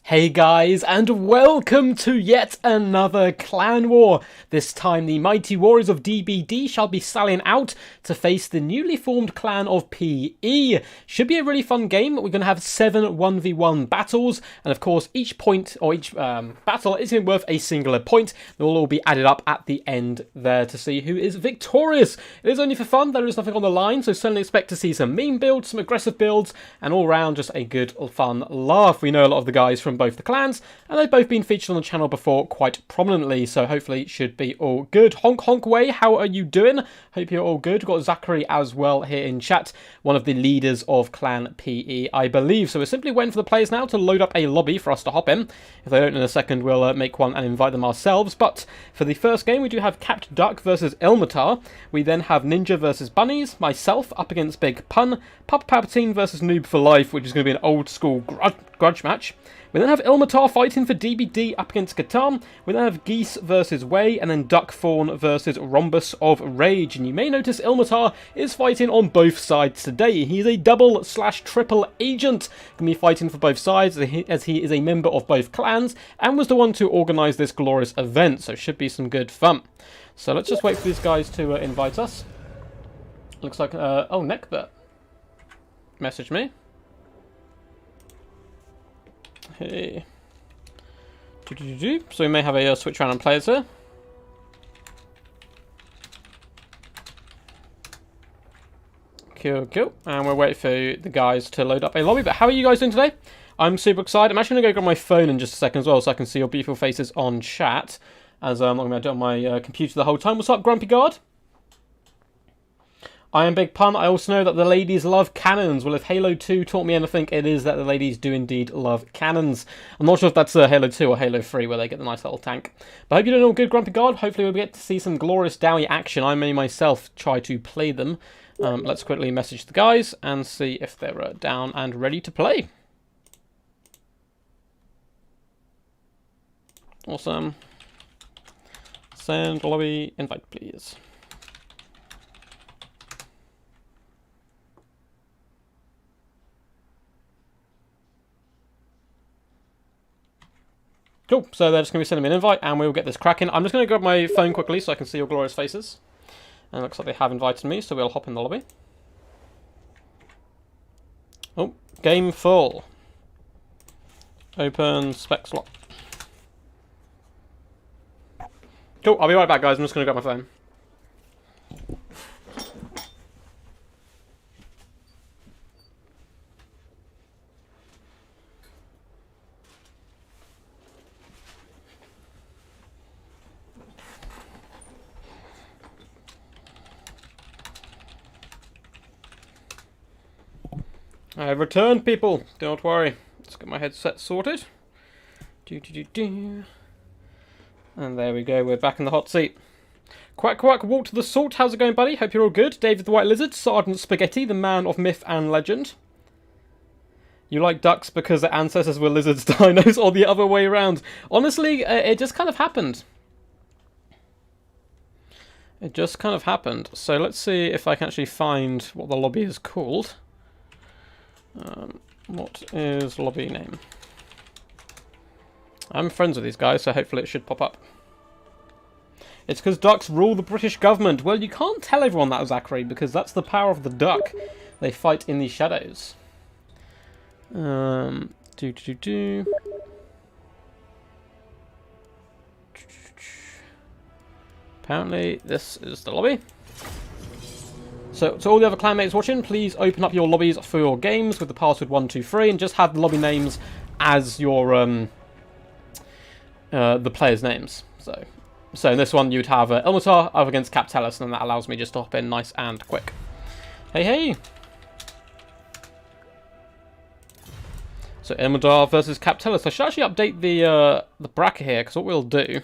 Hey guys, and welcome to yet another clan war. This time the mighty warriors of DBD shall be sallying out to face the newly formed clan of PE. Should be a really fun game. We're going to have 7 1v1 battles, and of course each point, or each battle is worth a singular point. They'll all be added up at the end there to see who is victorious. It is only for fun, there is nothing on the line, so certainly expect to see some meme builds, some aggressive builds, and all round just a good fun laugh. We know a lot of the guys from both the clans, and they've both been featured on the channel before quite prominently, so hopefully it should be all good. Honk Honk Way, how are you doing? Hope you're all good. We've got Zachary as well here in chat, one of the leaders of Clan PE, I believe. So we're simply waiting for the players now to load up a lobby for us to hop in. If they don't in a second, we'll make one and invite them ourselves. But for the first game, we do have Capped Duck versus Ilmatar. We then have Ninja versus Bunnies, myself up against Big Pun, Papa Palpatine versus Noob for Life, which is going to be an old school grudge match. We then have Ilmatar fighting for DBD up against Catan. We then have Geese versus Way, and then Duck Fawn versus Rhombus of Rage. And you may notice Ilmatar is fighting on both sides today. He is a double/triple agent. Can be fighting for both sides as he is a member of both clans and was the one to organise this glorious event. So should be some good fun. So let's just wait for these guys to invite us. Looks like oh, Neckbert messaged me. Hey. So we may have a switch around on players here. Cool. And we'll wait for the guys to load up a lobby. But how are you guys doing today? I'm super excited. I'm actually going to go grab my phone in just a second as well, so I can see your beautiful faces on chat, as I'm not going to do it on my computer the whole time. What's up, Grumpy Guard? I am Big Pun. I also know that the ladies love cannons. Well, if Halo 2 taught me anything, it is that the ladies do indeed love cannons. I'm not sure if that's Halo 2 or Halo 3 where they get the nice little tank. But I hope you're doing all good, Grumpy God. Hopefully we'll get to see some glorious Dowie action. I may myself try to play them. Let's quickly message the guys and see if they're down and ready to play. Awesome. Send lobby invite, please. Cool, so they're just going to be sending me an invite, and we'll get this cracking. I'm just going to grab my phone quickly so I can see your glorious faces. And it looks like they have invited me, so we'll hop in the lobby. Oh, game full. Open spec slot. Cool, I'll be right back, guys. I'm just going to grab my phone. I've returned, people. Don't worry. Let's get my headset sorted. And there we go. We're back in the hot seat. Quack Quack, Walk to the Salt. How's it going, buddy? Hope you're all good. David the White Lizard, Sergeant Spaghetti, the man of myth and legend. You like ducks because their ancestors were lizards, dinos, or the other way around? Honestly, it just kind of happened. It just kind of happened. So let's see if I can actually find what the lobby is called. What is lobby name? I'm friends with these guys, so hopefully it should pop up. It's because ducks rule the British government. Well, you can't tell everyone that, Zachary, because that's the power of the duck. They fight in the shadows. Apparently, this is the lobby. So, to all the other clanmates watching, please open up your lobbies for your games with the password 123 and just have the lobby names as your the players' names. So in this one you'd have Ilmatar up against Captalis, and that allows me just to hop in nice and quick. Hey. So Ilmatar versus Captalis. I should actually update the bracket here, because what we'll do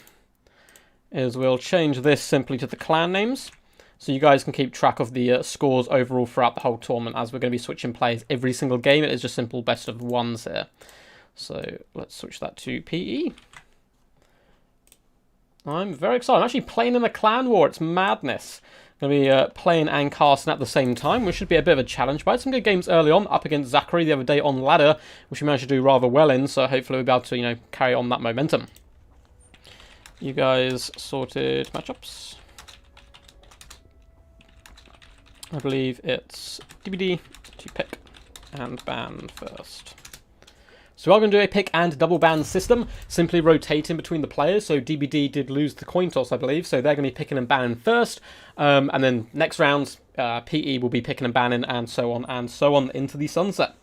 is we'll change this simply to the clan names. So you guys can keep track of the scores overall throughout the whole tournament, as we're going to be switching players every single game. It is just simple best of ones here. So let's switch that to PE. I'm very excited. I'm actually playing in the clan war. It's madness. Going to be playing and casting at the same time, which should be a bit of a challenge. But I had some good games early on, up against Zachary the other day on ladder, which we managed to do rather well in, so hopefully we'll be able to, you know, carry on that momentum. You guys sorted matchups? I believe it's DBD to pick and ban first. So we are going to do a pick and double ban system, simply rotating between the players. So DBD did lose the coin toss, I believe, so they're going to be picking and banning first. And then next rounds, PE will be picking and banning, and so on into the sunset.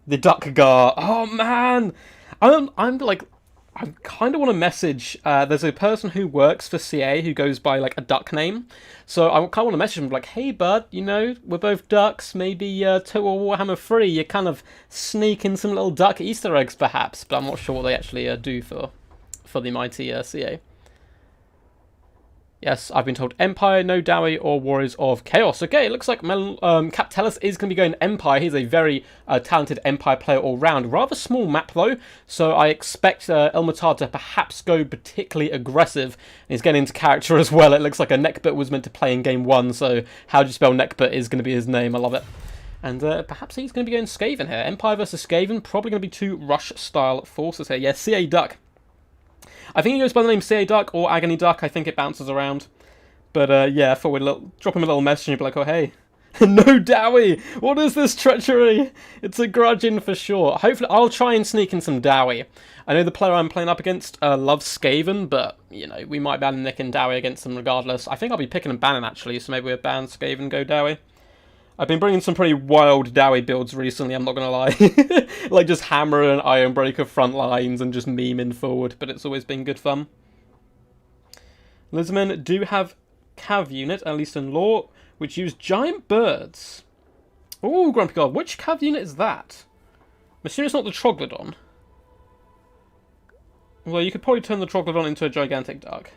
The duck gar. Oh man, I kind of want to message, there's a person who works for CA who goes by, like, a duck name. So I kind of want to message him, like, hey, bud, you know, we're both ducks, maybe Total Warhammer 3, you kind of sneak in some little duck Easter eggs, perhaps. But I'm not sure what they actually do for the mighty CA. Yes, I've been told Empire, no Dowie, or Warriors of Chaos. Okay, it looks like Cap Tellus is going to be going Empire. He's a very talented Empire player all round. Rather small map, though, so I expect Ilmatar to perhaps go particularly aggressive. And he's getting into character as well. It looks like a Neckbit was meant to play in Game 1, so how do you spell Neckbit is going to be his name. I love it. And perhaps he's going to be going Skaven here. Empire versus Skaven, probably going to be two Rush-style forces here. Yeah, CA Duck. I think he goes by the name CA Duck or Agony Duck. I think it bounces around. But yeah, I thought we'd drop him a little message and be like, oh hey, no Dowie! What is this treachery? It's a grudging for sure. Hopefully, I'll try and sneak in some Dowie. I know the player I'm playing up against loves Skaven, but, you know, we might ban Nick and Dowie against them regardless. I think I'll be picking and banning, actually, so maybe we'll ban Skaven, go Dowie. I've been bringing some pretty wild Dowie builds recently, I'm not going to lie. Like just Hammer and Ironbreaker front lines and just memeing forward, but it's always been good fun. Lizardmen do have Cav unit, at least in lore, which use giant birds. Oh, Grumpy God, which Cav unit is that? I'm assuming it's not the Troglodon. Well, you could probably turn the Troglodon into a gigantic duck.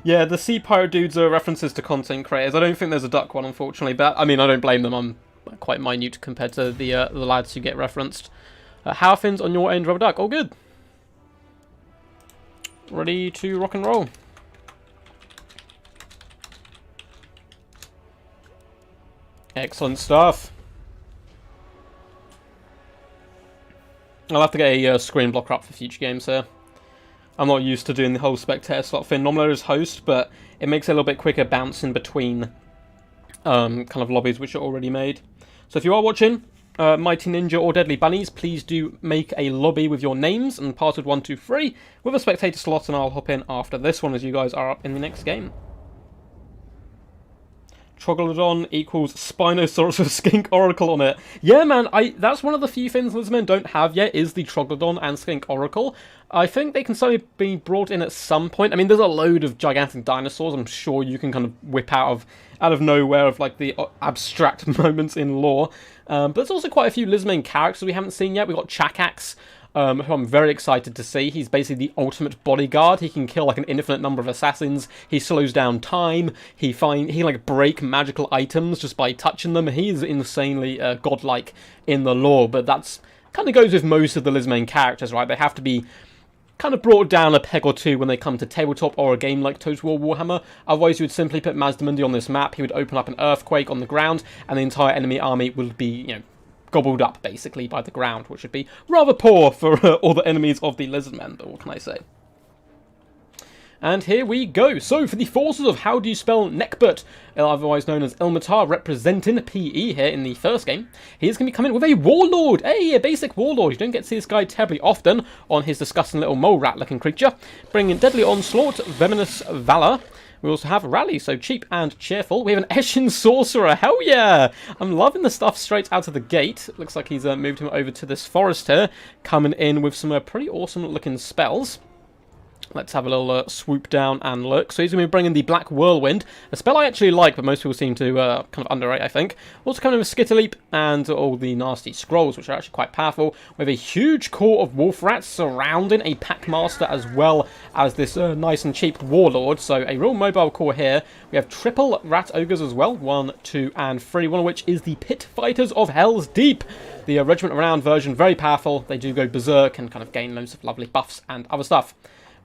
Yeah, the Sea Pirate dudes are references to content creators. I don't think there's a duck one, unfortunately, but I mean, I don't blame them. I'm quite minute compared to the lads who get referenced. How are things on your end, Rubber Duck? All good. Ready to rock and roll. Excellent stuff. I'll have to get a screen blocker up for future games here. I'm not used to doing the whole spectator slot thing. Normally as host, but it makes it a little bit quicker bouncing between kind of lobbies which are already made. So if you are watching Mighty Ninja or Deadly Bunnies, please do make a lobby with your names and password 123 with a spectator slot, and I'll hop in after this one as you guys are up in the next game. Troglodon equals Spinosaurus with Skink Oracle on it. Yeah, man, that's one of the few things Lizardmen don't have yet, is the Troglodon and Skink Oracle. I think they can certainly be brought in at some point. I mean, there's a load of gigantic dinosaurs I'm sure you can kind of whip out of nowhere of, like, the abstract moments in lore. But there's also quite a few Lizardmen characters we haven't seen yet. We've got Chakax, who I'm very excited to see. He's basically the ultimate bodyguard. He can kill like an infinite number of assassins. He slows down time. He like break magical items just by touching them. He's insanely godlike in the lore, but that's kind of goes with most of the Lizardmen characters, right? They have to be kind of brought down a peg or two when they come to tabletop or a game like Total War Warhammer. Otherwise, you would simply put Mazdamundi on this map. He would open up an earthquake on the ground, and the entire enemy army would be, you know, gobbled up, basically, by the ground, which would be rather poor for all the enemies of the Lizardmen, but what can I say? And here we go. So, for the forces of how do you spell Neckbit, otherwise known as Ilmatar, representing PE here in the first game, he's going to be coming with a Warlord. Hey, a basic Warlord. You don't get to see this guy terribly often on his disgusting little mole rat-looking creature. Bringing Deadly Onslaught, Venomous Valor. We also have Rally, so cheap and cheerful. We have an Eshin Sorcerer. Hell yeah! I'm loving the stuff straight out of the gate. Looks like he's moved him over to this forest here, coming in with some pretty awesome looking spells. Let's have a little swoop down and look. So he's going to be bringing the Black Whirlwind, a spell I actually like, but most people seem to kind of underrate, I think. Also coming in with Skitterleap and all the nasty scrolls, which are actually quite powerful. We have a huge core of Wolf Rats surrounding a Packmaster, as well as this nice and cheap Warlord. So a real mobile core here. We have triple Rat Ogres as well, 1, 2, and 3. One of which is the Pit Fighters of Hell's Deep. The Regiment Renown version, very powerful. They do go berserk and kind of gain loads of lovely buffs and other stuff.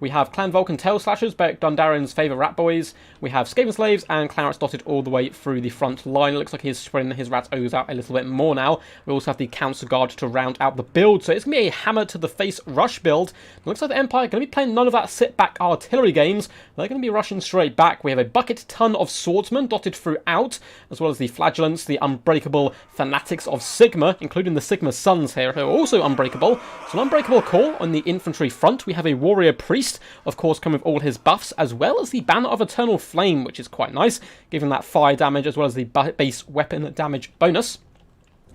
We have Clan Vulcan Tail Slashers, Beric Dondarrin's favourite rat boys. We have Skaven Slaves and Clan Rats dotted all the way through the front line. It looks like he's spreading his rat ogres out a little bit more now. We also have the Council Guard to round out the build. So it's going to be a hammer to the face rush build. It looks like the Empire are going to be playing none of that sit-back artillery games. They're going to be rushing straight back. We have a bucket ton of swordsmen dotted throughout, as well as the Flagellants, the unbreakable fanatics of Sigma, including the Sigma Sons here, who are also unbreakable. So an unbreakable core on the infantry front. We have a warrior priest, of course, come with all his buffs, as well as the Banner of Eternal Flame, which is quite nice, giving that fire damage as well as the base weapon damage bonus.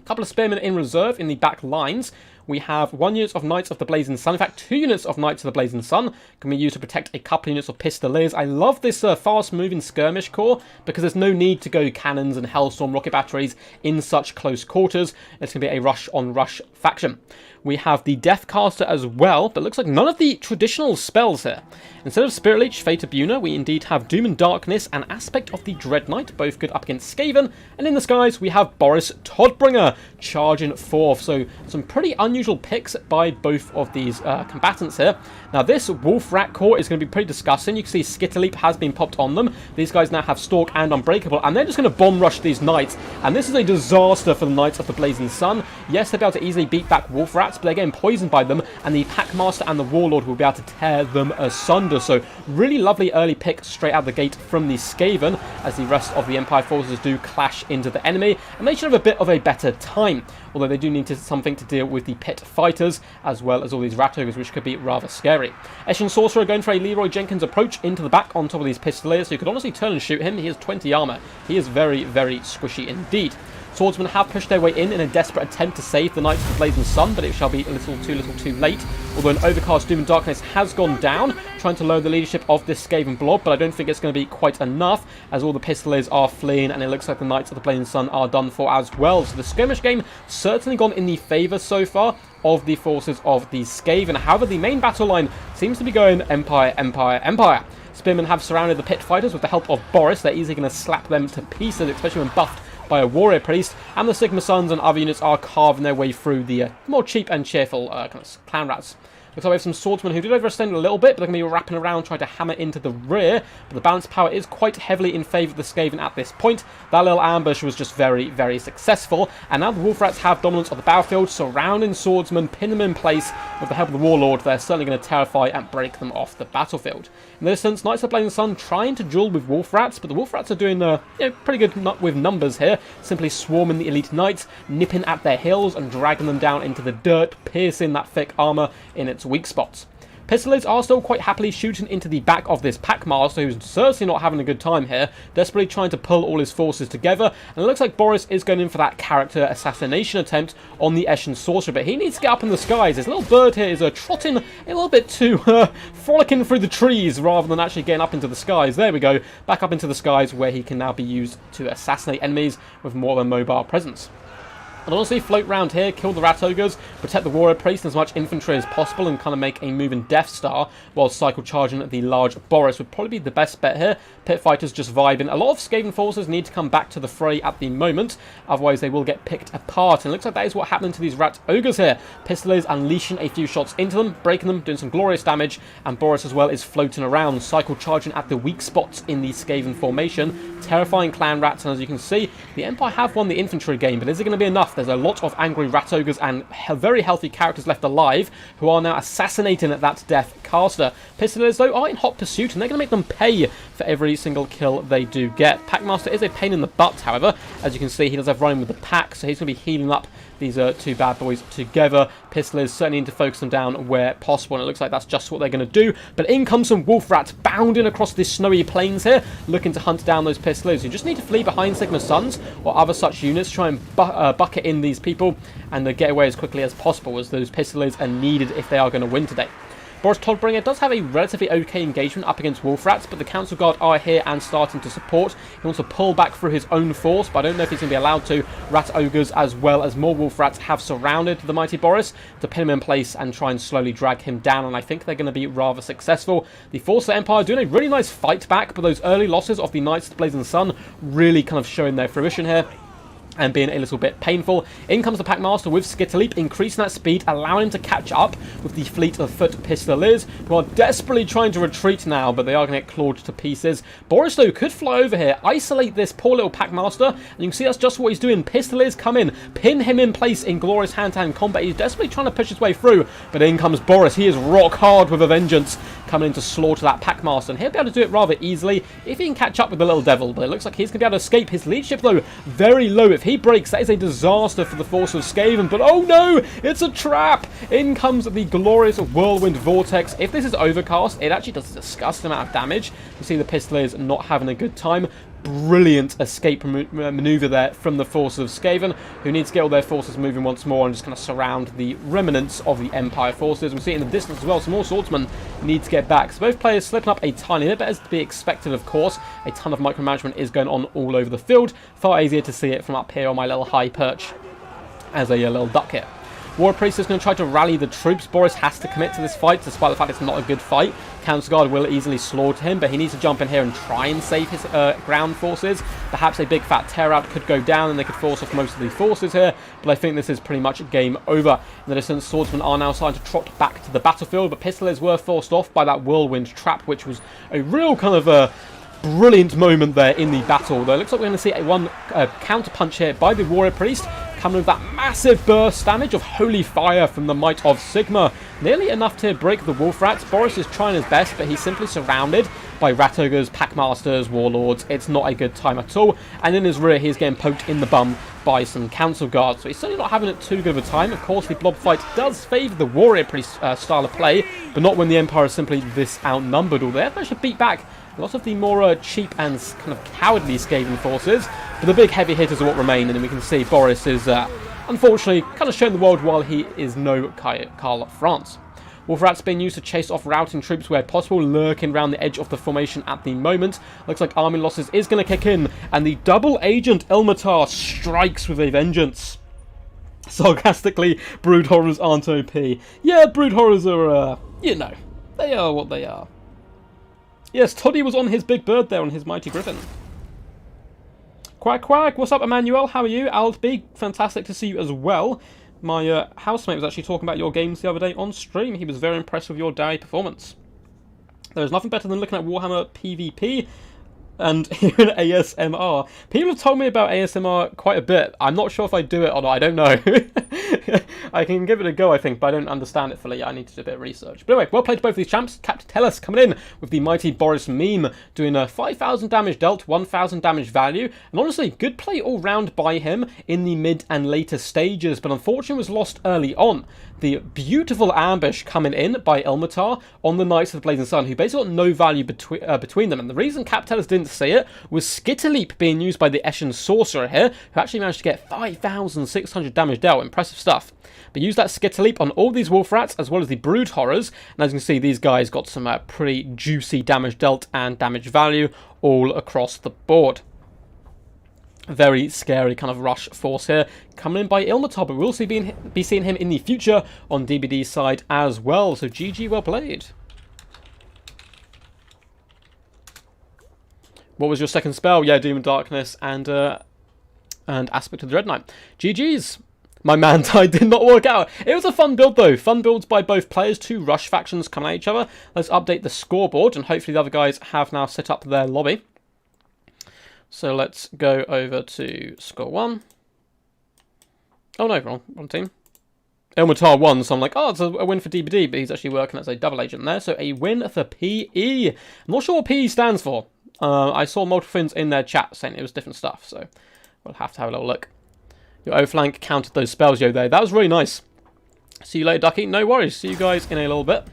A couple of spearmen in reserve in the back lines. We have 1 unit of Knights of the Blazing Sun. In fact, 2 units of Knights of the Blazing Sun can be used to protect a couple of units of Pistoliers. I love this fast-moving skirmish core because there's no need to go cannons and Hellstorm rocket batteries in such close quarters. It's going to be a rush-on-rush faction. We have the Deathcaster as well, but looks like none of the traditional spells here. Instead of Spirit Leech, Fate of Buna, we indeed have Doom and Darkness and Aspect of the Dread Knight, both good up against Skaven. And in the skies, we have Boris Todbringer charging forth. So some pretty unusual picks by both of these combatants here. Now this Wolf Rat core is going to be pretty disgusting. You can see Skitterleap has been popped on them. These guys now have Stalk and Unbreakable, and they're just going to bomb rush these Knights. And this is a disaster for the Knights of the Blazing Sun. Yes, they'll be able to easily beat back Wolf Rats, but they're getting poisoned by them, and the Packmaster and the Warlord will be able to tear them asunder. So really lovely early pick straight out the gate from the Skaven, as the rest of the Empire forces do clash into the enemy, and they should have a bit of a better time. Although they do need something to deal with the pit fighters, as well as all these rat ogres, which could be rather scary. Eshin Sorcerer going for a Leroy Jenkins approach into the back on top of these Pistoliers, so you could honestly turn and shoot him. He has 20 armor. He is very, very squishy indeed. Swordsmen have pushed their way in a desperate attempt to save the Knights of the Blazing Sun, but it shall be a little too late. Although an Overcast Doom and Darkness has gone down, trying to lower the leadership of this Skaven blob, but I don't think it's going to be quite enough, as all the Pistoliers are fleeing, and it looks like the Knights of the Blazing Sun are done for as well. So the skirmish game certainly gone in the favour so far of the forces of the Skaven. However, the main battle line seems to be going Empire, Empire, Empire. Spearmen have surrounded the pit fighters with the help of Boris. They're easily going to slap them to pieces, especially when buffed by a warrior priest, and the Sigma Sons and other units are carving their way through the more cheap and cheerful kind of clan rats. Looks like we have some swordsmen who did overextend a little bit, but they're going to be wrapping around trying to hammer into the rear. But the balance power is quite heavily in favour of the Skaven at this point. That little ambush was just very, very successful. And now the Wolf Rats have dominance of the battlefield, surrounding swordsmen, pin them in place. With the help of the Warlord, they're certainly going to terrify and break them off the battlefield. In the distance, Knights of the Blazing Sun trying to duel with Wolf Rats, but the Wolf Rats are doing pretty good with numbers here. Simply swarming the elite Knights, nipping at their heels and dragging them down into the dirt, piercing that thick armour in its weak spots. Pistoliers are still quite happily shooting into the back of this Packmaster, who's certainly not having a good time here, desperately trying to pull all his forces together, and it looks like Boris is going in for that character assassination attempt on the Eshin Sorcerer, but he needs to get up in the skies. This little bird here is trotting a little bit too frolicking through the trees rather than actually getting up into the skies. There we go, back up into the skies where he can now be used to assassinate enemies with more of a mobile presence. And honestly, float round here, kill the Rat Ogres, protect the Warrior Priest and as much infantry as possible, and kind of make a moving Death Star while cycle charging the large Boris would probably be the best bet here. Pit Fighters just vibing. A lot of Skaven forces need to come back to the fray at the moment, otherwise they will get picked apart. And it looks like that is what happened to these Rat Ogres here. Pistoliers unleashing a few shots into them, breaking them, doing some glorious damage, and Boris as well is floating around, cycle charging at the weak spots in the Skaven formation, terrifying clan rats. And as you can see, the Empire have won the infantry game, but is it going to be enough? There's a lot of angry Rat Ogres and very healthy characters left alive who are now assassinating at that Death Caster. Pistoliers, though, are in hot pursuit, and they're going to make them pay for every single kill they do get. Packmaster is a pain in the butt, however. As you can see, he does have running with the pack, so he's going to be healing up these two bad boys together. Pistoliers certainly need to focus them down where possible, and it looks like that's just what they're going to do. But in comes some Wolf Rats bounding across the snowy plains here, looking to hunt down those Pistoliers. You just need to flee behind Sigma Sons or other such units, try and bucket in these people and get away as quickly as possible, as those Pistoliers are needed if they are going to win today. Boris Todbringer does have a relatively okay engagement up against Wolf Rats, but the Council Guard are here and starting to support. He wants to pull back through his own force, but I don't know if he's going to be allowed to. Rat Ogres as well as more Wolf Rats have surrounded the mighty Boris to pin him in place and try and slowly drag him down, and I think they're going to be rather successful. The Force of the Empire doing a really nice fight back, but those early losses of the Knights of the Blazing Sun really kind of showing their fruition here. and being a little bit painful. In comes the Packmaster with Skitterleap, increasing that speed, allowing him to catch up with the fleet of foot pistoliers, who are desperately trying to retreat now, but they are going to get clawed to pieces. Boris, though, could fly over here, isolate this poor little Packmaster, and you can see that's just what he's doing. Pistoliers come in, pin him in place in glorious hand-to-hand combat. He's desperately trying to push his way through, but in comes Boris. He is rock hard with a vengeance, coming in to slaughter that Packmaster, and he'll be able to do it rather easily if he can catch up with the little devil, but it looks like he's going to be able to escape. His leadership, though, very low. If he breaks, that is a disaster for the force of Skaven, but oh no, it's a trap! In comes the glorious Whirlwind Vortex. If this is overcast, it actually does a disgusting amount of damage. You see the Pistoliers not having a good time. Brilliant escape maneuver there from the forces of Skaven, who need to get all their forces moving once more and just kind of surround the remnants of the Empire forces. We see it in the distance as well, some more swordsmen need to get back. So both players slipping up a tiny bit, but as to be expected, of course. A ton of micromanagement is going on all over the field. Far easier to see it from up here on my little high perch as a little duck here. War Priest is going to try to rally the troops. Boris has to commit to this fight, despite the fact it's not a good fight. Council Guard will easily slaughter him, but he needs to jump in here and try and save his ground forces. Perhaps a big fat tear-out could go down and they could force off most of the forces here, but I think this is pretty much game over. In the distance, swordsmen are now starting to trot back to the battlefield, but Pistoliers were forced off by that whirlwind trap, which was a real kind of brilliant moment there in the battle. Though it looks like we're going to see one counter punch here by the Warrior Priest, coming with that massive burst damage of holy fire from the might of Sigma. Nearly enough to break the Wolf Rats. Boris is trying his best, but he's simply surrounded by Rat Ogres, Packmasters, Warlords. It's not a good time at all. And in his rear, he's getting poked in the bum by some Council Guards. So he's certainly not having it too good of a time. Of course, the blob fight does favour the Warrior Priest style of play, but not when the Empire is simply this outnumbered. Although they have managed to beat back a lot of the more cheap and kind of cowardly Skaven forces, but the big heavy hitters are what remain, and then we can see Boris is unfortunately kind of showing the world while he is no Karl France. Wolf Rats being used to chase off routing troops where possible, lurking around the edge of the formation at the moment. Looks like army losses is going to kick in, and the double agent Ilmatar strikes with a vengeance. Sarcastically, Brood Horrors aren't OP. Yeah, Brood Horrors are, you know, they are what they are. Yes, Toddy was on his big bird there, on his mighty griffin. Quack quack, what's up Emmanuel, how are you? Aldby, fantastic to see you as well. My housemate was actually talking about your games the other day on stream. He was very impressed with your day performance. There's nothing better than looking at Warhammer PvP and hearing ASMR. People have told me about ASMR quite a bit. I'm not sure if I do it or not, I don't know. I can give it a go, I think, but I don't understand it fully. I need to do a bit of research. But anyway, well played to both of these champs. Captain Tellus coming in with the mighty Boris meme, doing a 5,000 damage dealt, 1,000 damage value. And honestly, good play all round by him in the mid and later stages, but unfortunately was lost early on. The beautiful ambush coming in by Ilmatar on the Knights of the Blazing Sun, who basically got no value between them. And the reason Captellus didn't see it was Skitterleap being used by the Eshin Sorcerer here, who actually managed to get 5,600 damage dealt. Impressive stuff. But use that Skitterleap on all these Wolf Rats as well as the Brood Horrors. And as you can see, these guys got some pretty juicy damage dealt and damage value all across the board. Very scary kind of rush force here, coming in by Ilmatar, but we'll be seeing him in the future on DBD's side as well. So GG, well played. What was your second spell? Yeah, Doom and Darkness and Aspect of the Dread Knight. GG's. My man tie did not work out. It was a fun build though. Fun builds by both players. Two rush factions coming at each other. Let's update the scoreboard, and hopefully the other guys have now set up their lobby. So let's go over to score 1. Oh no, wrong team. Ilmatar won, so I'm like, oh, it's a win for DBD, but he's actually working as a double agent there. So a win for PE. I'm not sure what PE stands for. I saw multiple things in their chat saying it was different stuff, so we'll have to have a little look. Your O-flank countered those spells, yo, there. That was really nice. See you later, Ducky. No worries. See you guys in a little bit.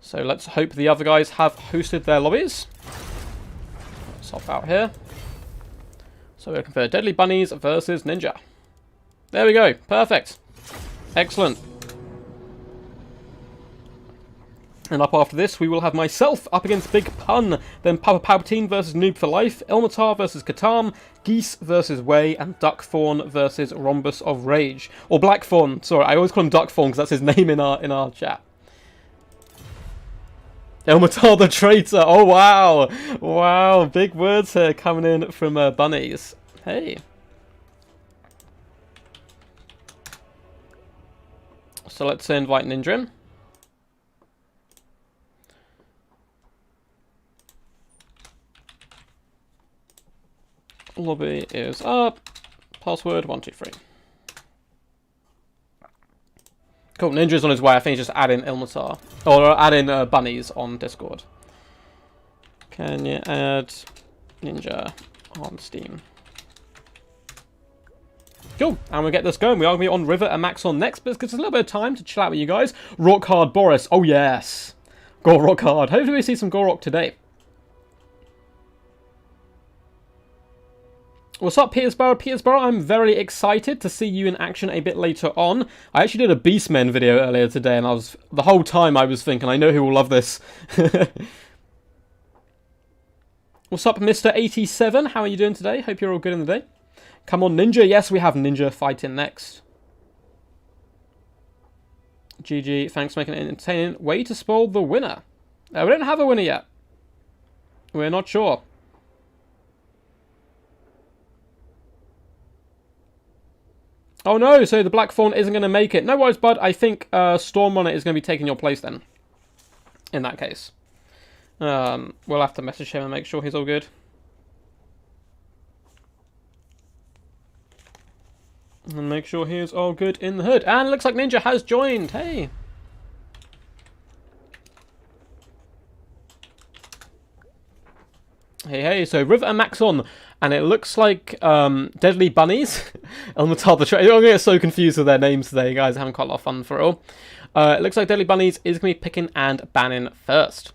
So let's hope the other guys have hosted their lobbies. Let's hop out here. So we're looking for Deadly Bunnies versus Ninja. There we go. Perfect. Excellent. And up after this, we will have myself up against Big Pun, then Papa Palpatine versus Noob for Life, Ilmatar versus Katam, Geese versus Way, and Duckfawn versus Rhombus of Rage. Or Blackfawn, sorry, I always call him Duckfawn because that's his name in our chat. Ilmatar the Traitor, oh wow! Wow, big words here coming in from Bunnies. Hey. So let's invite Ninja in. Lobby is up. Password 123. Cool. Ninja's on his way. I think he's just adding Ilmatar. Or adding bunnies on Discord. Can you add Ninja on Steam? Cool. And we'll get this going. We are going to be on River and Maxon next, but it gives us a little bit of time to chill out with you guys. Rock Hard Boris. Oh, yes. Gorok Hard. Hopefully we see some Gorok today. What's up, Petersborough? Petersborough, I'm very excited to see you in action a bit later on. I actually did a Beastmen video earlier today, and the whole time I was thinking, I know who will love this. What's up, Mr. 87? How are you doing today? Hope you're all good in the day. Come on, Ninja. Yes, we have Ninja fighting next. GG, thanks for making it entertaining. Way to spoil the winner. We don't have a winner yet. We're not sure. Oh no, so the Black Fawn isn't going to make it. No worries, bud. I think Stormrunner is going to be taking your place then. In that case. We'll have to message him and make sure he's all good. And make sure he is all good in the hood. And it looks like Ninja has joined. Hey. Hey, so River and Maxon. And it looks like Deadly Bunnies. Elmatar the I'm going to get so confused with their names today, guys. I'm having quite a lot of fun for it all. It looks like Deadly Bunnies is going to be picking and banning first.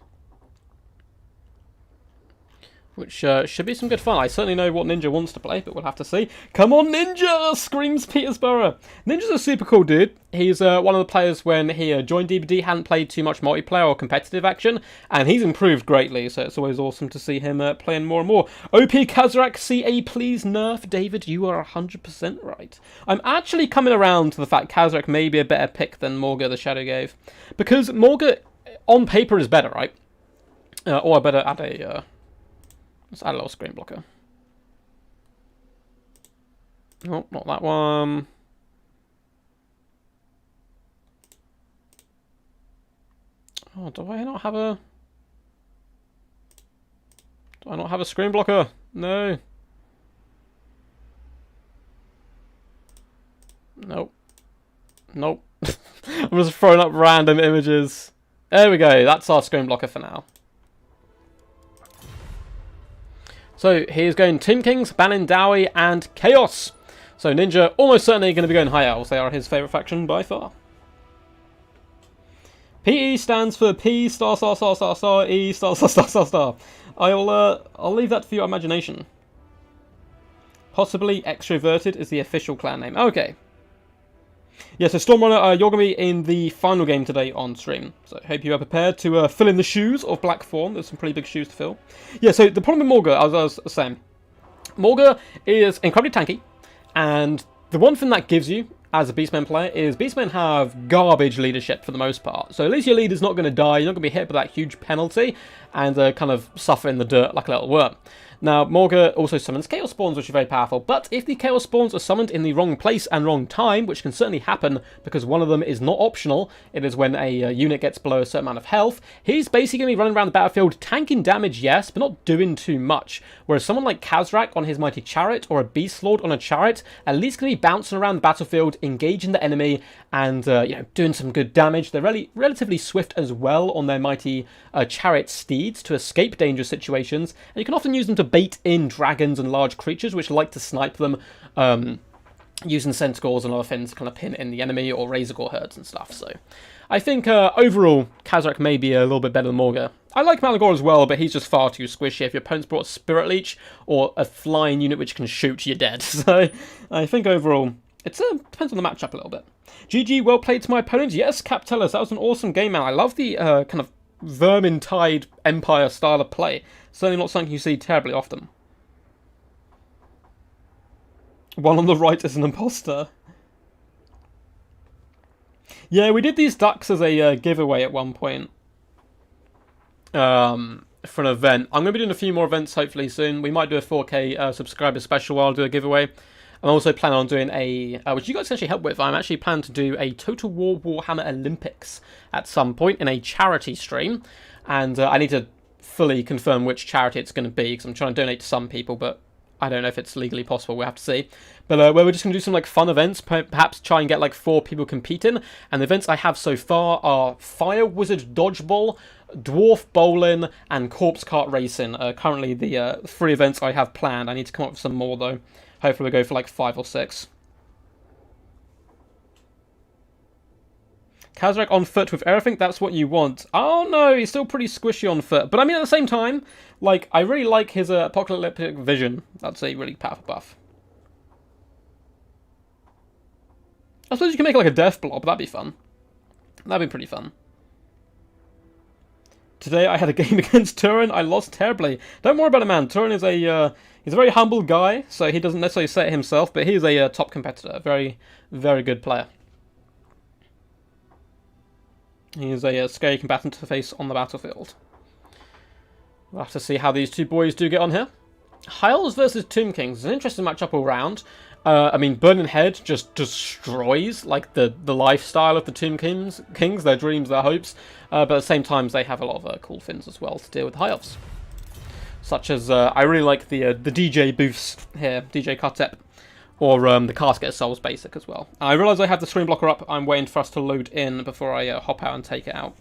Which should be some good fun. I certainly know what Ninja wants to play, but we'll have to see. Come on, Ninja! Screams Petersborough. Ninja's a super cool dude. He's one of the players when he joined DBD, hadn't played too much multiplayer or competitive action, and he's improved greatly, so it's always awesome to see him playing more and more. OP Kazrak, CA, please nerf. David, you are 100% right. I'm actually coming around to the fact Kazrak may be a better pick than Morga the Shadow gave. Because Morga, on paper, is better, right? Or I better add a... let's add a little screen blocker. Oh, not that one. Oh, do I not have a... do I not have a screen blocker? No. Nope. Nope. I'm just throwing up random images. There we go. That's our screen blocker for now. So here's going Tomb Kings, Banning Dowie, and Chaos. So Ninja almost certainly going to be going High Elves. They are his favourite faction by far. PE stands for P star star star star star E star star star star star. I'll leave that for your imagination. Possibly Extroverted is the official clan name. Okay. Yeah, so Stormrunner, you're going to be in the final game today on stream. So hope you are prepared to fill in the shoes of Black Fawn. There's some pretty big shoes to fill. Yeah, so the problem with Morga, as I was saying, Morga is incredibly tanky. And the one thing that gives you as a Beastmen player is Beastmen have garbage leadership for the most part. So at least your leader's not going to die. You're not going to be hit by that huge penalty and kind of suffer in the dirt like a little worm. Now, Morga also summons Chaos Spawns, which are very powerful, but if the Chaos Spawns are summoned in the wrong place and wrong time, which can certainly happen because one of them is not optional, it is when a unit gets below a certain amount of health, he's basically going to be running around the battlefield, tanking damage, yes, but not doing too much. Whereas someone like Kazrak on his Mighty Chariot, or a Beast Lord on a Chariot, at least going to be bouncing around the battlefield, engaging the enemy, and doing some good damage. They're relatively swift as well on their Mighty Chariot steeds to escape dangerous situations, and you can often use them to bait in dragons and large creatures which like to snipe them using centaurs and other things to kind of pin in the enemy, or razor gore herds and stuff. So I think overall Kazrak may be a little bit better than Morga. I like Malagor as well, but he's just far too squishy. If your opponent's brought a Spirit Leech or a flying unit which can shoot, you're dead. So I think overall it depends on the matchup a little bit. GG, well played to my opponent. Yes, Captellus, that was an awesome game, man. I love the kind of Vermintide Empire style of play. Certainly not something you see terribly often. One on the right is an imposter. Yeah, we did these ducks as a giveaway at one point. For an event. I'm going to be doing a few more events hopefully soon. We might do a 4K subscriber special while I'll do a giveaway. I'm also planning on doing a, which you guys can actually help with. I'm actually planning to do a Total War Warhammer Olympics at some point in a charity stream. And I need to fully confirm which charity it's going to be, because I'm trying to donate to some people, but I don't know if it's legally possible. We'll have to see. But where we're just going to do some like fun events, perhaps try and get like 4 people competing. And the events I have so far are Fire Wizard Dodgeball, Dwarf Bowling, and Corpse Cart Racing. Currently the 3 events I have planned. I need to come up with some more though. Hopefully we'll go for like 5 or 6. Kazrak on foot with everything, that's what you want. Oh no, he's still pretty squishy on foot. But I mean, at the same time, like, I really like his apocalyptic vision. That's a really powerful buff. I suppose you can make like a death blob, that'd be fun. That'd be pretty fun. Today I had a game against Turin, I lost terribly. Don't worry about it, man. Turin is a, he's a very humble guy, so he doesn't necessarily say it himself, but he's a top competitor. Very, very good player. He is a scary combatant to face on the battlefield. We'll have to see how these 2 boys do get on here. High Elves versus Tomb Kings is an interesting matchup all round. I mean, Burning Head just destroys like the lifestyle of the Tomb Kings, their dreams, their hopes. But at the same time, they have a lot of cool things as well to deal with High Elves. Such as, I really like the DJ booths here, DJ Kartep. Or the Casket of Souls basic as well. I realise I have the screen blocker up. I'm waiting for us to load in before I hop out and take it out.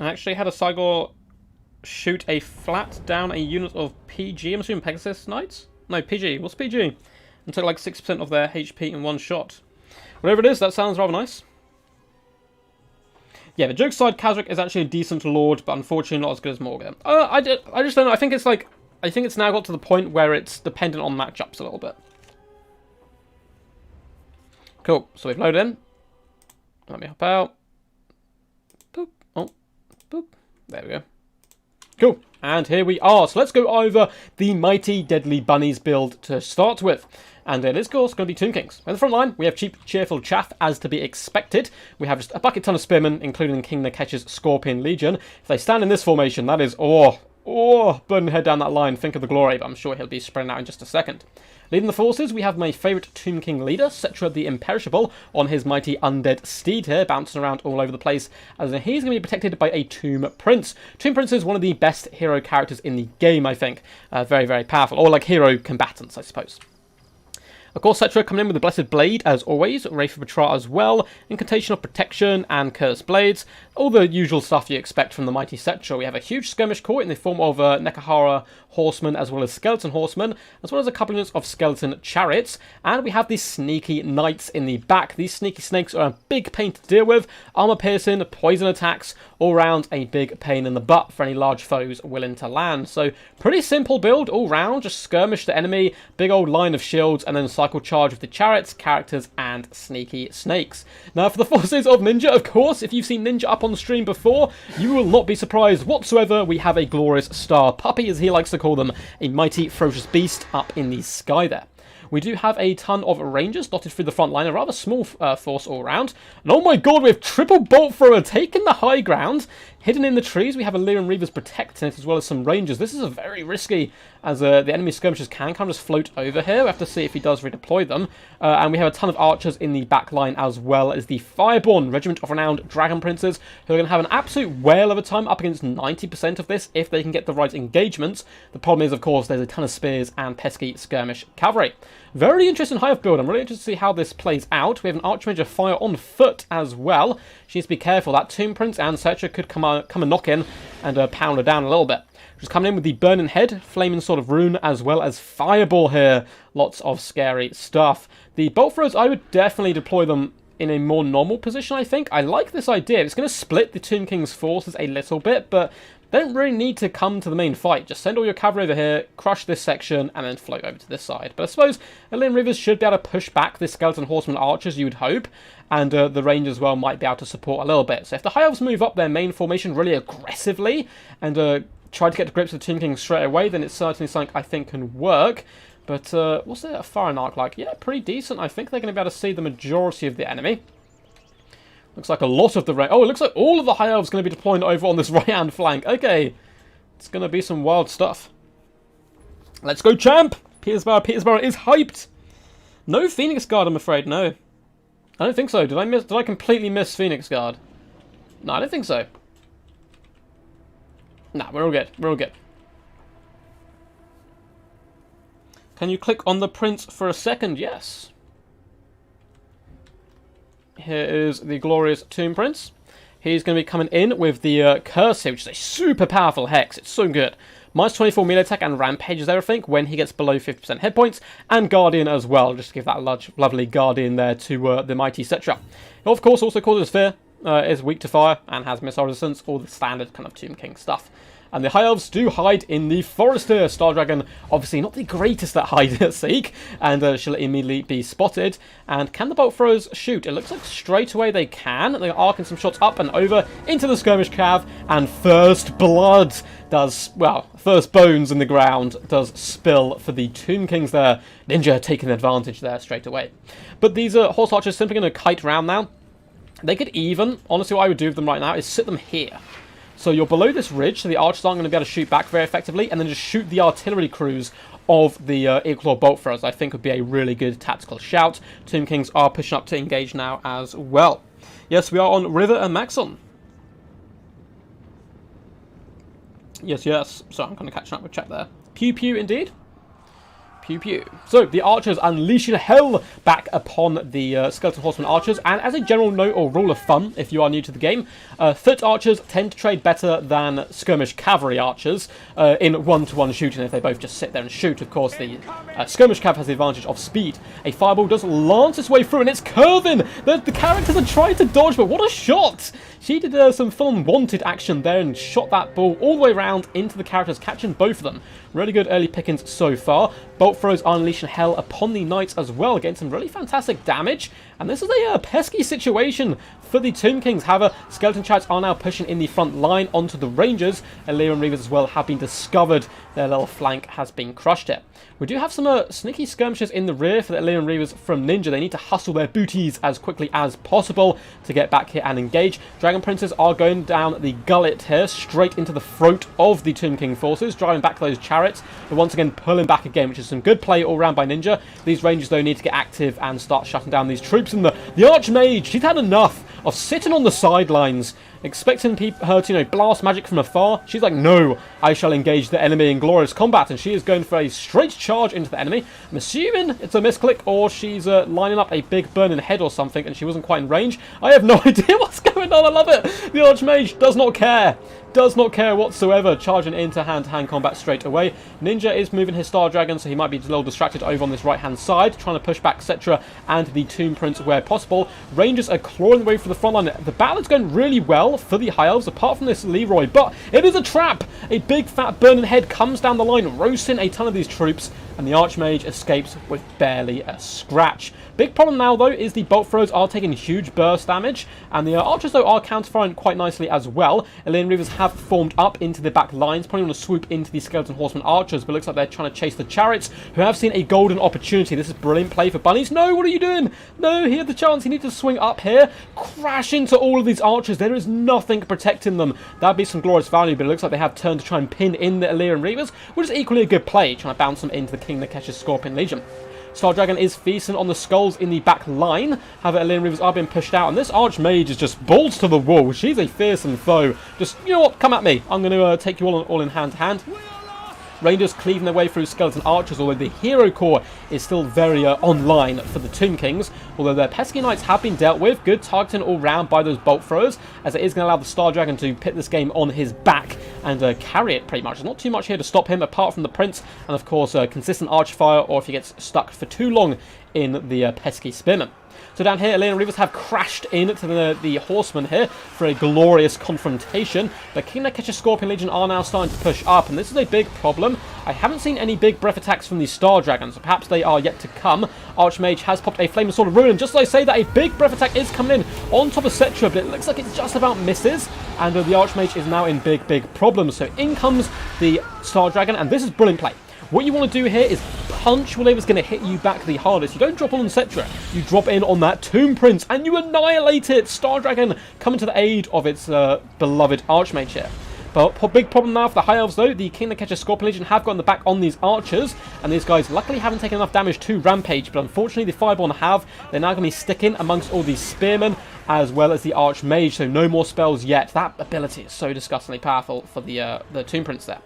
I actually had a Cygor shoot a flat down a unit of PG. I'm assuming Pegasus Knights? No, PG. What's PG? And took like 6% of their HP in one shot. Whatever it is, that sounds rather nice. Yeah, the joke aside, Kazrak is actually a decent lord, but unfortunately not as good as Morgan. I just don't know. I think it's now got to the point where it's dependent on matchups a little bit. Cool. So we've loaded in. Let me hop out. Boop. Oh, boop. There we go. Cool. And here we are. So let's go over the Mighty Deadly Bunnies build to start with. And it is, of course, going to be Tomb Kings. In the front line, we have cheap, cheerful chaff, as to be expected. We have just a bucket ton of spearmen, including King Nekesh's Scorpion Legion. If they stand in this formation, that is, Burning Head down that line. Think of the glory, but I'm sure he'll be spreading out in just a second. Leading the forces, we have my favourite Tomb King leader, Cetra the Imperishable, on his mighty undead steed here, bouncing around all over the place, as he's going to be protected by a Tomb Prince. Tomb Prince is one of the best hero characters in the game, I think. Very, very powerful. Or like hero combatants, I suppose. Of course, Cetra coming in with the Blessed Blade, as always, Wraith of Batra as well, Incantation of Protection, and Cursed Blades. All the usual stuff you expect from the mighty Cetra. We have a huge skirmish corps in the form of Nekahara horsemen, as well as skeleton horsemen, as well as a couple units of skeleton chariots. And we have these sneaky knights in the back. These sneaky snakes are a big pain to deal with. Armor piercing, poison attacks, all round a big pain in the butt for any large foes willing to land. So pretty simple build all round. Just skirmish the enemy, big old line of shields, and then cycle charge with the chariots, characters, and sneaky snakes. Now for the forces of Ninja, of course, if you've seen Ninja up on the stream before, you will not be surprised whatsoever. We have a glorious star puppy, as he likes to call them, a mighty ferocious beast up in the sky there. We do have a ton of rangers dotted through the front line, a rather small force all round. And oh my god, we have triple bolt thrower taking the high ground. Hidden in the trees, we have a Lyran Reavers protecting it, as well as some rangers. This is a very risky, as the enemy skirmishers can kind of just float over here. We have to see if he does redeploy them. And we have a ton of archers in the back line, as well as the Fireborn Regiment of Renowned Dragon Princes, who are going to have an absolute whale of a time up against 90% of this, if they can get the right engagements. The problem is, of course, there's a ton of spears and pesky skirmish cavalry. Very interesting hive build. I'm really interested to see how this plays out. We have an Archmage of Fire on foot as well. She needs to be careful. That Tomb Prince and Cetra could come and knock in and pound her down a little bit. Just coming in with the Burning Head, Flaming Sword of Rune, as well as Fireball here. Lots of scary stuff. The Bolt Throwers, I would definitely deploy them in a more normal position, I think. I like this idea. It's going to split the Tomb King's forces a little bit, but they don't really need to come to the main fight. Just send all your cavalry over here, crush this section, and then float over to this side. But I suppose Lyran Reavers should be able to push back the skeleton horseman archers, you would hope, and the rangers as well might be able to support a little bit. So if the High Elves move up their main formation really aggressively and try to get to grips with the Tomb King straight away, then it's certainly something I think can work. But what's their Fire Arc like? Yeah, pretty decent. I think they're going to be able to see the majority of the enemy. Looks like a lot of the oh, it looks like all of the High Elves going to be deploying over on this right-hand flank. Okay, it's going to be some wild stuff. Let's go, champ! Petersburg is hyped. No Phoenix Guard, I'm afraid. No, I don't think so. Did I completely miss Phoenix Guard? No, I don't think so. Nah, we're all good. We're all good. Can you click on the prince for a second? Yes. Here is the glorious Tomb Prince. He's going to be coming in with the Curse here, which is a super powerful hex. It's so good. Minus 24 melee attack and rampages everything when he gets below 50% hit points. And Guardian as well, just to give that lovely Guardian there to the mighty Cetra. He, of course, also causes fear, is weak to fire, and has missile resistance, all the standard kind of Tomb King stuff. And the High Elves do hide in the forest here. Star Dragon, obviously not the greatest at hide seek, and she'll immediately be spotted. And can the bolt throwers shoot? It looks like straight away they can. They're arcing some shots up and over into the skirmish cav, and first blood does, well, first bones in the ground does spill for the Tomb Kings there. Ninja taking advantage there straight away. But these horse archers simply going to kite round now. They could even, honestly what I would do with them right now is sit them here. So you're below this ridge, so the archers aren't going to be able to shoot back very effectively, and then just shoot the artillery crews of the Eagle bolt throwers, I think would be a really good tactical shout. Tomb Kings are pushing up to engage now as well. Yes, we are on River and Maxon. Yes, yes. So I'm kind of catching up with chat there. Pew pew indeed. Pew pew. So the archers unleashing hell back upon the skeleton horseman archers, and as a general note or rule of thumb, if you are new to the game, foot archers tend to trade better than skirmish cavalry archers in one-to-one shooting if they both just sit there and shoot. Of course, the skirmish cav has the advantage of speed. A fireball does lance its way through, and it's curving. The characters are trying to dodge, but what a shot! She did some full wanted action there and shot that ball all the way around into the characters, catching both of them. Really good early pickings so far. Bolt throws are unleashing hell upon the knights as well, getting some really fantastic damage. And this is a pesky situation for the Tomb Kings. However, skeleton chariots are now pushing in the front line onto the rangers. Illyrian Reavers as well have been discovered. Their little flank has been crushed here. We do have some sneaky skirmishes in the rear for the Illyrian Reavers from Ninja. They need to hustle their booties as quickly as possible to get back here and engage. Dragon Princes are going down the gullet here, straight into the throat of the Tomb King forces, driving back those chariots, but once again pulling back again, which is some good play all around by Ninja. These rangers, though, need to get active and start shutting down these troops. And the Archmage, she's had enough of sitting on the sidelines, expecting her to, blast magic from afar. She's like, no, I shall engage the enemy in glorious combat, and she is going for a straight charge into the enemy. I'm assuming it's a misclick, or she's lining up a big burning head or something, and she wasn't quite in range. I have no idea what's going on. I love it. The Archmage does not care. Does not care whatsoever, charging into hand-to-hand combat straight away. Ninja is moving his Star Dragon, so he might be a little distracted over on this right-hand side, trying to push back Cetra and the Tomb Prince where possible. Rangers are clawing their way through the front line. The battle is going really well for the High Elves, apart from this Leroy, but it is a trap! A big fat burning head comes down the line, roasting a ton of these troops, and the Archmage escapes with barely a scratch. Big problem now, though, is the bolt throws are taking huge burst damage, and the archers, though, are counter-firing quite nicely as well. Illyrian Reavers have formed up into the back lines, probably want to swoop into the skeleton horseman archers, but looks like they're trying to chase the chariots, who have seen a golden opportunity. This is brilliant play for Bunnies. No, what are you doing? No, he had the chance. He needs to swing up here, crash into all of these archers. There is nothing protecting them. That'd be some glorious value, but it looks like they have turned to try and pin in the Illyrian Reavers, which is equally a good play, trying to bounce them into the King Nakesh's Scorpion Legion. Star Dragon is feasting on the skulls in the back line. However, Illyrian Reavers are being pushed out, and this Archmage is just balls to the wall. She's a fearsome foe. Just, you know what, come at me. I'm going to take you all in hand-to-hand. Rangers cleaving their way through skeleton archers, although the hero core is still very online for the Tomb Kings. Although their pesky knights have been dealt with, good targeting all round by those bolt throwers, as it is going to allow the Star Dragon to pit this game on his back and carry it pretty much. There's not too much here to stop him, apart from the Prince, and of course consistent arch fire, or if he gets stuck for too long in the pesky Spearman. So down here, Illyrian Reavers have crashed into the Horsemen here for a glorious confrontation. But King Nakesh's Scorpion Legion are now starting to push up, and this is a big problem. I haven't seen any big breath attacks from the Star Dragons, so perhaps they are yet to come. Archmage has popped a Flaming Sword of Ruin, and just as I say that, a big breath attack is coming in on top of Cetra, but it looks like it's just about misses, and the Archmage is now in big problems. So in comes the Star Dragon, and this is brilliant play. What you want to do here is punch whatever's going to hit you back the hardest. You don't drop on Cetra, you drop in on that Tomb Prince, and you annihilate it! Star Dragon coming to the aid of its beloved Archmage here. But big problem now for the High Elves, though. The King the Catcher Scorpion Legion have gotten the back on these archers, and these guys luckily haven't taken enough damage to Rampage, but unfortunately the Fireborn have. They're now going to be sticking amongst all these Spearmen, as well as the Archmage, so no more spells yet. That ability is so disgustingly powerful for the Tomb Prince there.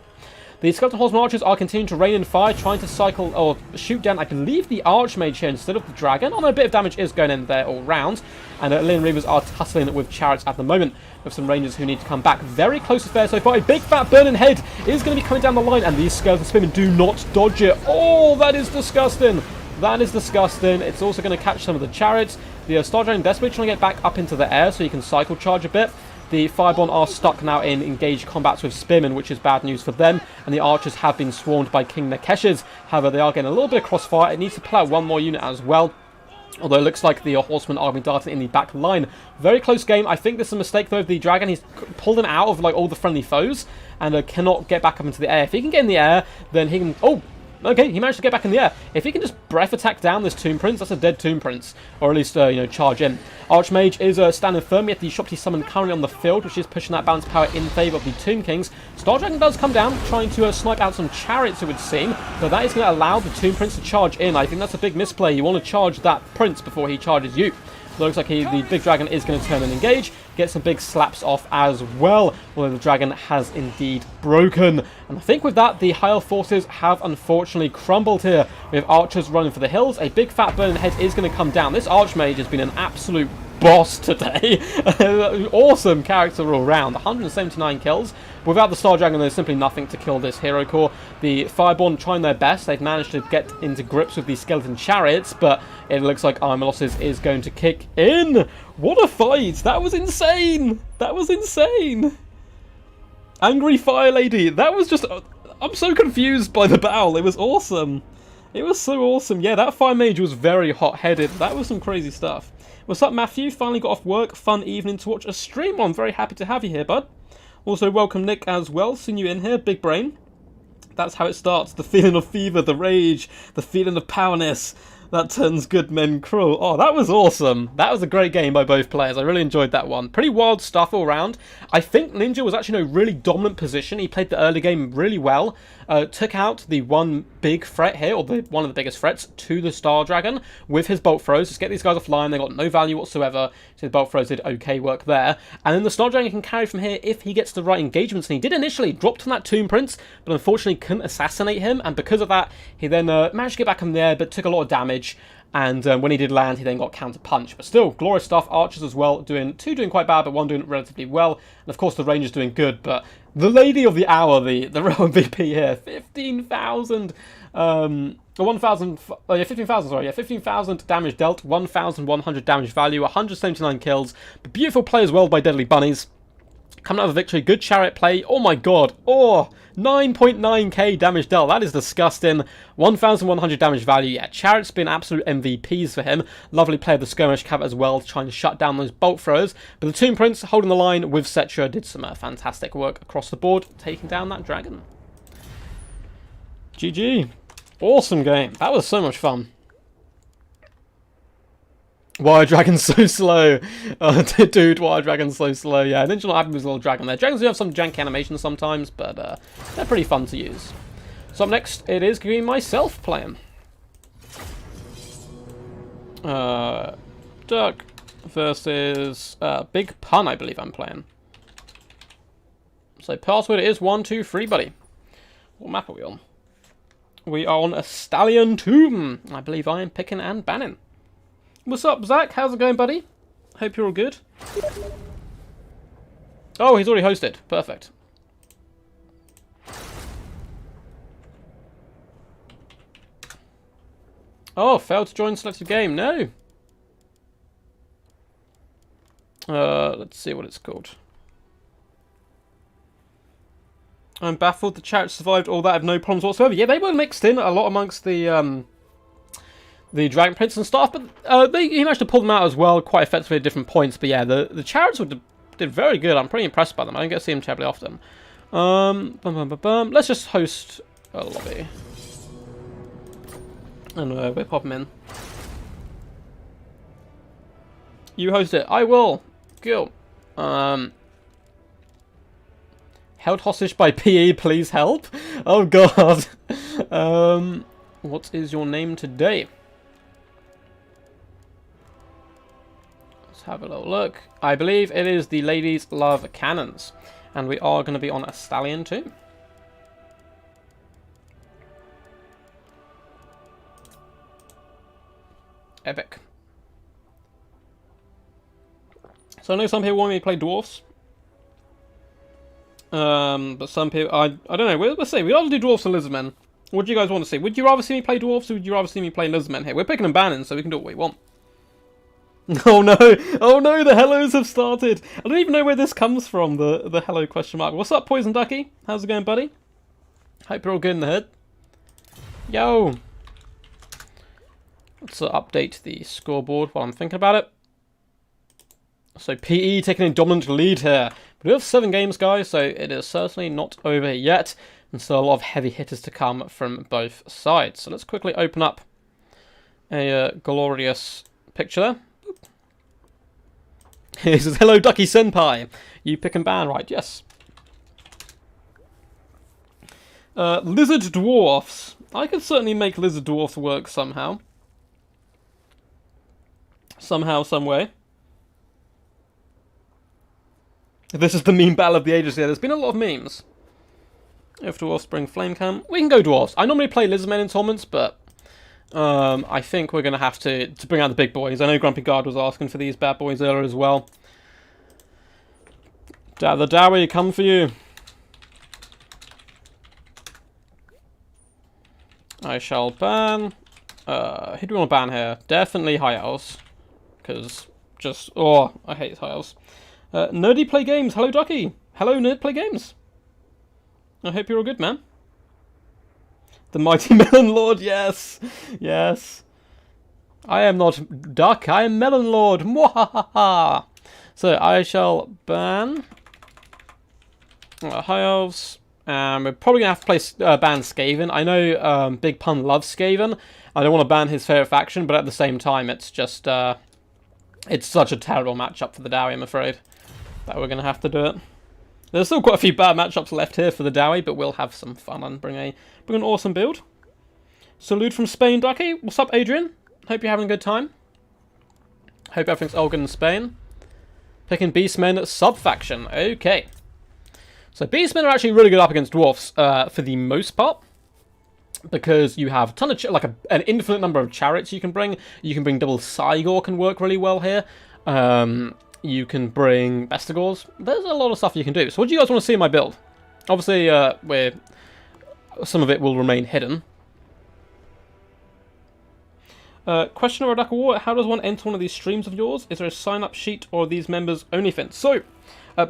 The Skeleton Horseman Archers are continuing to rain in fire, trying to cycle or shoot down, I believe, the Archmage here instead of the Dragon. Although a bit of damage is going in there all round. And Lynn Reavers are tussling with chariots at the moment, with some Rangers who need to come back. Very close affair so far. A big fat burning head is going to be coming down the line, and these Skeleton Spearmen do not dodge it. Oh, that is disgusting. That is disgusting. It's also going to catch some of the chariots. The Star Dragon desperately trying to get back up into the air so you can cycle charge a bit. The Fireborn are stuck now in engaged combats with Spearmen, which is bad news for them. And the Archers have been swarmed by King Nekesh's. However, they are getting a little bit of crossfire. It needs to pull out one more unit as well. Although it looks like the Horsemen are being darted in the back line. Very close game. I think this is a mistake, though, of the Dragon. He's pulled him out of like all the friendly foes and cannot get back up into the air. If he can get in the air, then he can... Oh! Okay, he managed to get back in the air. If he can just breath attack down this Tomb Prince, that's a dead Tomb Prince. Or at least, you know, charge in. Archmage is standing firm, yet the Shopti Summon currently on the field, which is pushing that balance power in favour of the Tomb Kings. Star Dragon does come down, trying to snipe out some chariots, it would seem. But that is going to allow the Tomb Prince to charge in. I think that's a big misplay. You want to charge that Prince before he charges you. Looks like the big dragon is going to turn and engage, get some big slaps off as well, although the dragon has indeed broken. And I think with that, the High Elf forces have unfortunately crumbled here. We have archers running for the hills. A big fat burning head is going to come down. This Archmage has been an absolute boss today. Awesome character all round. 179 kills. Without the Star Dragon, there's simply nothing to kill this hero core. The Fireborn trying their best. They've managed to get into grips with the Skeleton Chariots, but it looks like Armor Losses is going to kick in. What a fight! That was insane! That was insane! Angry Fire Lady. That was just... I'm so confused by the battle. It was awesome. It was so awesome. Yeah, that Fire Mage was very hot-headed. That was some crazy stuff. What's up, Matthew? Finally got off work. Fun evening to watch a stream on. Very happy to have you here, bud. Also, welcome Nick as well. Seeing you in here. Big brain. That's how it starts. The feeling of fever, the rage, the feeling of powerness. That turns good men cruel. Oh, that was awesome. That was a great game by both players. I really enjoyed that one. Pretty wild stuff all around. I think Ninja was actually in a really dominant position. He played the early game really well. Took out the one big threat here, or one of the biggest threats, to the Star Dragon with his bolt throws. Just get these guys offline. They got no value whatsoever. So his bolt throws did okay work there. And then the Star Dragon can carry from here if he gets the right engagements. And he did initially. Dropped on that Tomb Prince, but unfortunately couldn't assassinate him. And because of that, he then managed to get back in there, but took a lot of damage. And when he did land, he then got counter-punch. But still, glorious stuff. Archers as well, two doing quite bad, but one doing relatively well. And of course, the Rangers doing good. But the Lady of the Hour, the real MVP here, 15,000... 1,000... Oh, yeah, 15,000, sorry. Yeah, 15,000 damage dealt, 1,100 damage value, 179 kills. But beautiful play as well by Deadly Bunnies. Coming out of a victory, good chariot play. Oh my god. Oh, 9.9k damage dealt. That is disgusting. 1,100 damage value. Yeah, Chariot's been absolute MVPs for him. Lovely play of the Skirmish Cav as well, trying to shut down those bolt throwers. But the Tomb Prince, holding the line with Cetra, did some fantastic work across the board, taking down that dragon. GG. Awesome game. That was so much fun. Why are dragons so slow? Dude, why are dragons so slow? Yeah, Ninja not happy with his little dragon there. Dragons do have some jank animations sometimes, but they're pretty fun to use. So up next, it is going to be myself playing. Duck versus Big Pun, I believe I'm playing. So password is 123, buddy. What map are we on? We are on a Stallion Tomb. I believe I am picking and banning. What's up, Zach? How's it going, buddy? Hope you're all good. Oh, he's already hosted. Perfect. Oh, failed to join selected game. No. Let's see what it's called. I'm baffled the chat survived all that. I have no problems whatsoever. Yeah, they were mixed in a lot amongst the Dragon Prince and stuff, but he managed to pull them out as well quite effectively at different points. But yeah, the chariots did very good. I'm pretty impressed by them. I don't get to see them terribly often. Let's just host a lobby. And we'll pop him in. You host it. I will. Cool. Held hostage by PE, please help. Oh god. What is your name today? Let's have a little look. I believe it is the Ladies Love Cannons. And we are going to be on a stallion too. Epic. So I know some people want me to play Dwarfs. But some people, I don't know, we'll see. We ought to do Dwarfs and Lizardmen. What do you guys want to see? Would you rather see me play Dwarfs or would you rather see me play Lizardmen here? We're picking and banning, so we can do what we want. Oh no! Oh no, the hellos have started! I don't even know where this comes from, the hello question mark. What's up, Poison Ducky? How's it going, buddy? Hope you're all good in the head. Yo! Let's update the scoreboard while I'm thinking about it. So PE taking a dominant lead here. But we have 7 games, guys, so it is certainly not over yet. And so a lot of heavy hitters to come from both sides. So let's quickly open up a glorious picture there. He says, hello, Ducky Senpai. You pick and ban, right? Yes. Lizard Dwarfs. I could certainly make Lizard Dwarfs work somehow. Somehow, some way. This is the meme battle of the ages here. There's been a lot of memes. If Dwarfs bring Flame Cam, we can go Dwarfs. I normally play Lizardmen in tournaments, but I think we're going to have to bring out the big boys. I know Grumpy Guard was asking for these bad boys earlier as well. The Dowie, come for you. I shall ban. Who do we want to ban here? Definitely High Elves. Because just, oh, I hate High Elves. Nerdy Play Games. Hello, Ducky. Hello, Nerd Play Games. I hope you're all good, man. The Mighty Melon Lord, yes. Yes. I am not Duck, I am Melon Lord. Mwahaha. So, I shall ban High Elves. We're probably going to have to play ban Skaven. I know Big Pun loves Skaven. I don't want to ban his favourite faction, but at the same time, it's just... it's such a terrible matchup for the Dowie, I'm afraid, that we're going to have to do it. There's still quite a few bad matchups left here for the Dowie, but we'll have some fun and bring an awesome build. Salute from Spain, Ducky. What's up, Adrian? Hope you're having a good time. Hope everything's all good in Spain. Picking Beastmen sub-faction. Okay. So Beastmen are actually really good up against Dwarfs for the most part. Because you have a ton of, an infinite number of chariots you can bring. You can bring double Cygor can work really well here. You can bring Bestigors. There's a lot of stuff you can do. So what do you guys want to see in my build? Obviously, some of it will remain hidden. Question of Radaka War, how does one enter one of these streams of yours? Is there a sign-up sheet or are these members only events? So,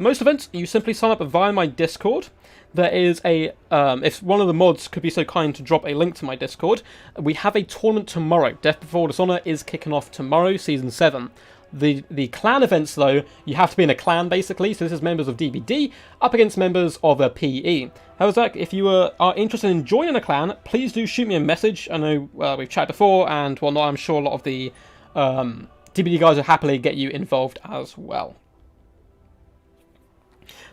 most events, you simply sign up via my Discord. There is a, if one of the mods could be so kind to drop a link to my Discord, we have a tournament tomorrow. Death Before Dishonor is kicking off tomorrow, Season 7. The clan events, though, you have to be in a clan, basically. So this is members of DBD up against members of a PE. How's that? If you are interested in joining a clan, please do shoot me a message. I know we've chatted before and whatnot. I'm sure a lot of the DBD guys will happily get you involved as well.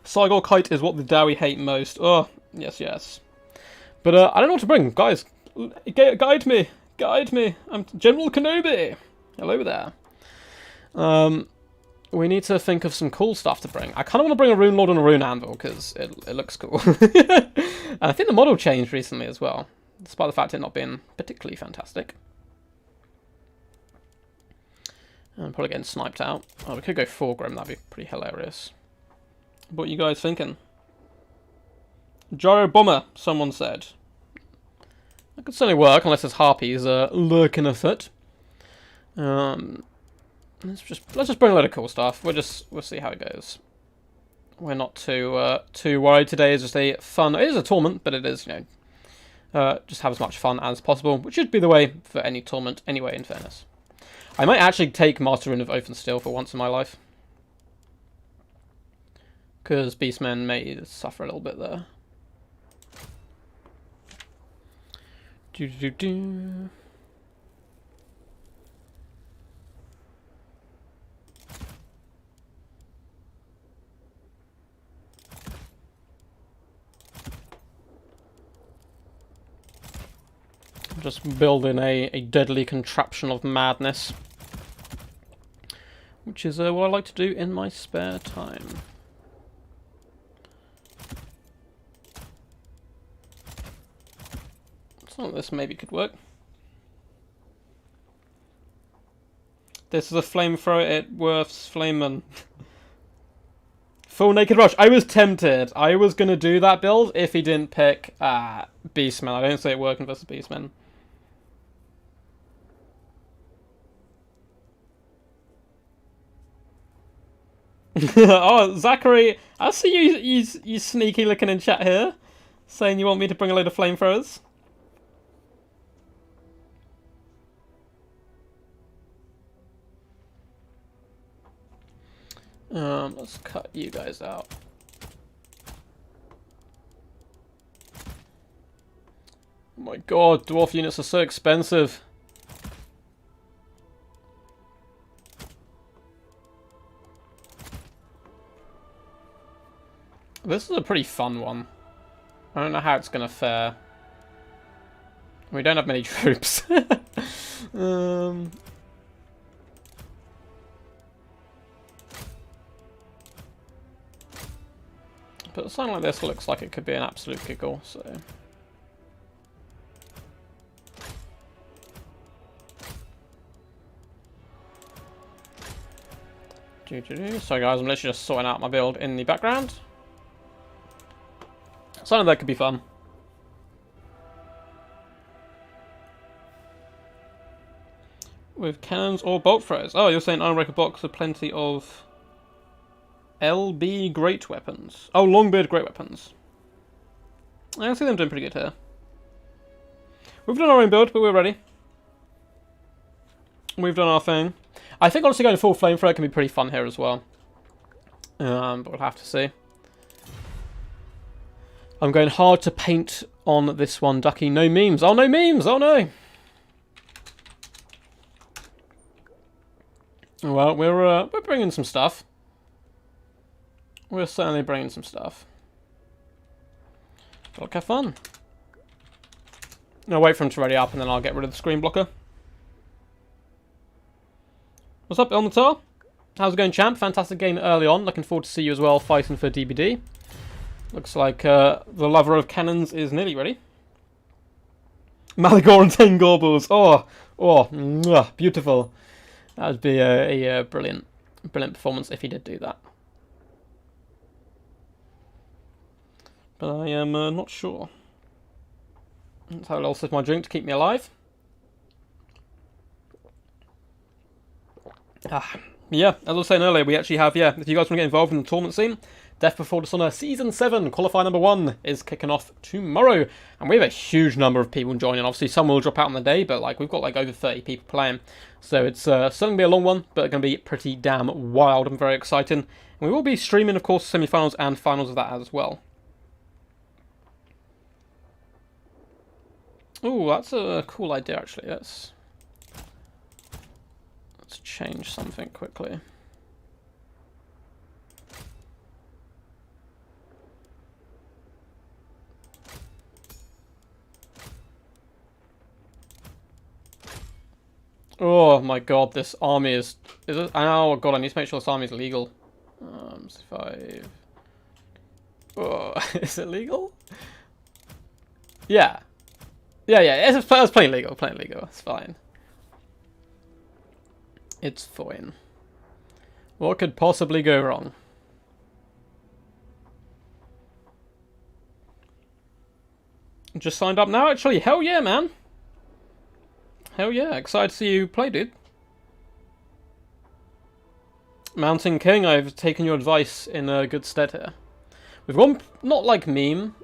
Cygor Kite is what the Dowie hate most. Oh, yes, yes. But I don't know what to bring. Guys, guide me. Guide me. I'm General Kenobi. Hello there. We need to think of some cool stuff to bring. I kind of want to bring a Rune Lord and a Rune Anvil, because it looks cool. And I think the model changed recently as well, despite the fact it not being particularly fantastic. I'm probably getting sniped out. Oh, we could go Forgrim, that'd be pretty hilarious. What are you guys thinking? Gyro Bomber, someone said. That could certainly work, unless there's harpies lurking a foot. Let's just bring a load of cool stuff. We'll see how it goes. We're not too worried today. It's just a fun. It is a tournament, but it is, you know, just have as much fun as possible, which should be the way for any tournament anyway. In fairness, I might actually take Master Rune of Oath and Steel for once in my life, because Beastmen may suffer a little bit there. Just building a deadly contraption of madness. Which is what I like to do in my spare time. So this maybe could work. This is a flamethrower, it worths flameman. Full naked rush. I was tempted. I was going to do that build if he didn't pick Beastmen. I don't see it working versus Beastmen. Oh, Zachary, I see you sneaky looking in chat here, saying you want me to bring a load of flamethrowers. Let's cut you guys out. Oh my god, dwarf units are so expensive. This is a pretty fun one. I don't know how it's gonna fare. We don't have many troops. But something like this looks like it could be an absolute giggle, so... So guys, I'm literally just sorting out my build in the background. Something that could be fun. With cannons or bolt throws. Oh, you're saying unbreakable box with plenty of LB great weapons. Oh, longbeard great weapons. I see them doing pretty good here. We've done our own build, but we're ready. We've done our thing. I think honestly going full flamethrower can be pretty fun here as well. But we'll have to see. I'm going hard to paint on this one, Ducky. No memes. Oh, no memes. Oh, no. Well, we're bringing some stuff. We're certainly bringing some stuff. Look, have fun. I'll wait for him to ready up and then I'll get rid of the screen blocker. What's up, Ilmatar? How's it going, champ? Fantastic game early on. Looking forward to see you as well fighting for DBD. Looks like the lover of cannons is nearly ready. Malagor and 10 Gorbles. Oh, mwah, beautiful. That would be a brilliant performance if he did do that. But I am not sure. Let's have a little sip of my drink to keep me alive. Yeah, as I was saying earlier, we actually have, if you guys want to get involved in the tournament scene, Death Before Dishonor Season 7, qualifier number 1, is kicking off tomorrow. And we have a huge number of people joining. Obviously, some will drop out on the day, but we've got over 30 people playing. So it's certainly going to be a long one, but it's going to be pretty damn wild and very exciting. And we will be streaming, of course, semi-finals and finals of that as well. Oh, that's a cool idea, actually. Let's change something quickly. Oh my god, this army is it? Oh god, I need to make sure this army is legal. 5. Oh, is it legal? Yeah. Yeah, it's plain legal, it's fine. It's fine. What could possibly go wrong? Just signed up now, actually. Hell yeah, man. Hell yeah, excited to see you play, dude. Mountain King, I've taken your advice in good stead here. We've gone, not like meme.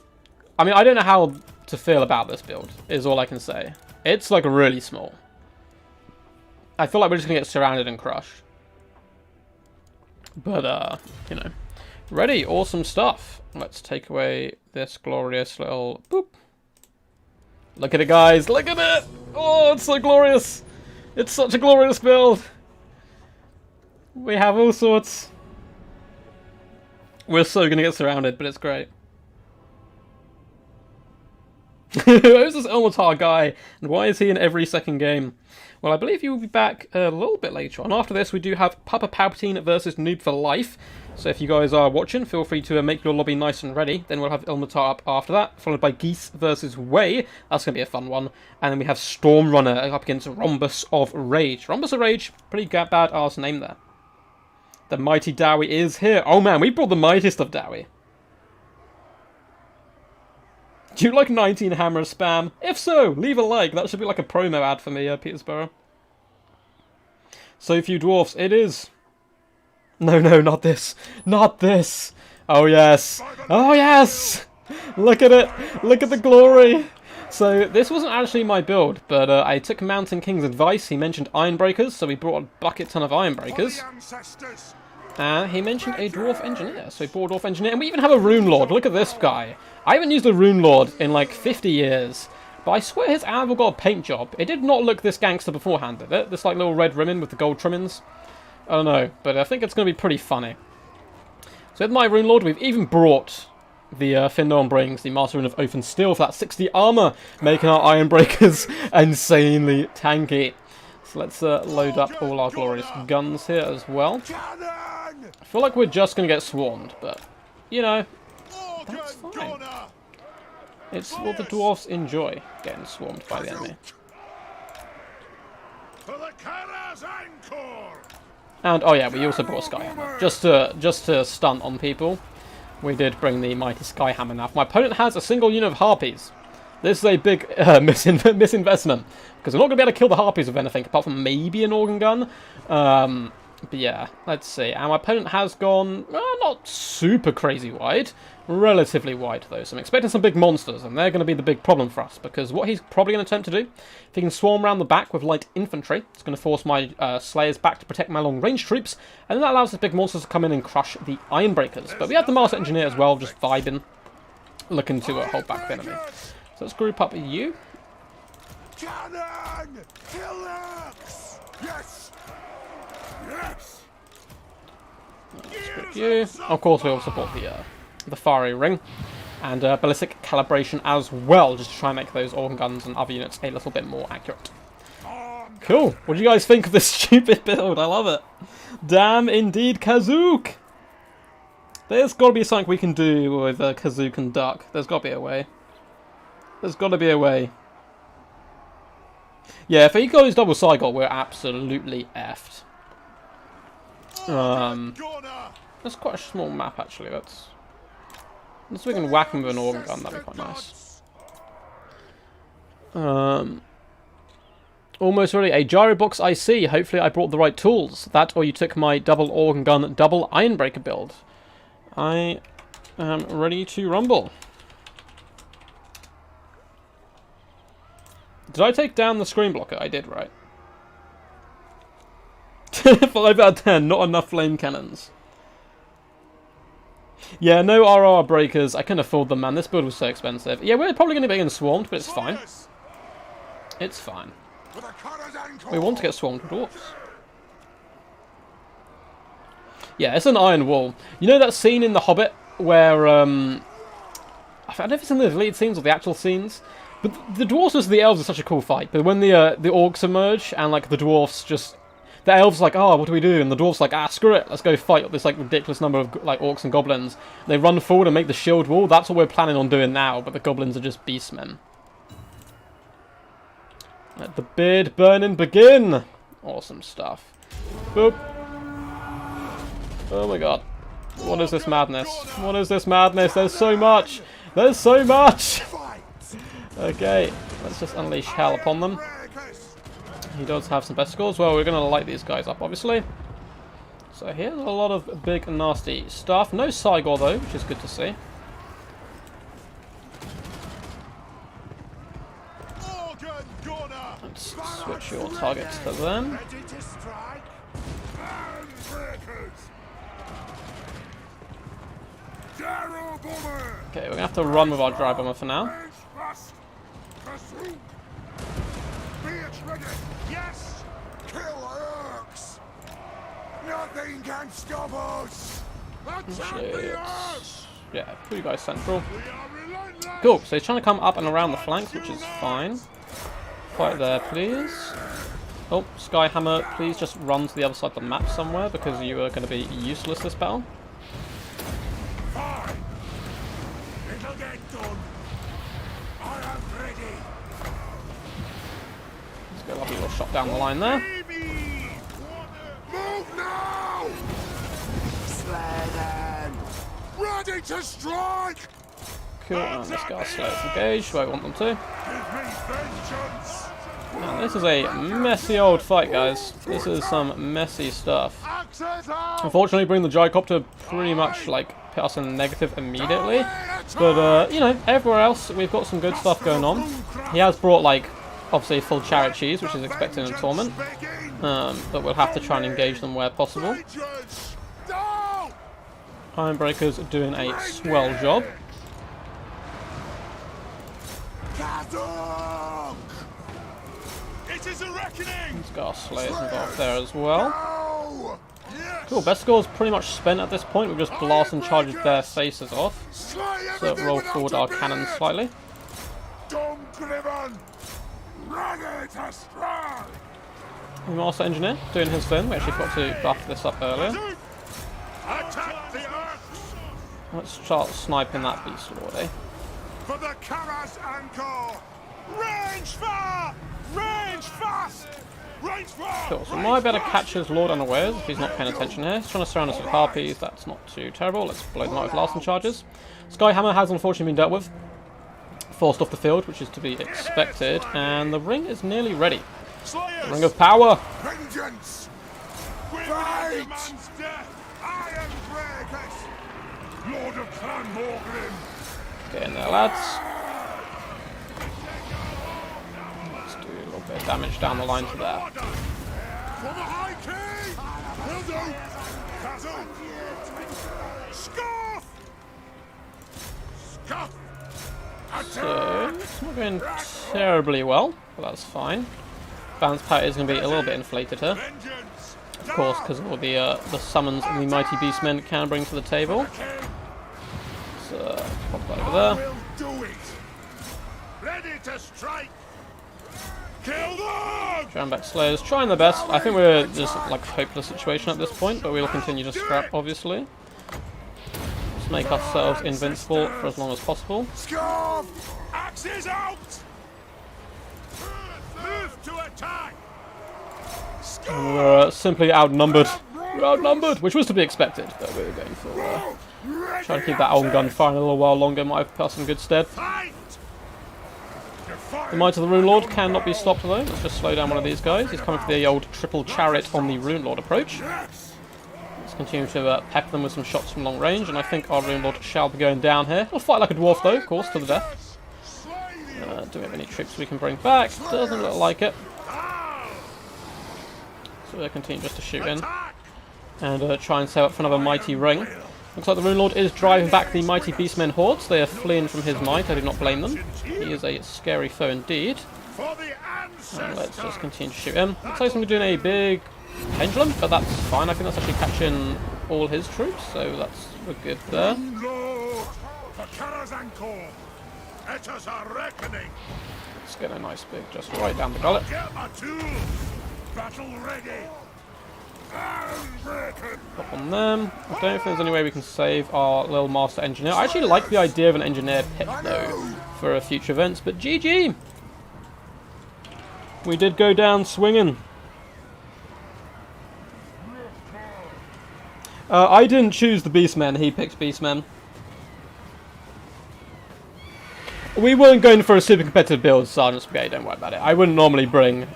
I mean, I don't know how to feel about this build, is all I can say. It's really small. I feel like we're just going to get surrounded and crushed. But, you know. Ready, awesome stuff. Let's take away this glorious little boop. Look at it, guys, look at it! Oh, it's so glorious! It's such a glorious build! We have all sorts. We're so going to get surrounded, but it's great. Who's this Ilmatar guy, and why is he in every second game? Well, I believe he will be back a little bit later on. After this, we do have Papa Palpatine versus Noob for Life. So if you guys are watching, feel free to make your lobby nice and ready. Then we'll have Ilmatar up after that, followed by Geese versus Way. That's going to be a fun one. And then we have Stormrunner up against Rhombus of Rage. Rhombus of Rage, pretty bad-ass name there. The mighty Dowie is here. Oh man, we brought the mightiest of Dowie. Do you like 19 hammer spam? If so, leave a like. That should be like a promo ad for me, Petersburg. So few dwarfs. It is. No, not this. Not this. Oh, yes. Oh, yes. Look at it. Look at the glory. So this wasn't actually my build, but I took Mountain King's advice. He mentioned Ironbreakers, so we brought a bucket ton of Ironbreakers. And he mentioned a Dwarf Engineer, so we brought a Dwarf Engineer. And we even have a Rune Lord. Look at this guy. I haven't used a Rune Lord in like 50 years. But I swear his anvil got a paint job. It did not look this gangster beforehand, did it? This like little red ribbon with the gold trimmings. I don't know, but I think it's going to be pretty funny. So with my Rune Lord, we've even brought the Findorn Brings, the Master Rune of Oath and Steel for that 60 armor, making our Ironbreakers insanely tanky. So let's load up all our glorious guns here as well. I feel like we're just going to get swarmed, but, you know, that's fine. It's what the dwarves enjoy, getting swarmed by the enemy. And, oh yeah, we also brought Skyhammer, just to stunt on people. We did bring the mighty Skyhammer now. My opponent has a single unit of Harpies. This is a big misinvestment, because we're not going to be able to kill the Harpies with anything, apart from maybe an organ gun. But yeah, let's see. And my opponent has gone, not super crazy wide, relatively wide though. So I'm expecting some big monsters, and they're going to be the big problem for us, because what he's probably going to attempt to do, if he can swarm around the back with light infantry, it's going to force my Slayers back to protect my long-range troops, and then that allows the big monsters to come in and crush the Ironbreakers. But we have the Master Engineer as well, just vibing, looking to hold back the enemy. So let's group up you. Cannon! Yes! Yes! Let's group you. Of course, we also bought the fiery ring and ballistic calibration as well, just to try and make those organ guns and other units a little bit more accurate. Cool. What do you guys think of this stupid build? I love it. Damn, indeed, Kazook. There's got to be something we can do with Kazook and Duck. There's got to be a way. There's got to be a way. Yeah, if he goes double cycle, we're absolutely effed. That's quite a small map, actually. Let's we can whack him with an organ gun. That'd be quite nice. Almost ready. A gyro box I see. Hopefully I brought the right tools. That or you took my double organ gun, double Ironbreaker build. I am ready to rumble. Did I take down the screen blocker? I did, right? 5 out of 10. Not enough flame cannons. Yeah, no RR breakers. I couldn't afford them, man. This build was so expensive. Yeah, we're probably going to be getting swarmed, but it's fine. It's fine. We want to get swarmed with dwarfs. Yeah, it's an iron wall. You know that scene in The Hobbit where, I don't know if it's in the deleted scenes or the actual scenes, but the dwarves versus the elves is such a cool fight. But when the orcs emerge and like the dwarfs just, the elves are like, oh, what do we do? And the dwarves are like, ah, screw it, let's go fight this like ridiculous number of like orcs and goblins. They run forward and make the shield wall. That's what we're planning on doing now. But the goblins are just beastmen. Let the beard burning begin. Awesome stuff. Boop. Oh my god. What is this madness? What is this madness? There's so much. There's so much. Okay, let's just unleash hell upon them. He does have some best scores. Well, we're going to light these guys up, obviously. So here's a lot of big and nasty stuff. No Cygor, though, which is good to see. Let's switch your targets to them. Okay, we're going to have to run with our dry bomber for now. Yes! Kill orcs! Nothing can stop us! Yeah, put you guys central. Cool, so he's trying to come up and around the flanks, which is fine. Fight there, please. Oh, Skyhammer, please just run to the other side of the map somewhere, because you are going to be useless this battle. Fine. It'll get done. I am ready. Let's go, lovely little shot down the line there. Move now! Slay them! Ready to strike! Cool, and this guy's slow to engage, where I want them to. Give me vengeance! And this is a messy old fight, guys. This is some messy stuff. Axes out! Unfortunately, bringing the Gyrocopter pretty much, like, put us in the negative immediately. But, you know, everywhere else, we've got some good stuff going on. He has brought, like, obviously full chariot cheese, which is expected in a tournament. But we'll have to try and engage them where possible. Ironbreaker's doing a swell job. It is a reckoning! Let's get our Slayers involved there as well. Cool, best score's pretty much spent at this point. We've just blasted and charged their faces off. So roll forward our cannons slightly. Ready to strike! The Master Engineer doing his thing. We actually forgot to buff this up earlier. Attack the earth! Let's start sniping that Beast Lord, eh? For the Karas Anchor! Range far! Range fast! Range far! Cool, so might better catch his Lord unawares if he's not paying attention here. He's trying to surround us with Harpies. That's not too terrible. Let's blow them out with Larson charges. Skyhammer has unfortunately been dealt with. Forced off the field, which is to be expected. And the ring is nearly ready. The Ring of Power! Vengeance! Fight! Man's death! Iron breakers! Lord of Clan Morgrim! Get in there, lads. Let's do a little bit of damage down the line to there. For the High King! Will do! Castle! Scuff! Scuff! So, it's not going terribly well, but that's fine. Bounce power is going to be a little bit inflated here. Of course, because of all the summons the mighty Beastmen can bring to the table. So, pop that over there. Do it! Ready to strike! Kill them! Drownback Slayers trying their best. I think we're just like a hopeless situation at this point, but we'll continue to scrap, obviously. Let's make ourselves invincible for as long as possible. Scarf! Axes out! Move to attack! And we're simply outnumbered. We're outnumbered, which was to be expected, but we're going for trying to keep that old gun firing a little while longer. Might have put us in good stead. The Might of the Rune Lord cannot be stopped though. Let's just slow down one of these guys. He's coming for the old triple chariot on the Rune Lord approach. Let's continue to peck them with some shots from long range, and I think our Rune Lord shall be going down here. We'll fight like a dwarf though, of course, to the death. Do we have any troops we can bring back? Doesn't look like it. So we'll continue just to shoot in and try and set up for another mighty ring. Looks like the Rune Lord is driving back the mighty Beastmen hordes. They are fleeing from his might. I do not blame them. He is a scary foe indeed. And let's just continue to shoot him. Looks like he's going to be doing a big pendulum, but that's fine. I think that's actually catching all his troops, so we're good there. Let's get a nice big just right down the gullet. Battle ready. Pop on them. I don't know if there's any way we can save our little Master Engineer. I actually like the idea of an Engineer pick though for future events, but GG! We did go down swinging. I didn't choose the Beastmen, he picked Beastmen. We weren't going for a super competitive build, Sergeant Spaghetti, don't worry about it. I wouldn't normally bring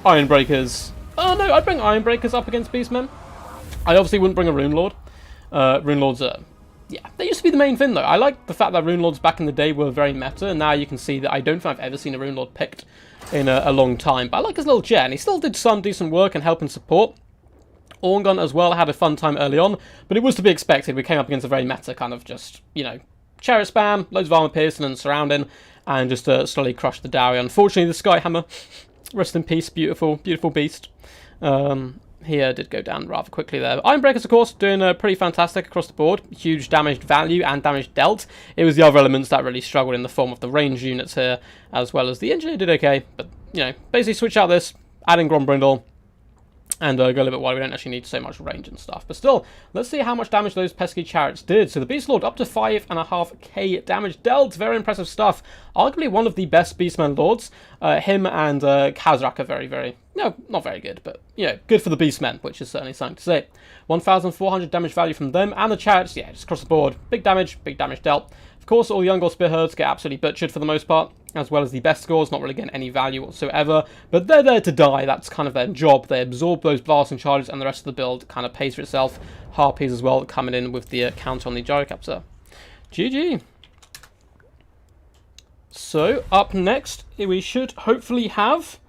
Ironbreakers. Oh no, I'd bring Ironbreakers up against Beastmen. I obviously wouldn't bring a Rune Lord. Rune Lords are... yeah, they used to be the main thing though. I like the fact that Rune Lords back in the day were very meta, and now you can see that I don't think I've ever seen a Rune Lord picked in a long time. But I like his little jet, and he still did some decent work and help and support. Orngun as well had a fun time early on, but it was to be expected. We came up against a very meta kind of just, you know, chariot spam, loads of armor piercing and surrounding, and just slowly crushed the Dowie. Unfortunately, the Skyhammer, rest in peace, beautiful, beautiful beast. he did go down rather quickly there. Ironbreakers, of course, doing pretty fantastic across the board. Huge damage value and damage dealt. It was the other elements that really struggled in the form of the range units here, as well as the engineer did okay. But, you know, basically switch out this, add in Grombrindle, and go a little bit wide. We don't actually need so much range and stuff. But still, let's see how much damage those pesky chariots did. So the Beast Lord up to 5.5k damage dealt. Very impressive stuff. Arguably one of the best Beastmen Lords. Him and Kazrak are very, very... No, not very good, but, you know, good for the Beastmen, which is certainly something to say. 1,400 damage value from them. And the chariots, yeah, just across the board. Big damage dealt. Of course, all the Ungol Spearheads get absolutely butchered for the most part, as well as the best scores, not really getting any value whatsoever. But they're there to die. That's kind of their job. They absorb those blasting charges, and the rest of the build kind of pays for itself. Harpies as well, coming in with the counter on the Gyrocopter. GG. So, up next, we should hopefully have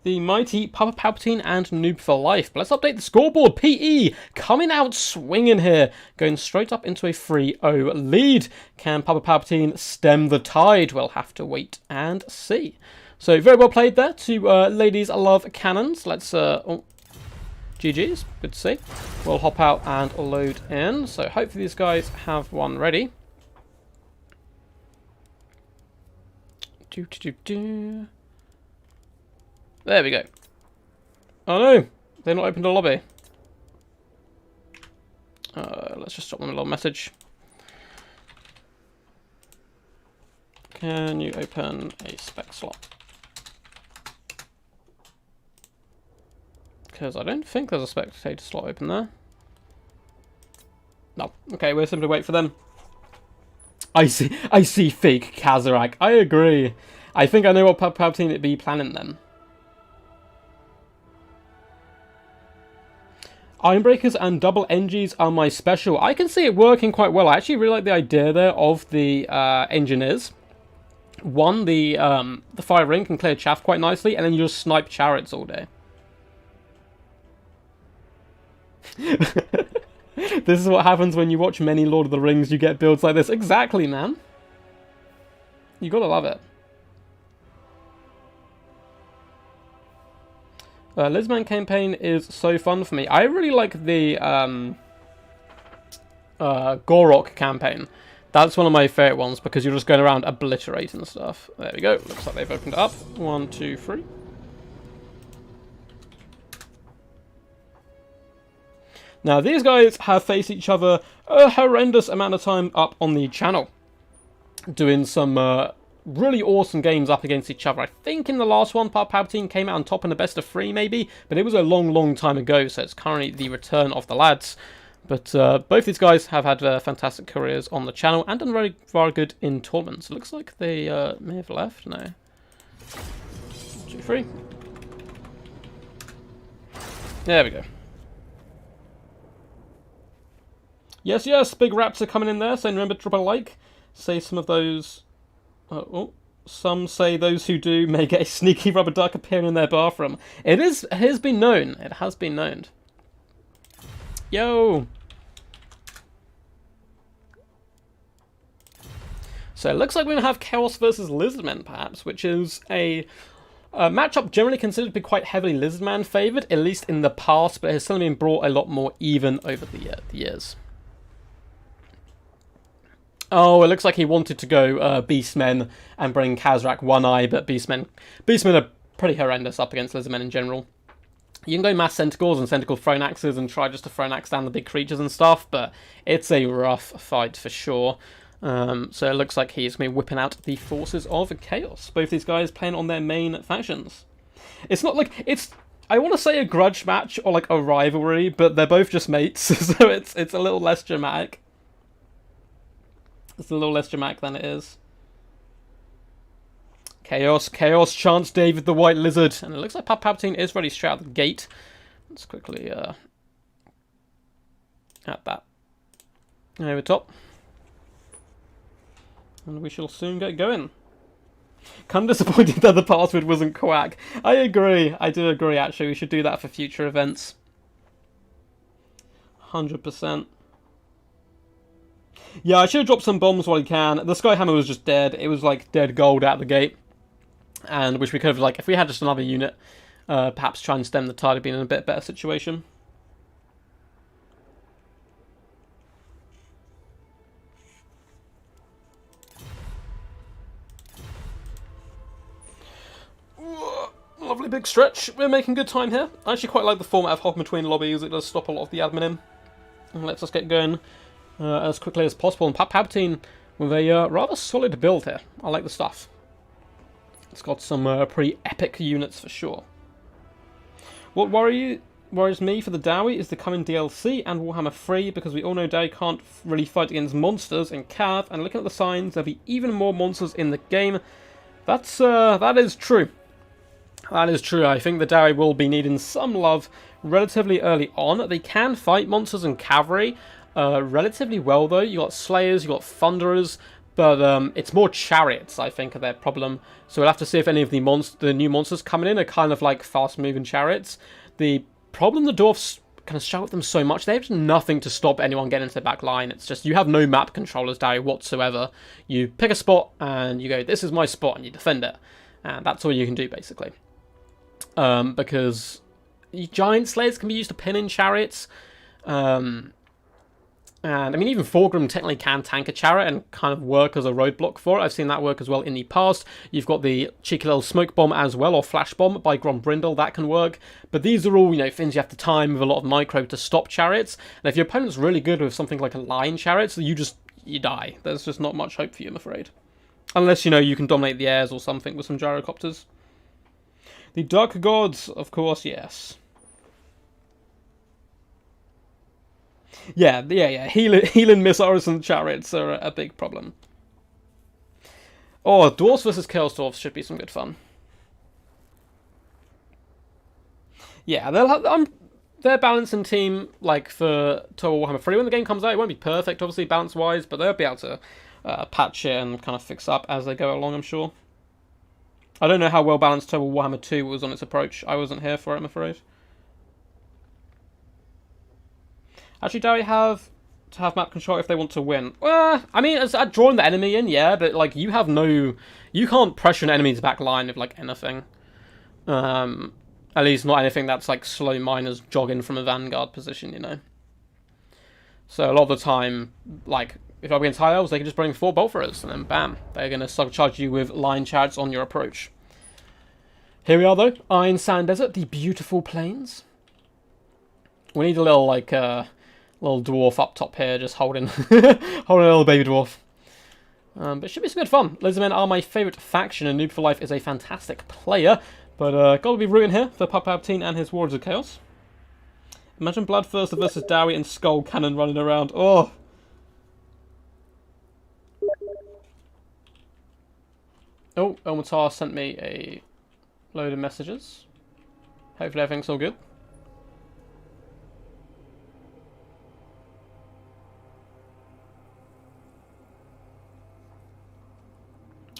the mighty Papa Palpatine and Noob for Life. But let's update the scoreboard. PE coming out swinging here. Going straight up into a 3-0 lead. Can Papa Palpatine stem the tide? We'll have to wait and see. So very well played there to Ladies Love Cannons. Let's... oh, GG's. Good to see. We'll hop out and load in. So hopefully these guys have one ready. There we go. Oh no, they're not opened a lobby. Let's just drop them a little message. Can you open a spec slot? Because I don't think there's a spectator slot open there. No. Okay, we'll simply wait for them. I see fake Kazarak. I agree. I think I know what Palpatine would be planning then. Ironbreakers and double NGs are my special. I can see it working quite well. I actually really like the idea there of the engineers. One, the fire ring can clear chaff quite nicely, and then you just snipe chariots all day. This is what happens when you watch many Lord of the Rings. You get builds like this. Exactly, man. You gotta love it. Lizardmen campaign is so fun for me. I really like the Gorok campaign. That's one of my favourite ones because you're just going around obliterating stuff. There we go. Looks like they've opened it up. 1, 2, 3. Now, these guys have faced each other a horrendous amount of time up on the channel. Doing some really awesome games up against each other. I think in the last one, Palpatine came out on top in the best of 3, maybe. But it was a long, long time ago, so it's currently the return of the lads. But both these guys have had fantastic careers on the channel and done very, very good in tournaments. It looks like they may have left. No. 2, 3. There we go. Yes, yes, big raps are coming in there, so remember to drop a like. Say some of those... some say those who do may get a sneaky rubber duck appearing in their bathroom. It has been known. It has been known. Yo! So it looks like we're going to have Chaos versus Lizardmen, perhaps, which is a matchup generally considered to be quite heavily Lizardman favoured, at least in the past, but it has suddenly been brought a lot more even over the years. Oh, it looks like he wanted to go Beastmen and bring Kazrak one eye, but Beastmen are pretty horrendous up against Lizardmen in general. You can go mass Centicles and Centacle Throne Axes and try just to Throne Axe down the big creatures and stuff, but it's a rough fight for sure. So it looks like he's going to be whipping out the forces of Chaos. Both these guys playing on their main factions. It's not like... it's... I want to say a grudge match or like a rivalry, but they're both just mates, so it's a little less dramatic. It's a little less dramatic than it is. Chaos chants David the White Lizard. And it looks like Palpatine is ready straight out the gate. Let's quickly add that over top. And we shall soon get going. Kind of disappointed that the password wasn't Quack. I agree. I do agree, actually. We should do that for future events. 100%. Yeah, I should have dropped some bombs while he can. The Skyhammer was just dead. It was like dead gold out the gate. And which we could have, like, if we had just another unit, perhaps try and stem the tide, have been in a bit better situation. lovely big stretch. We're making good time here. I actually quite like the format of hopping between lobbies. It does stop a lot of the admin in. And lets us get going as quickly as possible. And Palpatine with a rather solid build here. I like the stuff. It's got some pretty epic units for sure. What worries me for the Dowie is the coming DLC and Warhammer 3, because we all know Dowie can't really fight against monsters in Cav, and looking at the signs, there'll be even more monsters in the game. That is true. That is true. I think the Dowie will be needing some love relatively early on. They can fight monsters and cavalry relatively well, though. You got Slayers, you got Thunderers, but it's more chariots, I think, are their problem. So we'll have to see if any of the new monsters coming in are kind of like fast-moving chariots. The problem the Dwarfs kind of struggle with them so much, they have nothing to stop anyone getting into the back line. It's just, you have no map control as Dowie whatsoever. You pick a spot and you go, this is my spot, and you defend it. And that's all you can do, basically. Because giant slayers can be used to pin in chariots. And, I mean, even Thorgrim technically can tank a chariot and kind of work as a roadblock for it. I've seen that work as well in the past. You've got the cheeky little smoke bomb as well, or flash bomb by Grombrindle. That can work. But these are all, you know, things you have to time with a lot of micro to stop chariots. And if your opponent's really good with something like a line chariot, you die. There's just not much hope for you, I'm afraid. Unless, you know, you can dominate the airs or something with some gyrocopters. The Dark Gods, of course, yes. Yeah. Healing missiles and chariots are a big problem. Oh, Dwarfs versus Chaos Dwarfs should be some good fun. Yeah, their balancing team, like for Total Warhammer 3, when the game comes out, it won't be perfect, obviously, balance-wise, but they'll be able to patch it and kind of fix up as they go along, I'm sure. I don't know how well balanced Total Warhammer 2 was on its approach. I wasn't here for it, I'm afraid. Actually, do we have to have map control if they want to win? Well, I mean, it's drawing the enemy in, yeah, but like you can't pressure an enemy's back line with like anything. At least not anything that's like slow miners jogging from a vanguard position, you know. So a lot of the time, like if I'm against high elves, they can just bring 4 bolt throwers and then bam, they're gonna subcharge you with line chariots on your approach. Here we are though, Iron Sand Desert, the beautiful plains. We need a little like little dwarf up top here, just holding holding a little baby dwarf. But it should be some good fun. Lizardmen are my favourite faction, and Noob for Life is a fantastic player. But gotta be rooting here for Palpatine and his Warriors of Chaos. Imagine Bloodthirster versus Dowie and Skull Cannon running around. Oh! Oh, Elmatar sent me a load of messages. Hopefully everything's all good.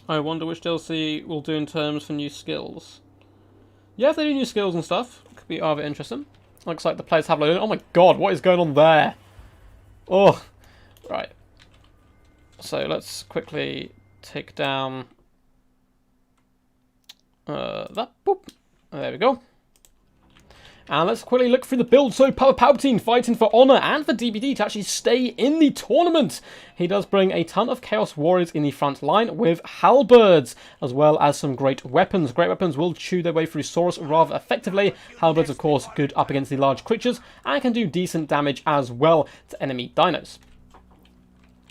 I wonder which DLC will do in terms for new skills. Yeah, if they do new skills and stuff, it could be rather interesting. Looks like the players have loaded. Oh my god, what is going on there? Oh, right. So let's quickly take down that. Boop. There we go. And let's quickly look through the build. So Palpatine fighting for honor and for DBD to actually stay in the tournament. He does bring a ton of Chaos Warriors in the front line with halberds, as well as some great weapons. Great weapons will chew their way through Saurus rather effectively. Halberds, of course, good up against the large creatures and can do decent damage as well to enemy dinos.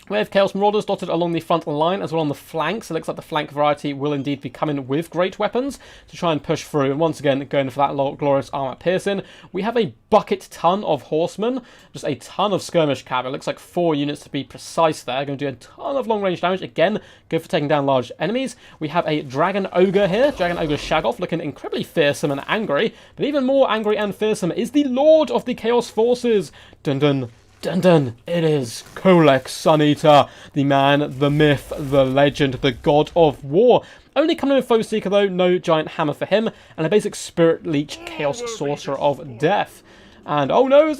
We have Chaos Marauders dotted along the front line as well on the flanks. It looks like the flank variety will indeed be coming with great weapons to try and push through. And once again, going for that glorious armor piercing. We have a bucket ton of horsemen, just a ton of skirmish cav. It looks like 4 units to be precise there. Going to do a ton of long range damage. Again, good for taking down large enemies. We have a Dragon Ogre here. Dragon Ogre Shagoth looking incredibly fearsome and angry. But even more angry and fearsome is the Lord of the Chaos Forces. Dun dun. Dun dun, it is Kolek Suneater, the man, the myth, the legend, the god of war. Only coming in with Foe Seeker though, no giant hammer for him, and a basic Spirit Leech Chaos Sorcerer of Death. And oh no,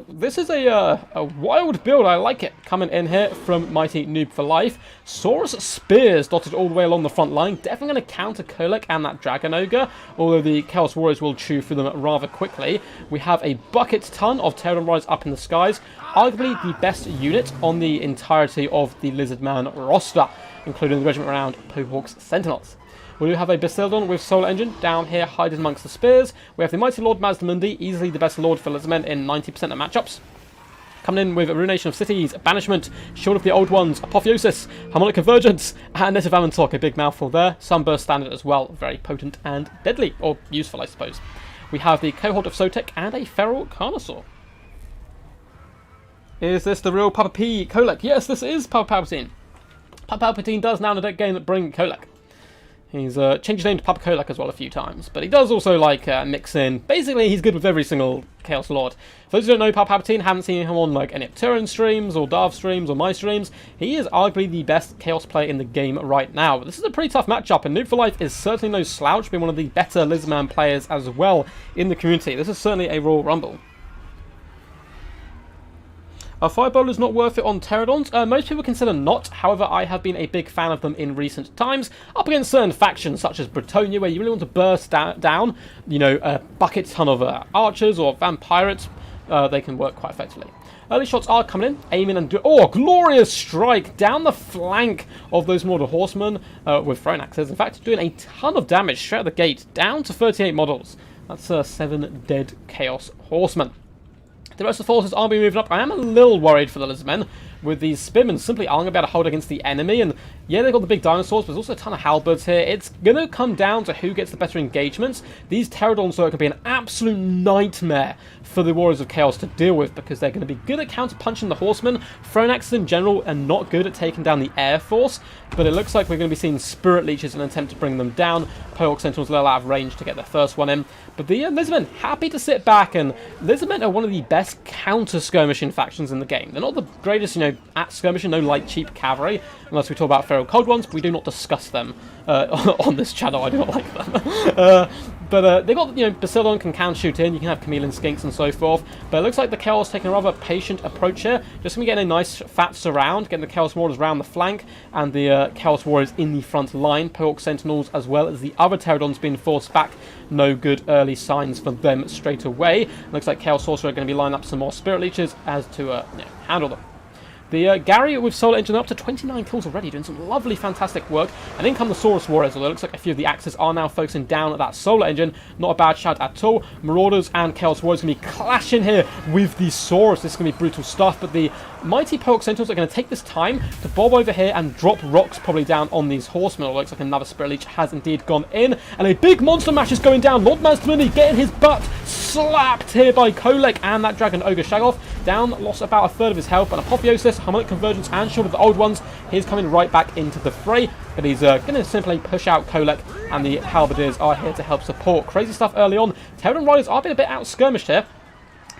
this is a wild build, I like it. Coming in here from Mighty Noob for Life. Saurus Spears dotted all the way along the front line. Definitely going to counter Kolek and that Dragon Ogre, although the Chaos Warriors will chew through them rather quickly. We have a bucket ton of Terran Rise up in the skies. Arguably the best unit on the entirety of the Lizardman roster, including the Regiment Renowned Pokehawks Sentinels. We do have a Basildon with Solar Engine down here hiding amongst the spears. We have the Mighty Lord Mazdamundi, easily the best Lord for Lizardmen in 90% of matchups. Coming in with Ruination of Cities, Banishment, Shield of the Old Ones, Apotheosis, Harmonic Convergence, and Net of Amantok, a big mouthful there. Sunburst Standard as well, very potent and deadly, or useful I suppose. We have the Cohort of Sotek and a Feral Carnosaur. Is this the real Papa P, Kolek? Yes, this is Papa Palpatine. Papa Palpatine does now in the game bring Kolek. He's changed his name to Papa Kolek as well a few times, but he does also like mix in. Basically, he's good with every single Chaos Lord. For those who don't know Papa Palpatine, haven't seen him on like any of Tyrion streams or Darth streams or my streams, he is arguably the best Chaos player in the game right now. This is a pretty tough matchup, and Noob for Life is certainly no slouch, being one of the better Lizardman players as well in the community. This is certainly a Royal Rumble. Are Firebowlers not worth it on Pterodons? Most people consider not, however I have been a big fan of them in recent times, up against certain factions such as Bretonia, where you really want to burst down, you know, a bucket ton of archers or vampirates. They can work quite effectively. Early shots are coming in, aiming and glorious strike down the flank of those Marauder Horsemen with thrown axes. In fact, doing a ton of damage straight out the gate, down to 38 models. That's 7 dead Chaos Horsemen. The rest of the forces are being moving up. I am a little worried for the Lizardmen, with these Spearmen simply aren't going to be able to hold against the enemy. And yeah, they've got the big dinosaurs, but there's also a ton of halberds here. It's going to come down to who gets the better engagements. These Pterodons are going to be an absolute nightmare for the Warriors of Chaos to deal with, because they're going to be good at counter-punching the Horsemen. Thrown axes in general are not good at taking down the Air Force, but it looks like we're going to be seeing Spirit Leeches in an attempt to bring them down. Polearch Sentinels a little out of range to get their first one in. But the Lizardmen happy to sit back, and Lizardmen are one of the best counter-skirmishing factions in the game. They're not the greatest, you know, at skirmishing, no light, cheap cavalry, unless we talk about Feral Cold Ones, but we do not discuss them on this channel. I do not like them. But they've got, you know, Basildon can shoot in, you can have Chameleon Skinks and so forth, but it looks like the Chaos taking a rather patient approach here. Just going to be getting a nice fat surround, getting the Chaos Warriors around the flank, and the Chaos Warriors in the front line, Polearch Sentinels, as well as the other Pterodons being forced back. No good early signs for them straight away. Looks like Chaos Sorcerer are going to be lining up some more Spirit Leeches as to you know, handle them. The Gary with Solar Engine up to 29 kills already, doing some lovely, fantastic work. And in come the Saurus Warriors, although it looks like a few of the axes are now focusing down at that Solar Engine. Not a bad shout at all. Marauders and Chaos Warriors going to be clashing here with the Saurus. This is going to be brutal stuff, but the mighty Polearch Sentinels are going to take this time to bob over here and drop rocks probably down on these horsemen. It looks like another Spirit Leech has indeed gone in, and a big monster mash is going down. Lord Mazdamundi getting his butt slapped here by Kolek, and that Dragon Ogre Shaggoth down, lost about a third of his health. And Apotheosis, Harmonic Convergence, and Shield of the Old Ones, he's coming right back into the fray, but he's going to simply push out Kolek, and the Halberdiers are here to help support. Crazy stuff early on. Pterodon Riders are being a bit out-skirmished here.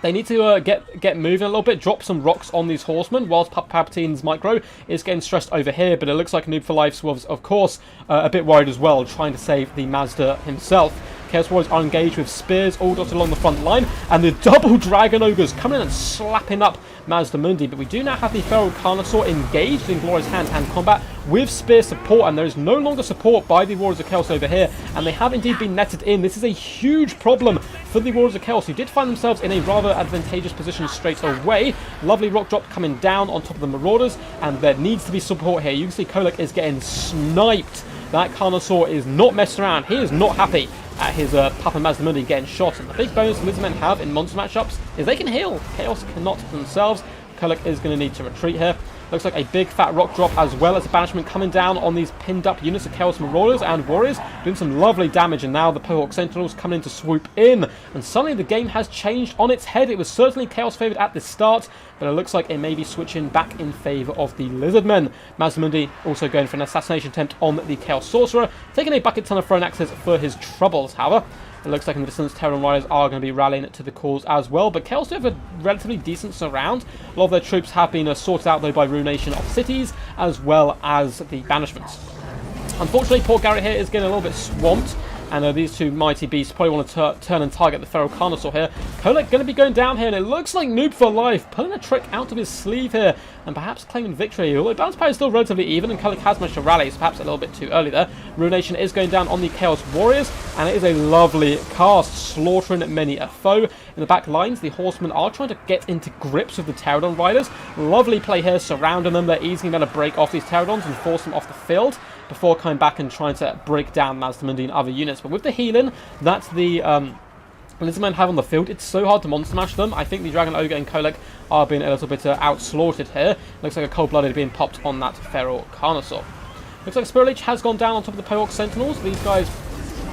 They need to get moving a little bit, drop some rocks on these horsemen, whilst Palpatine's micro is getting stressed over here. But it looks like Noob for Life was, of course, a bit worried as well, trying to save the Mazda himself. Chaos Warriors are engaged with spears all dotted along the front line, and the double Dragon Ogres coming in and slapping up Mazdamundi. But we do now have the Feral Carnosaur engaged in glorious hand-to-hand combat with spear support, and there is no longer support by the Warriors of Chaos over here, and they have indeed been netted in. This is a huge problem for the Warriors of Chaos, who did find themselves in a rather advantageous position straight away. Lovely rock drop coming down on top of the Marauders, and there needs to be support here. You can see Kolek is getting sniped. That Carnosaur is not messing around. He is not happy at his Papa Mazdamundi getting shot. And the big bonus Lizardmen have in monster matchups is they can heal. Chaos cannot themselves. Kolek is going to need to retreat here. Looks like a big fat rock drop as well as a banishment coming down on these pinned up units of Chaos Marauders and Warriors, doing some lovely damage. And now the Polearch Sentinels coming in to swoop in, and suddenly the game has changed on its head. It was certainly Chaos favoured at the start, but it looks like it may be switching back in favour of the Lizardmen. Mazdamundi also going for an assassination attempt on the Chaos Sorcerer, taking a bucket ton of thrown axes for his troubles. However, it looks like in the distance, Pterodon Riders are going to be rallying to the cause as well. But Chaos do have a relatively decent surround. A lot of their troops have been sorted out, though, by Ruination of Cities, as well as the Banishments. Unfortunately, poor Garrett here is getting a little bit swamped. And these two mighty beasts probably want to turn and target the Feral Carnosaur here. Kolek going to be going down here, and it looks like Noob for Life pulling a trick out of his sleeve here, and perhaps claiming victory. Although bounce power is still relatively even, and Kolek has managed to rally, so perhaps a little bit too early there. Ruination is going down on the Chaos Warriors, and it is a lovely cast, slaughtering many a foe. In the back lines, the Horsemen are trying to get into grips with the Pterodon Riders. Lovely play here, surrounding them. They're easily going to break off these Pterodons and force them off the field. before coming back and trying to break down Mazdamundi and other units. But with the healing that the Lizardmen have on the field, it's so hard to monster mash them. I think the Dragon Ogre and Kolek are being a little bit out-slaughtered here. Looks like a cold-blooded being popped on that Feral Carnosaur. Looks like Spirit Leech has gone down on top of the Pohawk Sentinels. These guys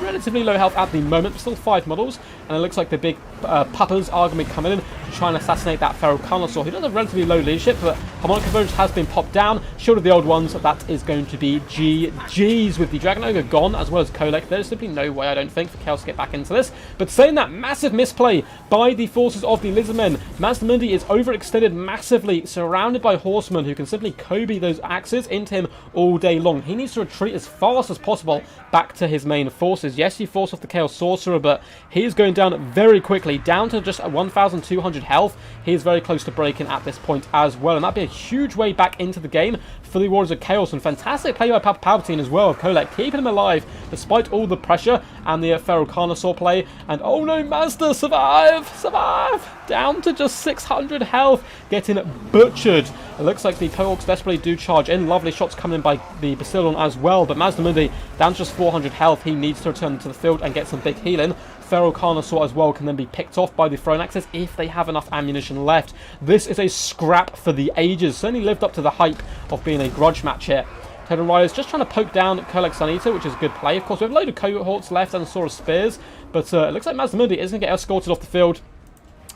relatively low health at the moment, but still 5 models, and it looks like the big puppers are going to be coming in to try and assassinate that Feral Carnosaur, who does have relatively low leadership, but Harmonic Convergence has been popped down. Shield of the Old Ones, that is going to be GG's with the Dragon Ogre gone, as well as Kolek. There's simply no way, I don't think, for Chaos to get back into this. But saying that, massive misplay by the forces of the Lizardmen. Mazdamundi is overextended massively, surrounded by horsemen who can simply Kobe those axes into him all day long. He needs to retreat as fast as possible back to his main forces. Yes, he forced off the Chaos Sorcerer, but he is going down very quickly, down to just 1,200 health. He is very close to breaking at this point as well, and that'd be a huge way back into the game for the Warriors of Chaos, and fantastic play by Palpatine as well. Kolek keeping him alive despite all the pressure and the Feral Carnosaur play. And oh no, Mazda, survive! Down to just 600 health, getting butchered. It looks like the Pohawks desperately do charge in. Lovely shots coming in by the Basildon as well, but Mazdamundi down to just 400 health. He needs to return to the field and get some big healing. Feral Carnosaur as well can then be picked off by the Throne Axes if they have enough ammunition left. This is a scrap for the ages. Certainly lived up to the hype of being a grudge match here. Tedon Riders just trying to poke down Kolek Sunita, which is a good play. Of course, we have a load of cohorts left and a Saurus Spears, but it looks like Mazdamundi is going to get escorted off the field.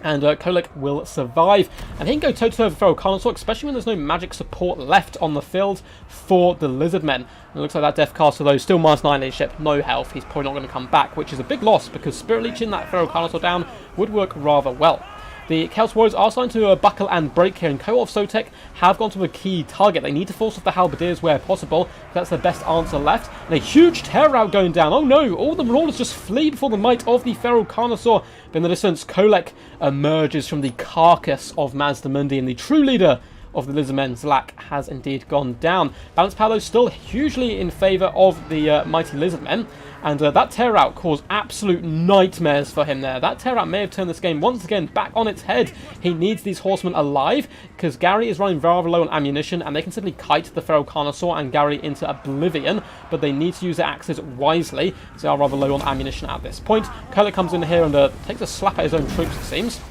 And Kolek will survive. And he can go toe-to-toe with Feral Carnosaur, especially when there's no magic support left on the field for the Lizardmen. And it looks like that Deathcaster, though, still -9 leadership, no health. He's probably not going to come back, which is a big loss, because Spirit Leeching that Feral Carnosaur down would work rather well. The Chaos Warriors are starting to buckle and break here, and Cohort of Sotek have gone to a key target. They need to force off the Halberdiers where possible. That's the best answer left. And a huge terror rout going down. Oh no, all the Marauders just flee before the might of the Feral Carnosaur. But in the distance, Kolek emerges from the carcass of Mazdamundi, and the true leader of the Lizardmen, Zlak, has indeed gone down. Balance power, though, still hugely in favour of the mighty Lizardmen. And that tear out caused absolute nightmares for him there. That tear out may have turned this game once again back on its head. He needs these horsemen alive, because Gary is running rather low on ammunition, and they can simply kite the Feral Carnosaur and Gary into oblivion, but they need to use their axes wisely, so they are rather low on ammunition at this point. Kolek comes in here and takes a slap at his own troops, it seems.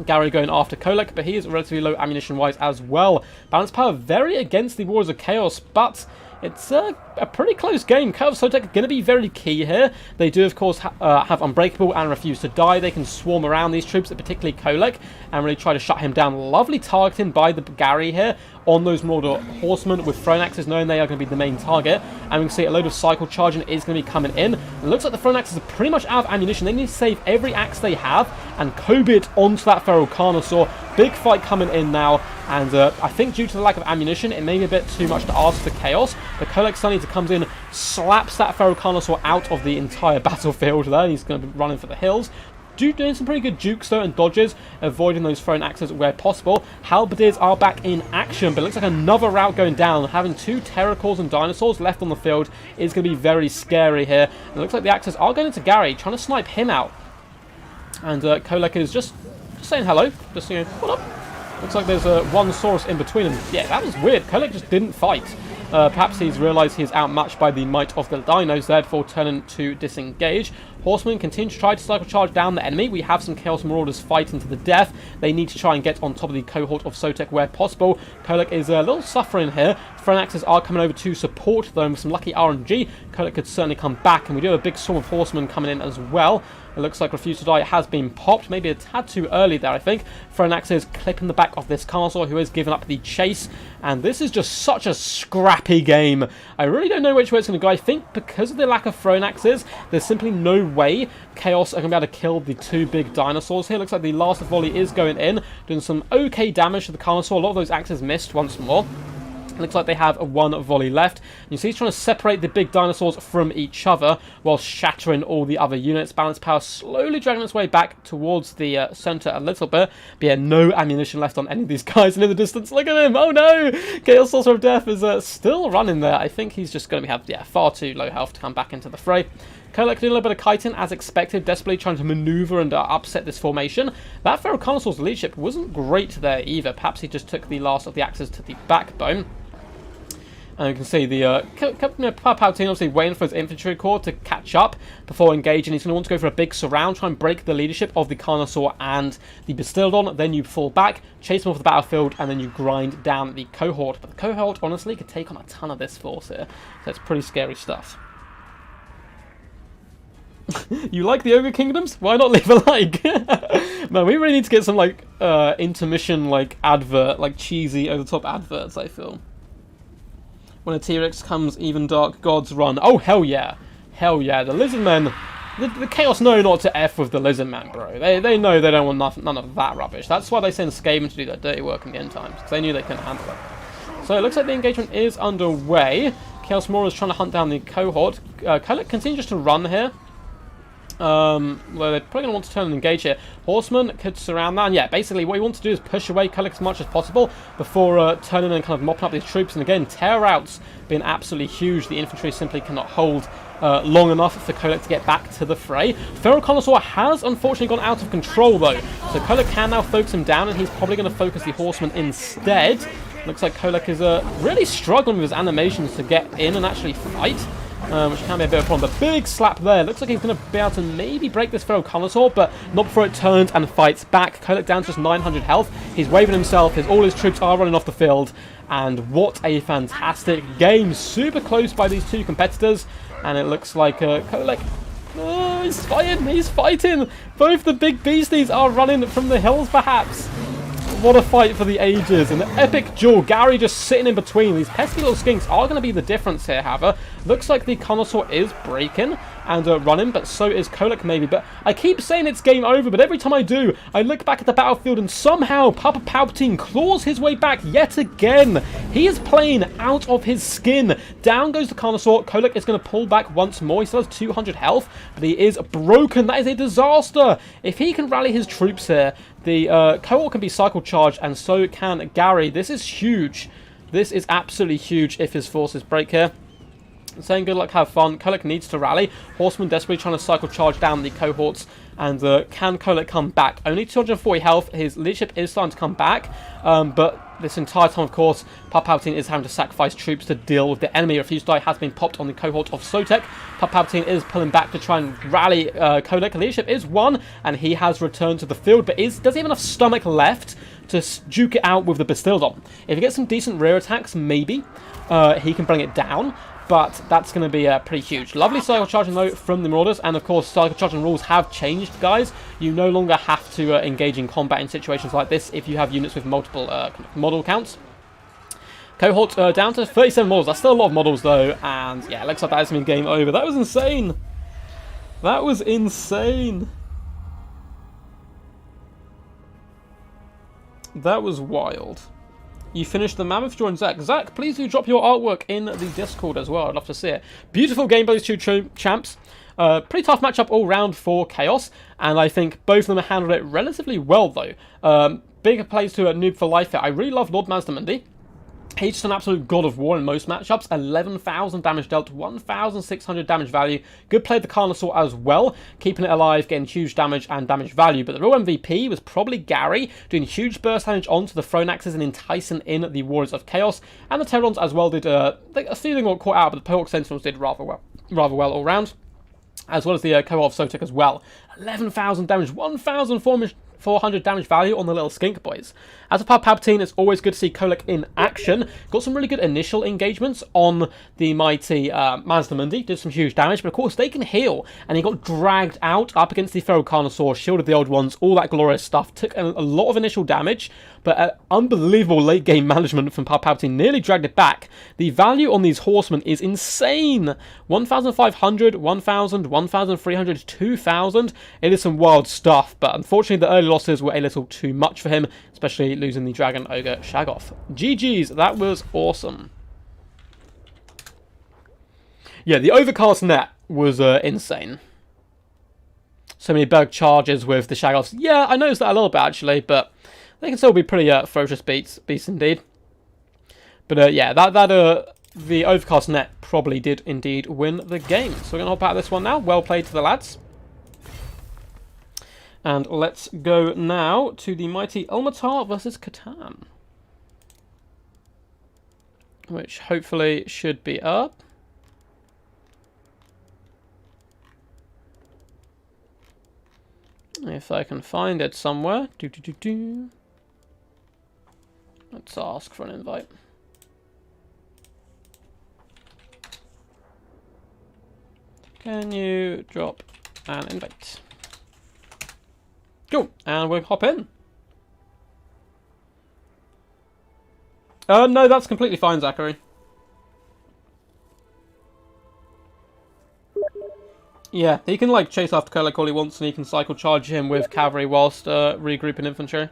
Gary going after Kolek, but he is relatively low ammunition-wise as well. Balance power very against the Warriors of Chaos, but it's a pretty close game. Chaos Sotek are going to be very key here. They do, of course, have Unbreakable and Refuse to Die. They can swarm around these troops, particularly Kolek, and really try to shut him down. Lovely targeting by the Gary here on those Marauder Horsemen, with Throne Axes knowing they are going to be the main target. And we can see a load of cycle charging is going to be coming in. It looks like the Throne Axes are pretty much out of ammunition. They need to save every axe they have and Kobe it onto that Feral Carnosaur. Big fight coming in now, and I think due to the lack of ammunition, it may be a bit too much to ask for Chaos. But Kolek Sunita comes in, slaps that Feral Carnosaur out of the entire battlefield there. He's going to be running for the hills. Doing some pretty good jukes though and dodges, avoiding those thrown axes where possible. Halberdiers are back in action, but it looks like another rout going down. Having 2 Terracors and Dinosaurs left on the field is going to be very scary here. And it looks like the axes are going into Gary, trying to snipe him out. And Kolek is just saying hello, just, you know, what up? Looks like there's one Saurus in between them. Yeah, that was weird. Kolek just didn't fight. Perhaps he's realised he's outmatched by the might of the dinos, therefore turning to disengage. Horsemen continue to try to cycle charge down the enemy. We have some Chaos Marauders fighting to the death. They need to try and get on top of the cohort of Sotek where possible. Kolek is a little suffering here. Throne Axes are coming over to support them with some lucky RNG. Kolek could certainly come back, and we do have a big swarm of horsemen coming in as well. It looks like Refuse to Die has been popped. Maybe a tad too early there, I think. Throne Axes clipping the back of this Carnosaur, who has given up the chase. And this is just such a scrappy game. I really don't know which way it's going to go. I think because of the lack of Throne Axes, there's simply no way Chaos are going to be able to kill the 2 big dinosaurs here. Looks like the last volley is going in, doing some okay damage to the Carnosaur. A lot of those axes missed once more. Looks like they have 1 volley left. And you see he's trying to separate the big dinosaurs from each other while shattering all the other units. Balance power slowly dragging its way back towards the center a little bit. But yeah, no ammunition left on any of these guys. And in the distance, look at him! Oh no! Chaos Sorcerer of Death is still running there. I think he's just going to have far too low health to come back into the fray. Kolek doing a little bit of kiting as expected, desperately trying to maneuver and upset this formation. That Feral Carnosaur's leadership wasn't great there either. Perhaps he just took the last of the axes to the backbone. And you can see the Palpatine obviously waiting for his infantry corps to catch up before engaging. He's going to want to go for a big surround, try and break the leadership of the Carnosaur and the Bastildon. Then you fall back, chase them off the battlefield, and then you grind down the cohort. But the cohort, honestly, could take on a ton of this force here. So it's pretty scary stuff. You like the Ogre Kingdoms? Why not leave a like? Man, we really need to get some, like, intermission, like, advert, like, cheesy, over-the-top adverts, I feel. When a T-Rex comes, even dark gods run. Oh, hell yeah. Hell yeah. The Lizardmen... The Chaos know not to F with the Lizardmen, bro. They know they don't want none of that rubbish. That's why they send Skaven to do their dirty work in the end times, because they knew they couldn't handle it. So it looks like the engagement is underway. Chaos Maw is trying to hunt down the cohort. Kolek continues to run here. Well, they're probably going to want to turn and engage here. Horsemen could surround that, and yeah, basically what you want to do is push away Kolek as much as possible before turning and kind of mopping up these troops. And again, tear outs being absolutely huge. The infantry simply cannot hold long enough for Kolek to get back to the fray. Feral Carnosaur has unfortunately gone out of control though, so Kolek can now focus him down, and he's probably going to focus the horsemen instead. Looks like Kolek is really struggling with his animations to get in and actually fight. Which can be a bit of a problem, but big slap there. Looks like he's going to be able to maybe break this Feral Carnosaur, but not before it turns and fights back. Kolek down to just 900 health. He's waving himself. All his troops are running off the field. And what a fantastic game. Super close by these two competitors. And it looks like Kolek... Oh, he's fighting. He's fighting. Both the big beasties are running from the hills, perhaps. What a fight for the ages. An epic duel. Gary just sitting in between. These pesky little skinks are going to be the difference here, however. Looks like the Carnosaur is breaking and running, but so is Kolek maybe. But I keep saying it's game over, but every time I do, I look back at the battlefield and somehow Papa Palpatine claws his way back yet again. He is playing out of his skin. Down goes the Carnosaur. Kolek is going to pull back once more. He still has 200 health, but he is broken. That is a disaster. If he can rally his troops here, the cohort can be cycle charged, and so can Gary. This is huge. This is absolutely huge if his forces break here. Saying good luck, have fun. Kolek needs to rally. Horsemen desperately trying to cycle charge down the cohorts. And can Kolek come back? Only 240 health. His leadership is starting to come back. But this entire time, of course, Palpatine is having to sacrifice troops to deal with the enemy. Refuse die has been popped on the cohort of Sotek. Palpatine is pulling back to try and rally Kolek. Leadership is won, and he has returned to the field. But does he have enough stomach left to duke it out with the Bastildon? If he gets some decent rear attacks, maybe he can bring it down. But that's going to be pretty huge. Lovely cycle charging, though, from the Marauders. And, of course, cycle charging rules have changed, guys. You no longer have to engage in combat in situations like this if you have units with multiple model counts. Cohort down to 37 models. That's still a lot of models, though. And, yeah, it looks like that has been game over. That was insane. That was insane. That was wild. You finished the Mammoth drawing, Zach. Zach, please do drop your artwork in the Discord as well. I'd love to see it. Beautiful game by these two champs. Pretty tough matchup all round for Chaos. And I think both of them have handled it relatively well, though. Bigger plays to Noob for Life here. I really love Lord Mazdamundi. He's just an absolute god of war in most matchups. 11,000 damage dealt, 1,600 damage value. Good play the Carnosaur as well, keeping it alive, getting huge damage and damage value. But the real MVP was probably Gary, doing huge burst damage onto the Throne Axes and enticing in the Warriors of Chaos. And the Terrans as well did, a few things got caught out, but the Pohawk Sentinels did rather well all round. As well as the cohort of Sotek as well. 11,000 damage, 1,400 damage value on the little skink boys. As a Palpatine, it's always good to see Kolek in action. Got some really good initial engagements on the mighty Mazdamundi. Did some huge damage, but of course they can heal. And he got dragged out up against the Feral Carnosaur, shielded the old ones, all that glorious stuff. Took a lot of initial damage, but unbelievable late game management from Palpatine. Nearly dragged it back. The value on these horsemen is insane. 1,500, 1,000, 1,300, 2,000. It is some wild stuff, but unfortunately the early losses were a little too much for him, especially losing the Dragon Ogre Shagoth. GG's, that was awesome. Yeah, the overcast net was insane. So many berg charges with the Shagoths. Yeah, I noticed that a little bit actually, but they can still be pretty ferocious beasts indeed. But yeah, the overcast net probably did indeed win the game. So we're going to hop out of this one now. Well played to the lads. And let's go now to the mighty Elmatar versus Catan. which hopefully should be up. If I can find it somewhere. Let's ask for an invite. Can you drop an invite? Cool, and we'll hop in. No, that's completely fine, Zachary. Yeah, he can like chase after Kolek all he wants, and he can cycle charge him with cavalry whilst regrouping infantry.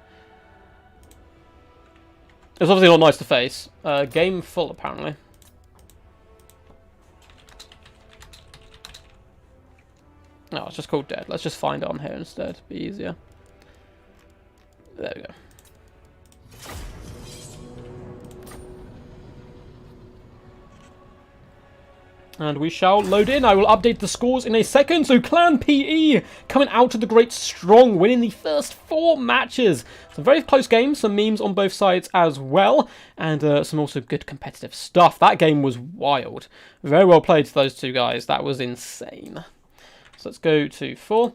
It's obviously not nice to face. Game full, apparently. No, it's just called dead. Let's just find it on here instead. Be easier. There we go. And we shall load in. I will update the scores in a second. So Clan PE coming out of the Great Strong, winning the first 4 matches. Some very close games, some memes on both sides as well, and some also good competitive stuff. That game was wild. Very well played to those two guys. That was insane. So let's go to 4.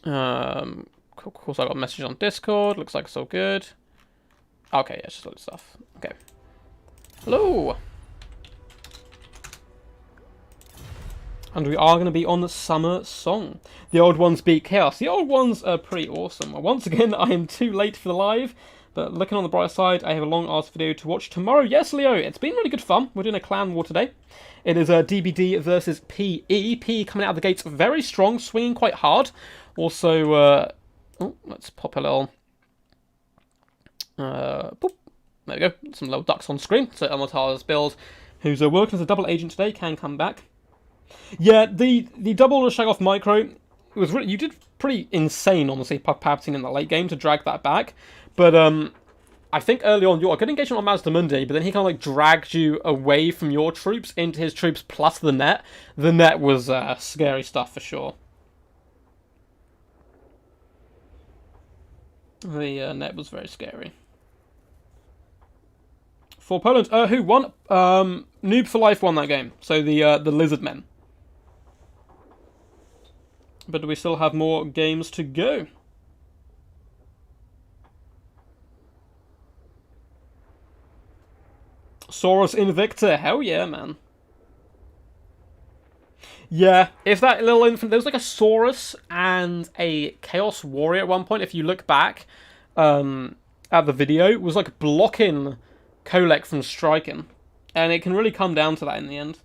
Of course, I got a message on Discord. Looks like it's all good. Okay, yeah, it's just a lot of stuff. Okay. Hello! And we are going to be on the Summer Song. The old ones beat Chaos. The old ones are pretty awesome. Once again, I am too late for the live, but looking on the bright side, I have a long-ass video to watch tomorrow. Yes, Leo, it's been really good fun. We're doing a clan war today. It is DBD versus PE. PE coming out of the gates very strong, swinging quite hard. Also, oh, let's pop a little... boop. There we go. Some little ducks on screen. So Elmatar's build, who's working as a double agent today, can come back. Yeah, the double Shagoff micro was really, you did pretty insane, honestly, Palpatine in the late game to drag that back. But I think early on you got a good engagement on Mazdamundi, but then he kind of like dragged you away from your troops into his troops plus the net. The net was scary stuff for sure. The net was very scary. For Poland, who won? Noob for Life won that game. So the Lizardmen. But we still have more games to go. Saurus Invicta, hell yeah, man. Yeah, if that little infant, there was like a Saurus and a Chaos Warrior at one point. If you look back at the video, it was like blocking Kolek from striking, and it can really come down to that in the end.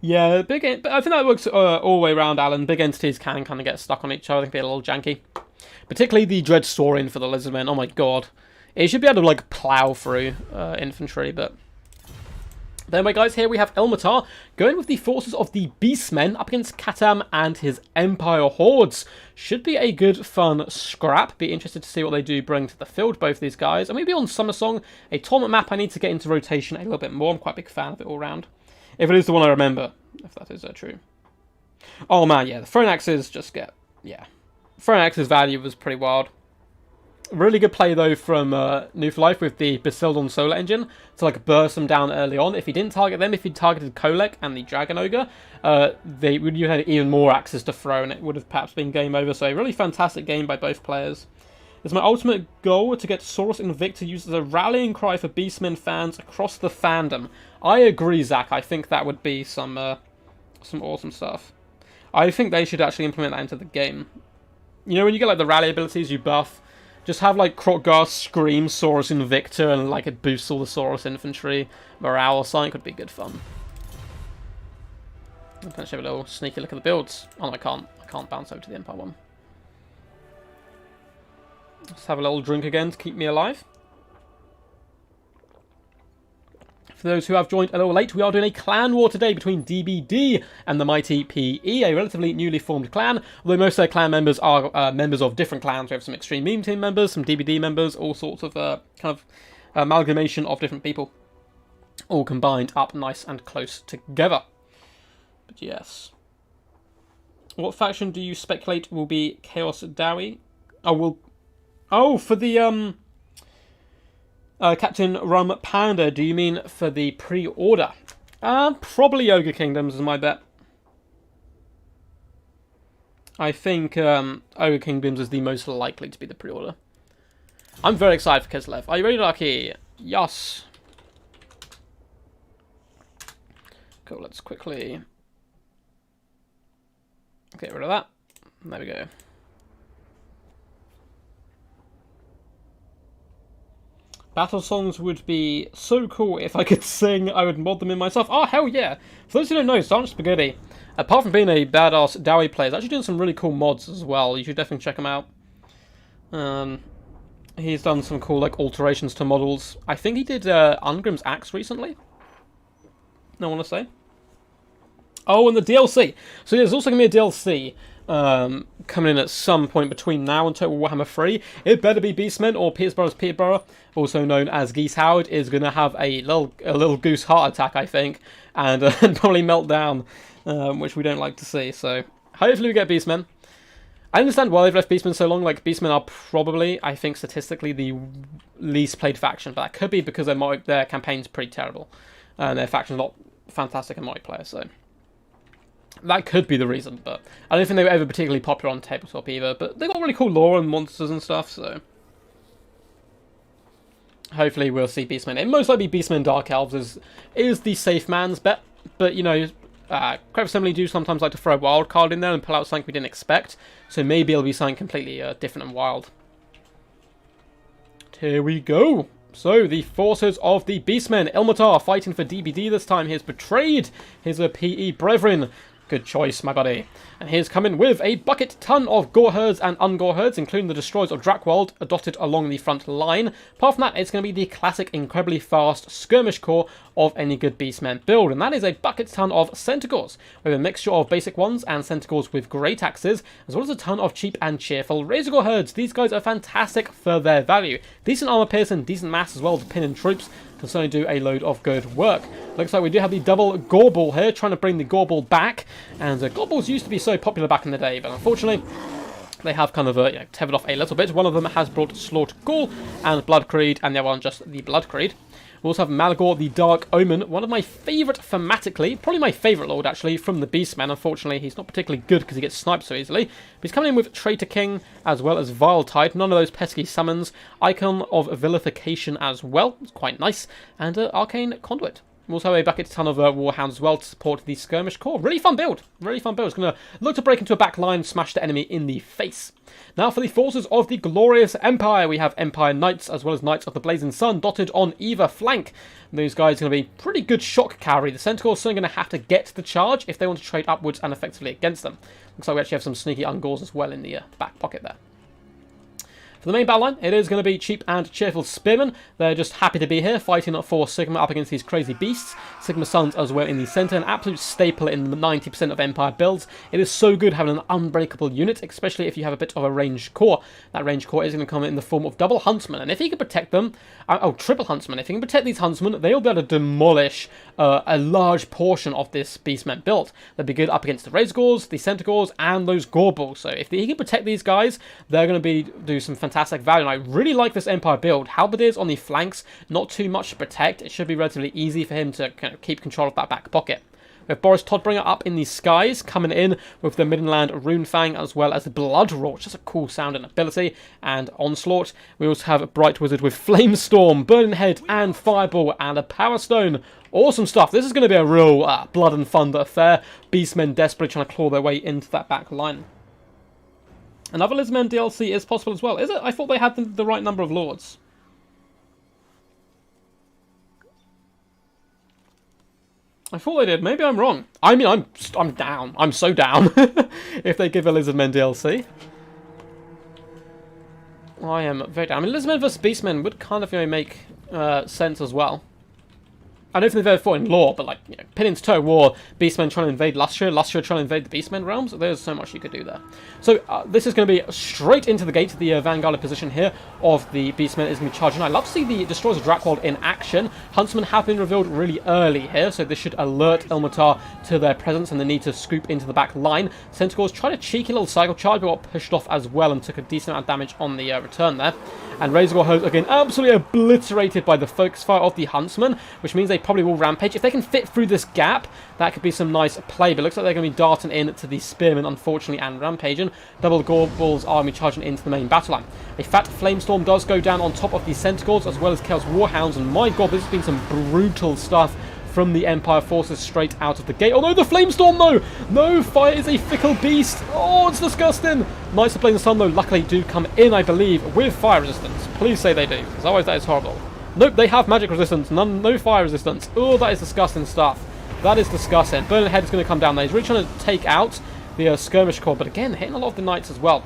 Yeah, but I think that works all the way around, Alan. Big entities can kind of get stuck on each other. I think be a little janky, particularly the Dread Saurian for the Lizardmen. Oh my god, it should be able to like plow through infantry, but. Anyway, guys, here we have Elmatar going with the forces of the Beastmen up against Katam and his Empire Hordes. Should be a good, fun scrap. Be interested to see what they do bring to the field, both these guys. And maybe on Summer Song, a tournament map I need to get into rotation a little bit more. I'm quite a big fan of it all round. If it is the one I remember, if that is true. Oh man, yeah, the Throne Axes just get, yeah. Throne Axes value was pretty wild. Really good play, though, from New for Life with the Basildon Solar Engine to, like, burst them down early on. If he didn't target them, if he targeted Kolek and the Dragon Ogre, you had even more axes to throw, and it would have perhaps been game over. So a really fantastic game by both players. It's my ultimate goal to get Saurus Invicta used as a rallying cry for Beastmen fans across the fandom. I agree, Zach. I think that would be some awesome stuff. I think they should actually implement that into the game. You know, when you get, like, the rally abilities you buff... Just have, like, Krokgar scream Saurus Invicta and, like, it boosts all the Saurus infantry morale or something. Could be good fun. Let's have a little sneaky look at the builds. Oh, no, I can't bounce over to the Empire one. Let's have a little drink again to keep me alive. For those who have joined a little late, we are doing a clan war today between DBD and the mighty PE, a relatively newly formed clan, although most of their clan members are members of different clans. We have some Extreme Meme Team members, some DBD members, all sorts of kind of amalgamation of different people, all combined up nice and close together. But yes. What faction do you speculate will be Chaos Dowie? Oh, for the Captain Rum Panda. Do you mean for the pre-order? Probably Ogre Kingdoms is my bet. I think Ogre Kingdoms is the most likely to be the pre-order. I'm very excited for Kislev. Are you ready, Lucky? Yes. Cool, let's quickly get rid of that. There we go. Battle songs would be so cool if I could sing. I would mod them in myself. Oh, hell yeah. For those who don't know, Sergeant Spaghetti, apart from being a badass Dowie player, is actually doing some really cool mods as well. You should definitely check him out. He's done some cool like alterations to models. I think he did Ungrim's Axe recently. I want to say. Oh, and the DLC. So there's also going to be a DLC coming in at some point between now and Total Warhammer 3. It better be Beastmen or Petersburg's Peterborough, also known as Geese Howard, is going to have a little goose heart attack, I think, and probably melt down, which we don't like to see. So hopefully we get Beastmen. I understand why they've left Beastmen so long. Like, Beastmen are probably, I think, statistically the least played faction, but that could be because their campaign's pretty terrible, and their faction's not fantastic in multiplayer, so that could be the reason. But I don't think they were ever particularly popular on tabletop either, but they got really cool lore and monsters and stuff, so hopefully we'll see Beastmen. It most likely Beastmen Dark Elves is the safe man's bet, but you know, Crep Assembly do sometimes like to throw a wild card in there and pull out something we didn't expect, so maybe it'll be something completely different and wild. Here we go. So, the forces of the Beastmen. Ilmatar fighting for DBD this time. He has betrayed his PE brethren. Good choice, my buddy. And he's coming with a bucket ton of gore herds and ungore herds, including the destroyers of Drakwold, dotted along the front line. Apart from that, it's going to be the classic, incredibly fast skirmish core of any good Beastmen build. And that is a bucket ton of Centaurs, with a mixture of basic ones and Centaurs with great axes, as well as a ton of cheap and cheerful Razorgore herds. These guys are fantastic for their value. Decent armor piercing, decent mass as well to pin in troops. Can certainly do a load of good work. Looks like we do have the double Gorball here, trying to bring the Gorball back. And Gorballs used to be so popular back in the day, but unfortunately they have kind of tethered off a little bit. One of them has brought Slaughter Ghoul and Blood Creed, and the other one just the Blood Creed. We also have Malagor the Dark Omen, one of my favourite thematically, probably my favourite lord actually, from the Beastmen. Unfortunately, he's not particularly good because he gets sniped so easily. But he's coming in with Traitor King as well as Vile Tide, none of those pesky summons. Icon of Vilification as well, it's quite nice. And Arcane Conduit. We also have a bucket ton of Warhounds as well to support the Skirmish Core. Really fun build. Really fun build. It's going to look to break into a back line, smash the enemy in the face. Now for the forces of the Glorious Empire, we have Empire Knights as well as Knights of the Blazing Sun dotted on either flank. Those guys are going to be pretty good shock carry. The Centaurs are going to have to get the charge if they want to trade upwards and effectively against them. Looks like we actually have some sneaky Ungors as well in the back pocket there. For the main battle line, it is going to be cheap and cheerful spearmen. They're just happy to be here, fighting for Sigma up against these crazy beasts. Sigma Suns as well in the centre, an absolute staple in 90% of Empire builds. It is so good having an unbreakable unit, especially if you have a bit of a ranged core. That ranged core is going to come in the form of double Huntsmen, and if he can protect them, triple Huntsmen, if he can protect these Huntsmen, they'll be able to demolish a large portion of this Beastmen build. They'll be good up against the Razorgores, the Centaurs, and those Gorballs. So if he can protect these guys, they're going to do some fantastic value. And I really like this Empire build. Halberdiers on the flanks, not too much to protect. It should be relatively easy for him to kind of keep control of that back pocket. We have Boris Todbringer up in the skies, coming in with the Middenland Runefang as well as the Blood Roar, which is a cool sound and ability, and Onslaught. We also have a Bright Wizard with Flamestorm, Burning Head, and Fireball, and a Power Stone. Awesome stuff. This is going to be a real blood and thunder affair. Beastmen desperately trying to claw their way into that back line. Another Lizardmen DLC is possible as well. Is it? I thought they had the right number of lords. I thought they did. Maybe I'm wrong. I mean, I'm down. I'm so down if they give a Lizardmen DLC. I am very down. I mean, Lizardmen vs Beastmen would kind of make sense as well. I don't think they've ever fought in lore, but like, you know, pin into toe war, Beastmen trying to invade Lustria, Lustria trying to invade the Beastmen realms. There's so much you could do there. So this is going to be straight into the gate. The vanguarded position here of the Beastmen is going to be charging. I love to see the Destroyers of Drakwold in action. Huntsmen have been revealed really early here, so this should alert Ilmatar to their presence and the need to scoop into the back line. Centaurs tried a cheeky little cycle charge, but got pushed off as well and took a decent amount of damage on the return there. And Razorgore Host, again, absolutely obliterated by the focus fire of the Huntsman, which means they probably will rampage. If they can fit through this gap, that could be some nice play, but it looks like they're going to be darting in to the Spearmen, unfortunately, and rampaging. Double Gorbul's army charging into the main battle line. A fat Flamestorm does go down on top of the Centaurs, as well as Chaos Warhounds, and my god, this has been some brutal stuff from the Empire forces straight out of the gate. Oh no, the Flamestorm, no! No, fire is a fickle beast. Oh, it's disgusting. Knights of Blazing Sun, though, luckily do come in, I believe, with fire resistance. Please say they do, because otherwise that is horrible. Nope, they have magic resistance, no fire resistance. Oh, that is disgusting stuff. That is disgusting. Burning Head is going to come down there. He's really trying to take out the Skirmish Corps, but again, hitting a lot of the Knights as well.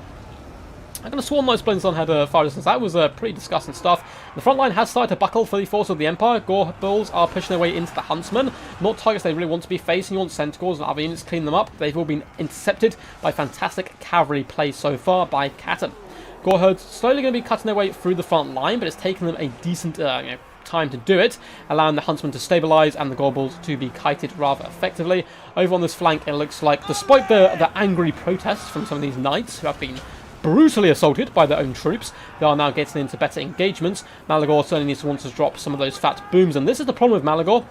I'm going to swarm Knights Blazing Sun had fire resistance. That was pretty disgusting stuff. The front line has started to buckle for the force of the Empire. Gorbulls are pushing their way into the Huntsmen. Not targets they really want to be facing. You want Centaurs and other units to clean them up. They've all been intercepted by fantastic cavalry play so far by Katten. Goreherds slowly going to be cutting their way through the front line, but it's taken them a decent time to do it, allowing the Huntsmen to stabilise and the Gorbulls to be kited rather effectively. Over on this flank, it looks like, despite the angry protests from some of these Knights who have been brutally assaulted by their own troops, they are now getting into better engagements. Malagor certainly needs to want to drop some of those fat booms, and this is the problem with Malagor,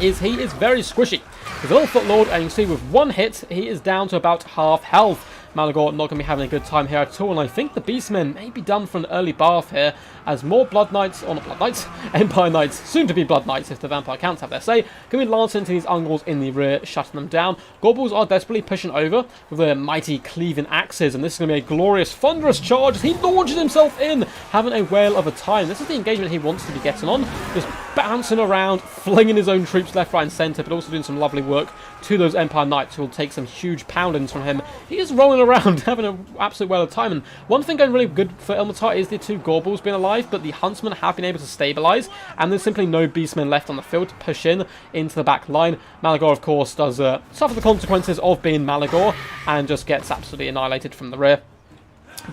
is he is very squishy. He's a little foot lord, and you can see with one hit, he is down to about half health. Malagor not going to be having a good time here at all, and I think the Beastmen may be done for an early bath here, as more Blood Knights, or not Blood Knights, Empire Knights, soon to be Blood Knights if the Vampire counts have their say, can be lancing into these Ungles in the rear, shutting them down. Gorbulls are desperately pushing over with their mighty cleaving axes, and this is going to be a glorious, thunderous charge as he launches himself in, having a whale of a time. This is the engagement he wants to be getting on, just bouncing around, flinging his own troops left, right, and centre, but also doing some lovely work to those Empire Knights who will take some huge poundings from him. He is rolling around, having an absolute whale of time, and one thing going really good for Ilmatar is the two Gorbulls being alive, but the Huntsmen have been able to stabilise, and there's simply no Beastmen left on the field to push in into the back line. Malagor, of course, does suffer the consequences of being Malagor, and just gets absolutely annihilated from the rear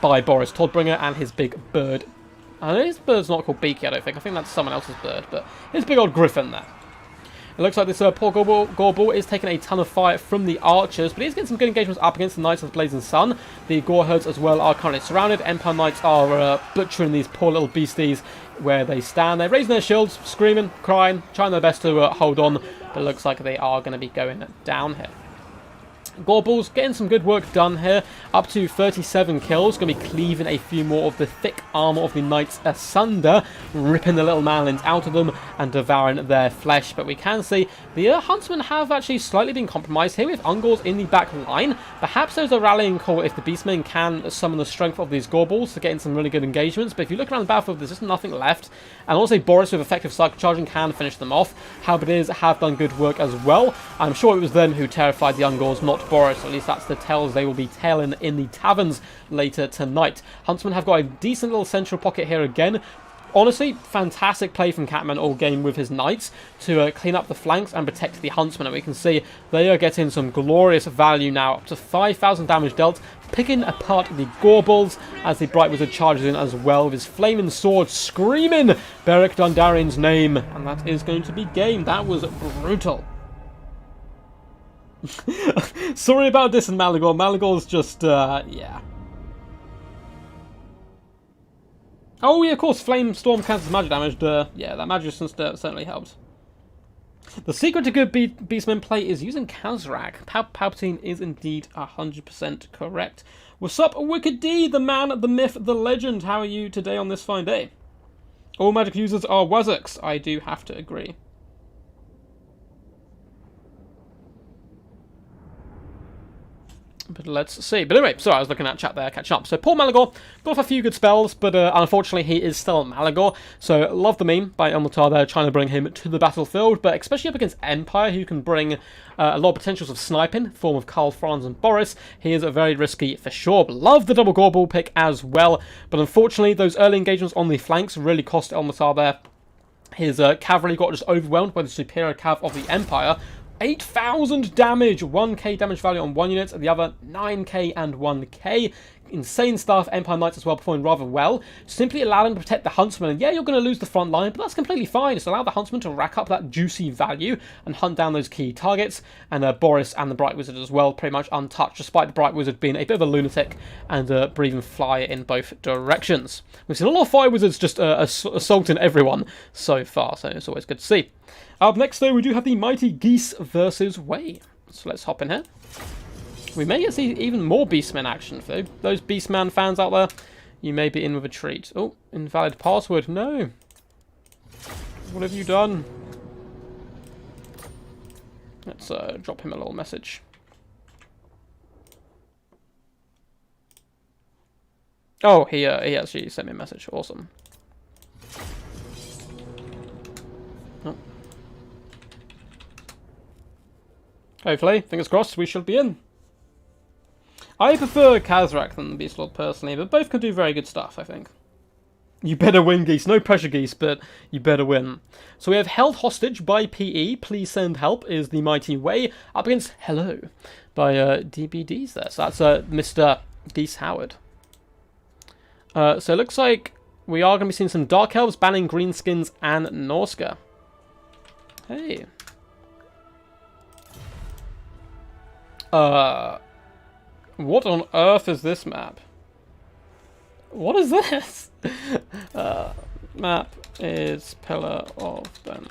by Boris Todbringer and his big bird. His bird's not called Beaky, I don't think. I think that's someone else's bird, but his big old griffin there. It looks like this poor Gorbull is taking a ton of fire from the archers, but he's getting some good engagements up against the Knights of the Blazing Sun. The Goreherds as well are currently surrounded. Empire Knights are butchering these poor little beasties where they stand. They're raising their shields, screaming, crying, trying their best to hold on, but it looks like they are going to be going down here. Gorbulls getting some good work done here, up to 37 kills, going to be cleaving a few more of the thick armour of the Knights asunder, ripping the little manlins out of them and devouring their flesh. But we can see the Huntsmen have actually slightly been compromised here with Ungles in the back line. Perhaps there's a rallying call if the Beastmen can summon the strength of these Gorbulls to get in some really good engagements, but if you look around the battlefield, there's just nothing left, and also Boris with effective cycle charging can finish them off. Halberdiers have done good work as well. I'm sure it was them who terrified the Ungles, not Boris, at least that's the tales they will be telling in the taverns later tonight. Huntsmen have got a decent little central pocket here again. Honestly, fantastic play from Catman all game with his Knights to clean up the flanks and protect the Huntsmen, and we can see they are getting some glorious value now, up to 5,000 damage dealt, picking apart the Gorbulls as the Bright Wizard charges in as well with his flaming sword, screaming Beric Dondarrion's name, and that is going to be game. That was brutal. Sorry about this in Malagor. Malagor's just, yeah. Oh, yeah, of course, Flame Storm cancels magic damage. Yeah, that magic resistance certainly helps. The secret to good Beastmen play is using Kazrak. Palpatine is indeed 100% correct. What's up, Wicked D, the man, the myth, the legend? How are you today on this fine day? All magic users are Wazooks. I do have to agree. But let's see. But anyway, sorry, I was looking at chat there, catching up. So poor Malagor, got off a few good spells, but unfortunately he is still Malagor. So love the meme by Ilmatar there, trying to bring him to the battlefield, but especially up against Empire, who can bring a lot of potentials of sniping, form of Karl Franz and Boris. He is very risky for sure. But love the double Gorbull pick as well, but unfortunately those early engagements on the flanks really cost Ilmatar there. His cavalry got just overwhelmed by the superior cav of the Empire. 8,000 damage, 1k damage value on one unit, and the other 9k and 1k. Insane stuff. Empire Knights as well performing rather well. Simply allow them to protect the Huntsman, and yeah, you're going to lose the front line, but that's completely fine. Just allow the Huntsman to rack up that juicy value and hunt down those key targets. And Boris and the Bright Wizard as well, pretty much untouched, despite the Bright Wizard being a bit of a lunatic and breathing fire in both directions. We've seen a lot of Fire Wizards just assaulting everyone so far, so it's always good to see. Up next, though, we do have the Mighty Geese versus Way. So let's hop in here. We may get see even more Beastmen action. For those Beastman fans out there, you may be in with a treat. Oh, invalid password. No. What have you done? Let's drop him a little message. Oh, he actually sent me a message. Awesome. Oh. Hopefully, fingers crossed, we shall be in. I prefer Kazrak than the Beastlord personally, but both can do very good stuff, I think. You better win, Geese. No pressure, Geese, but you better win. So we have Held Hostage by PE. Please Send Help is the Mighty Way. Up against Hello by DBDs there. So that's Mr. Geese Howard. So it looks like we are going to be seeing some Dark Elves banning Greenskins and Norska. Hey. What on earth is this map? What is this? Map is Pillar of Ben.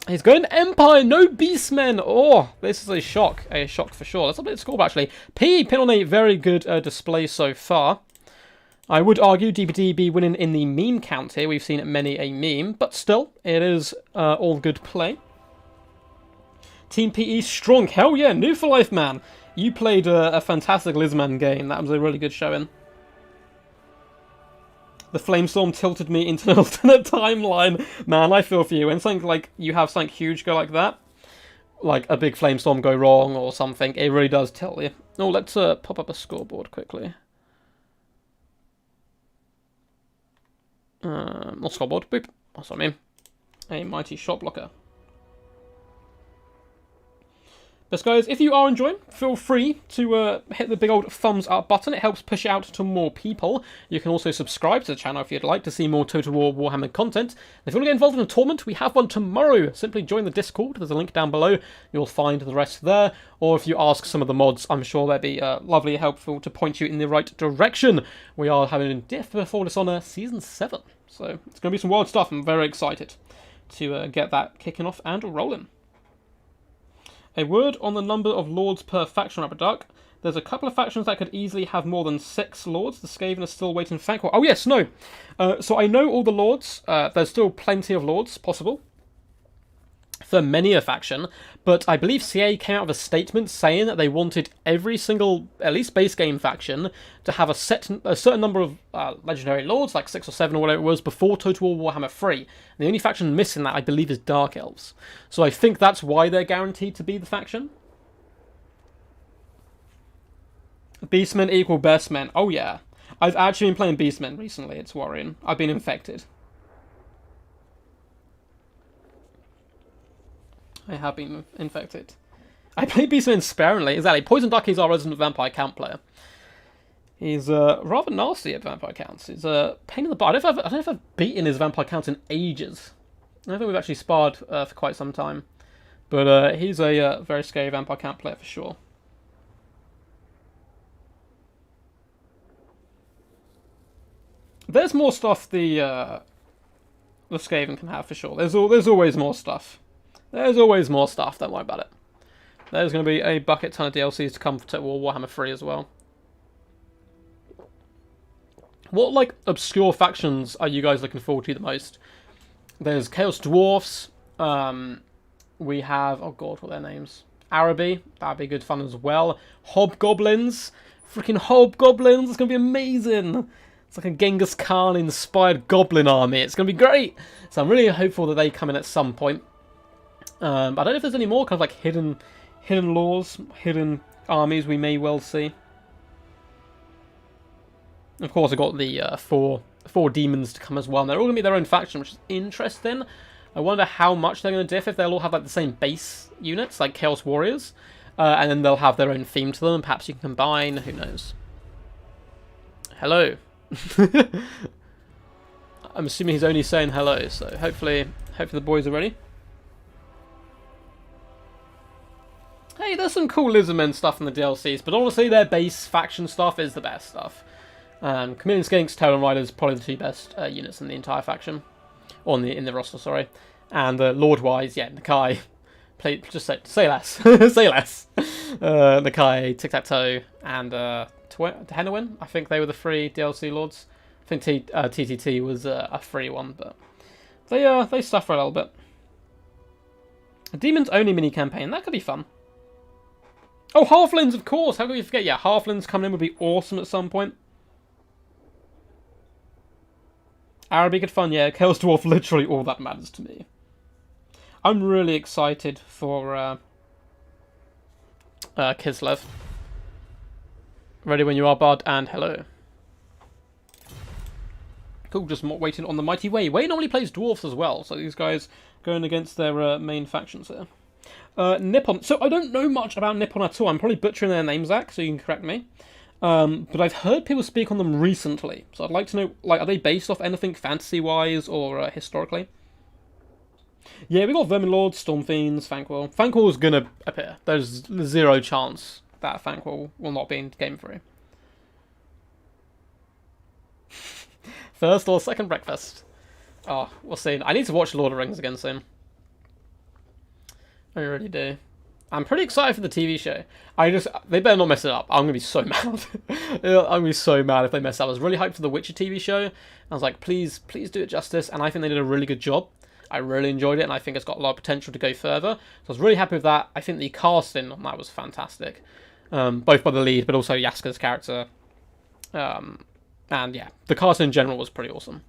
He's going Empire, no Beastmen. Oh, this is a shock for sure. That's a bit of score actually. PE pin on a very good display so far. I would argue DBD be winning in the meme count here. We've seen many a meme, but still, it is all good play. Team PE strong. Hell yeah, New for Life, man. You played a fantastic Lizardmen game. That was a really good showing. The Flamestorm tilted me into an alternate timeline. Man, I feel for you. When something like you have something huge go like that, like a big Flamestorm go wrong or something, it really does tilt you. Oh, let's pop up a scoreboard quickly. Not scoreboard. Boop. That's what I mean. A mighty shot blocker. But guys, if you are enjoying, feel free to hit the big old thumbs up button. It helps push it out to more people. You can also subscribe to the channel if you'd like to see more Total War Warhammer content. And if you want to get involved in a tournament, we have one tomorrow. Simply join the Discord. There's a link down below. You'll find the rest there. Or if you ask some of the mods, I'm sure they'd be lovely helpful to point you in the right direction. We are having a diff before this on Season 7. So it's going to be some wild stuff. I'm very excited to get that kicking off and rolling. A word on the number of lords per faction, Rubber Duck. There's a couple of factions that could easily have more than 6 lords. The Skaven are still waiting for Fanquil. Oh yes, no. So I know all the lords. There's still plenty of lords possible for many a faction, but I believe CA came out with a statement saying that they wanted every single, at least base game faction, to have a certain number of legendary lords, like 6 or 7 or whatever it was, before Total War Warhammer 3. And the only faction missing that, I believe, is Dark Elves. So I think that's why they're guaranteed to be the faction. Beastmen equal best men. Oh yeah. I've actually been playing Beastmen recently, it's worrying. I've been infected. I have been infected. I play Beastmen sparingly. Exactly. Poison Duck is our resident vampire count player. He's rather nasty at vampire counts. He's a pain in the butt. I don't know if I've beaten his vampire counts in ages. I don't think we've actually sparred for quite some time. But he's a very scary vampire count player for sure. There's more stuff the Skaven can have for sure. There's always more stuff. There's always more stuff, don't worry about it. There's going to be a bucket ton of DLCs to come for Total War Warhammer 3 as well. What, like, obscure factions are you guys looking forward to the most? There's Chaos Dwarfs. We have, oh god, what are their names? Araby, that'd be good fun as well. Hobgoblins. Freaking Hobgoblins, it's going to be amazing. It's like a Genghis Khan-inspired goblin army. It's going to be great. So I'm really hopeful that they come in at some point. I don't know if there's any more kind of like hidden laws, hidden armies we may well see. Of course, I got the 4 4 demons to come as well. And they're all going to be their own faction, which is interesting. I wonder how much they're going to diff, if they'll all have like the same base units, like Chaos Warriors. And then they'll have their own theme to them. Perhaps you can combine, who knows. Hello. I'm assuming he's only saying hello, so hopefully the boys are ready. Hey, there's some cool Lizardmen stuff in the DLCs, but honestly, their base faction stuff is the best stuff. Chameleon Skinks, Talon Riders, probably the 2 best units in the entire faction, or in the roster, sorry. And Lord-wise, yeah, Nakai. Just say less. Say less. Nakai, Tic-Tac-Toe, and Henowin. I think they were the 3 DLC lords. I think TTT was a free one, but they suffer a little bit. A Demons Only mini campaign, that could be fun. Oh, Halflings, of course. How could we forget? Yeah, Halflings coming in would be awesome at some point. Araby good fun, yeah. Chaos Dwarf, literally all that matters to me. I'm really excited for Kislev. Ready when you are, Bard, and hello. Cool, just waiting on the Mighty Way. Way normally plays Dwarfs as well, so these guys going against their main factions here. Nippon. So I don't know much about Nippon at all. I'm probably butchering their names, Zach, so you can correct me. But I've heard people speak on them recently, so I'd like to know, like, are they based off anything fantasy-wise or historically? Yeah, we got Vermin Lords, Storm Fiends, Thanquil. Thanquil's gonna appear. There's 0 chance that Thanquil will not be in Game 3. First or second breakfast? Oh, we'll see. I need to watch Lord of the Rings again soon. I really do. I'm pretty excited for the TV show. They better not mess it up. I'm gonna be so mad. I'm gonna be so mad if they mess up. I was really hyped for the Witcher TV show. I was like, please do it justice. And I think they did a really good job. I really enjoyed it, and I think it's got a lot of potential to go further. So I was really happy with that. I think the casting on that was fantastic. Both by the lead, but also Yaska's character. And yeah, the casting in general was pretty awesome.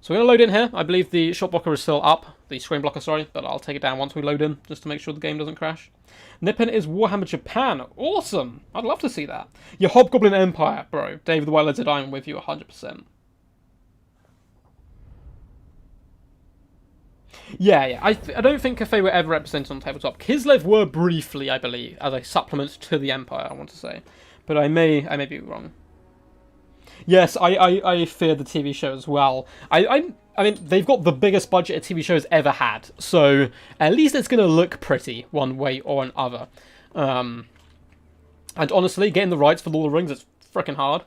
So we're going to load in here. I believe the shot blocker is still up. The screen blocker, sorry. But I'll take it down once we load in, just to make sure the game doesn't crash. Nippon is Warhammer Japan. Awesome. I'd love to see that. Your Hobgoblin Empire, bro. David the White Lizard, I'm with you 100%. Yeah. I don't think Cathay were ever represented on tabletop. Kislev were briefly, I believe, as a supplement to the Empire, I want to say. But I may be wrong. Yes, I fear the TV show as well. I mean, they've got the biggest budget a TV show has ever had, so at least it's going to look pretty one way or another. And honestly, getting the rights for Lord of the Rings is freaking hard.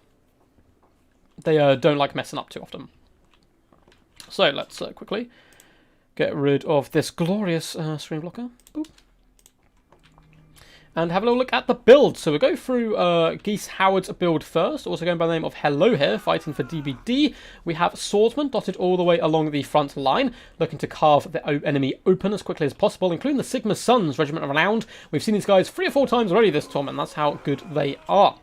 They don't like messing up too often. So let's quickly get rid of this glorious screen blocker. Boop. And have a little look at the build. So we'll go through Geese Howard's build first, also going by the name of Hello here, fighting for DBD. We have swordsmen dotted all the way along the front line, looking to carve the enemy open as quickly as possible, including the Sigma Sons Regiment of Renown. We've seen these guys 3 or 4 times already this tournament, that's how good they are.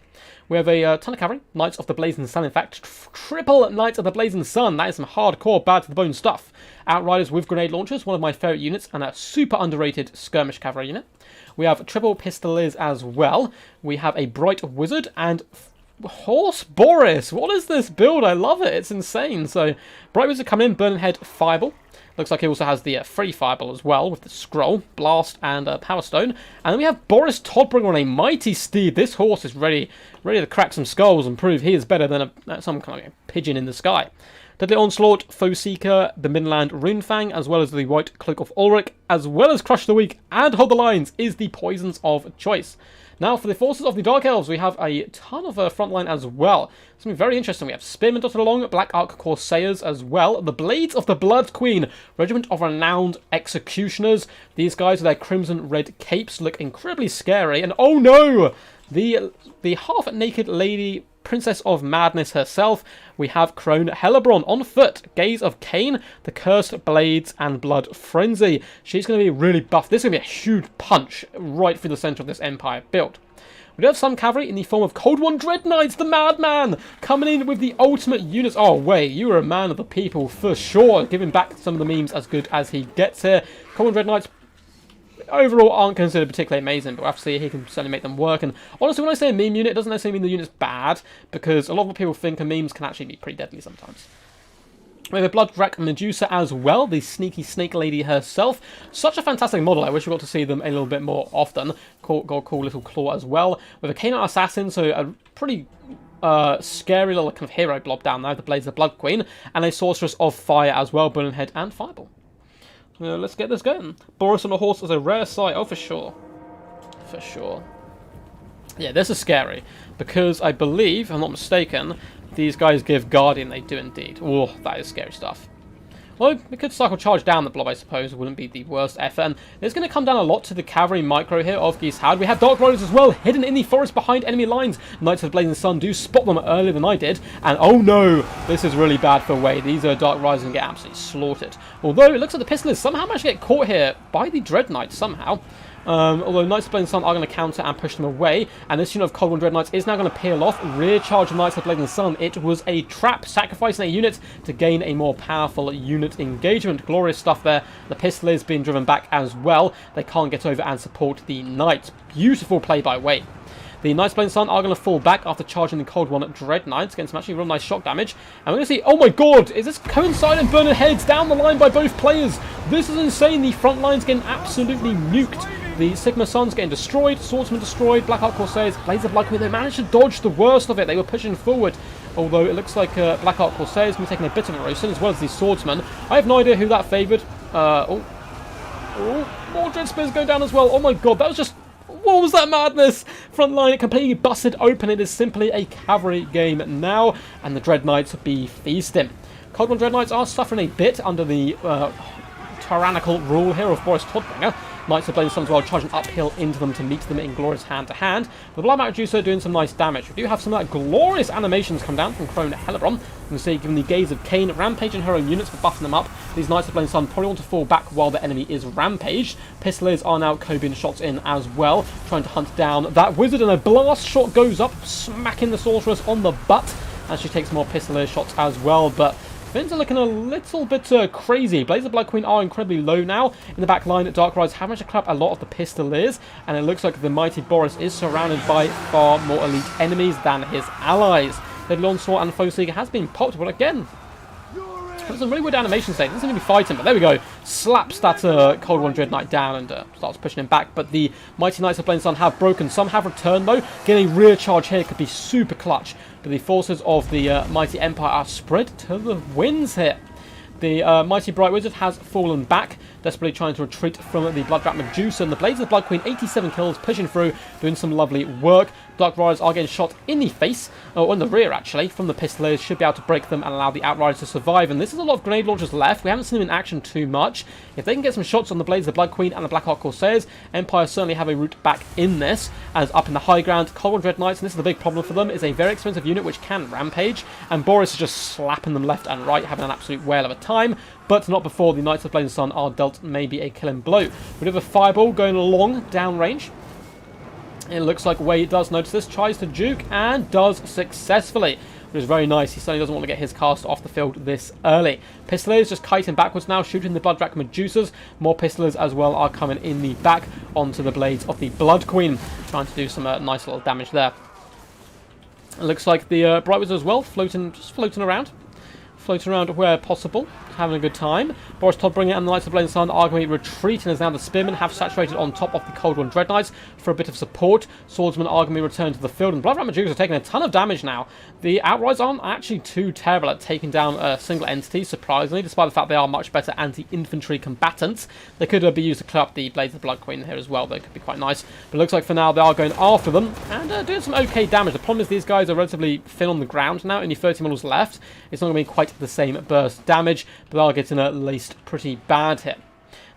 We have a ton of cavalry, Knights of the Blazing Sun. In fact, triple Knights of the Blazing Sun. That is some hardcore, bad-to-the-bone stuff. Outriders with grenade launchers, one of my favourite units, and a super underrated skirmish cavalry unit. We have triple pistoliers as well. We have a Bright Wizard and Horse Boris. What is this build? I love it. It's insane. So, Bright Wizard coming in, Burning Head Fireball. Looks like he also has the free Fireball as well, with the Scroll, Blast, and Power Stone. And then we have Boris Todbringer on a mighty steed. This horse is ready to crack some skulls and prove he is better than some kind of pigeon in the sky. Deadly Onslaught, Foe Seeker, the Midland Runefang, as well as the White Cloak of Ulrich, as well as Crush the Weak and Hold the Lines is the poisons of choice. Now, for the forces of the Dark Elves, we have a ton of frontline as well. Something very interesting. We have Spearmen dotted along, Black Ark Corsairs as well. The Blades of the Blood Queen, Regiment of Renowned Executioners. These guys with their crimson red capes look incredibly scary. And oh no! The half-naked lady, Princess of Madness herself. We have Crone Hellebron on foot, Gaze of Cain, the Cursed Blades, and Blood Frenzy. She's going to be really buff. This is going to be a huge punch right through the centre of this Empire build. We do have some cavalry in the form of Cold One Dread Knights, the Madman, coming in with the ultimate units. Oh, wait, you are a man of the people for sure. Giving back some of the memes as good as he gets here. Cold One Dread Knights overall aren't considered particularly amazing, but we'll have to see he can certainly make them work. And honestly, when I say a meme unit, it doesn't necessarily mean the unit's bad, because a lot of what people think are memes can actually be pretty deadly sometimes. We have a Bloodwrack Medusa as well, the sneaky snake lady herself. Such a fantastic model. I wish we got to see them a little bit more often. Got a cool little claw as well. With a Canine Assassin, so a pretty scary little kind of hero blob down there, the Blades of Blood Queen, and a Sorceress of Fire as well, Burning Head and Fireball. Let's get this going. Boris on a horse is a rare sight. Oh, for sure. For sure. Yeah, this is scary, because I believe, if I'm not mistaken, these guys give Guardian. They do indeed. Oh, that is scary stuff. Well, we could cycle charge down the blob, I suppose. It wouldn't be the worst effort. And it's going to come down a lot to the cavalry micro here of Geese Howard. We have Dark Riders as well, hidden in the forest behind enemy lines. Knights of the Blazing Sun do spot them earlier than I did. And oh no, this is really bad for Wade. These are Dark Riders and get absolutely slaughtered. Although it looks like the Pistolers somehow managed to get caught here by the Dread Knights somehow. Although Knights of Blazing Sun are going to counter and push them away, and this unit of Cold One Dread Knights is now going to peel off. Rear charge of Knights of Blazing Sun. It was a trap, sacrificing a unit to gain a more powerful unit engagement. Glorious stuff there. The Pistol is being driven back as well. They can't get over and support the Knights. Beautiful play by Wade. The Knights of Blazing Sun are going to fall back after charging the Cold One Dread Knights, getting some actually real nice shock damage. And we're going to see, oh my god, is this coincident burning heads down the line by both players? This is insane. The front line's getting absolutely nuked. The Sigma Sun's getting destroyed, Swordsman destroyed, Blackheart Corsairs, Blades of Blood Queen. They managed to dodge the worst of it. They were pushing forward. Although it looks like Blackheart Corsairs will be taking a bit of a roasting, as well as the Swordsman. I have no idea who that favoured. More Dread Spears go down as well. Oh my god, that was just... what was that madness? Front line completely busted open. It is simply a cavalry game now, and the Dread Knights be feasting. Cold One Dread Knights are suffering a bit under the tyrannical rule here of Boris Todbringer. Knights of Blazing Sun as well, charging uphill into them to meet them in glorious hand-to-hand. The Bloodwrack Medusa doing some nice damage. We do have some of that glorious animations come down from Crone Hellebron. You can see, given the gaze of Cain, Rampage and her own units for buffing them up. These Knights of Blazing Sun probably want to fall back while the enemy is rampaged. Pistolers are now Cobian shots in as well, trying to hunt down that wizard, and a blast shot goes up, smacking the Sorceress on the butt, and she takes more Pistoler shots as well, but things are looking a little bit crazy. Blades of Blood Queen are incredibly low now. In the back line, Dark Riders have managed to clap a lot of the Pistoliers, and it looks like the mighty Boris is surrounded by far more elite enemies than his allies. The Onslaught and Foe Seeker has been popped, but again, there's some really weird animation state. Doesn't seem to be fighting, but there we go. Slaps that Cold One Dread Knight down and starts pushing him back. But the mighty Knights of Blazing Sun have broken. Some have returned though. Getting a rear charge here could be super clutch. But the forces of the mighty Empire are spread to the winds here. The mighty Bright Wizard has fallen back, desperately trying to retreat from the Bloodwrack Medusa, and the Blades of the Blood Queen, 87 kills, pushing through, doing some lovely work. Dark Riders are getting shot in the face, or in the rear actually, from the Pistolers, should be able to break them and allow the Outriders to survive, and this is a lot of grenade launchers left. We haven't seen them in action too much. If they can get some shots on the Blades of the Blood Queen and the Blackheart Corsairs, Empire certainly have a route back in this, as up in the high ground, Cold One Dread Knights, and this is the big problem for them, is a very expensive unit which can rampage, and Boris is just slapping them left and right, having an absolute whale of a time, but not before the Knights of Blazing Sun are dealt maybe a killing blow. We have a Fireball going along downrange. It looks like Wade does notice this, tries to juke, and does successfully, which is very nice. He certainly doesn't want to get his cast off the field this early. Pistolers just kiting backwards now, shooting the Bloodwrack Medusas. More Pistolers as well are coming in the back onto the Blades of the Blood Queen, trying to do some nice little damage there. It looks like the Bright Wizard as well, just floating around where possible, having a good time. Boris Todbringer and the Knights of Blazing Sun are going to retreat, and as now the Spearmen have saturated on top of the Cold One Dread Knights for a bit of support. Swordsmen are going to be returned to the field, and Bloodwrack Medusa are taking a ton of damage now. The Outriders aren't actually too terrible at taking down a single entity, surprisingly, despite the fact they are much better anti-infantry combatants. They could be used to clear up the Blades of the Blood Queen here as well. They could be quite nice, but it looks like for now they are going after them and doing some okay damage. The problem is these guys are relatively thin on the ground now, only 30 models left. It's not going to be quite the same burst damage, but they are getting laced pretty bad here.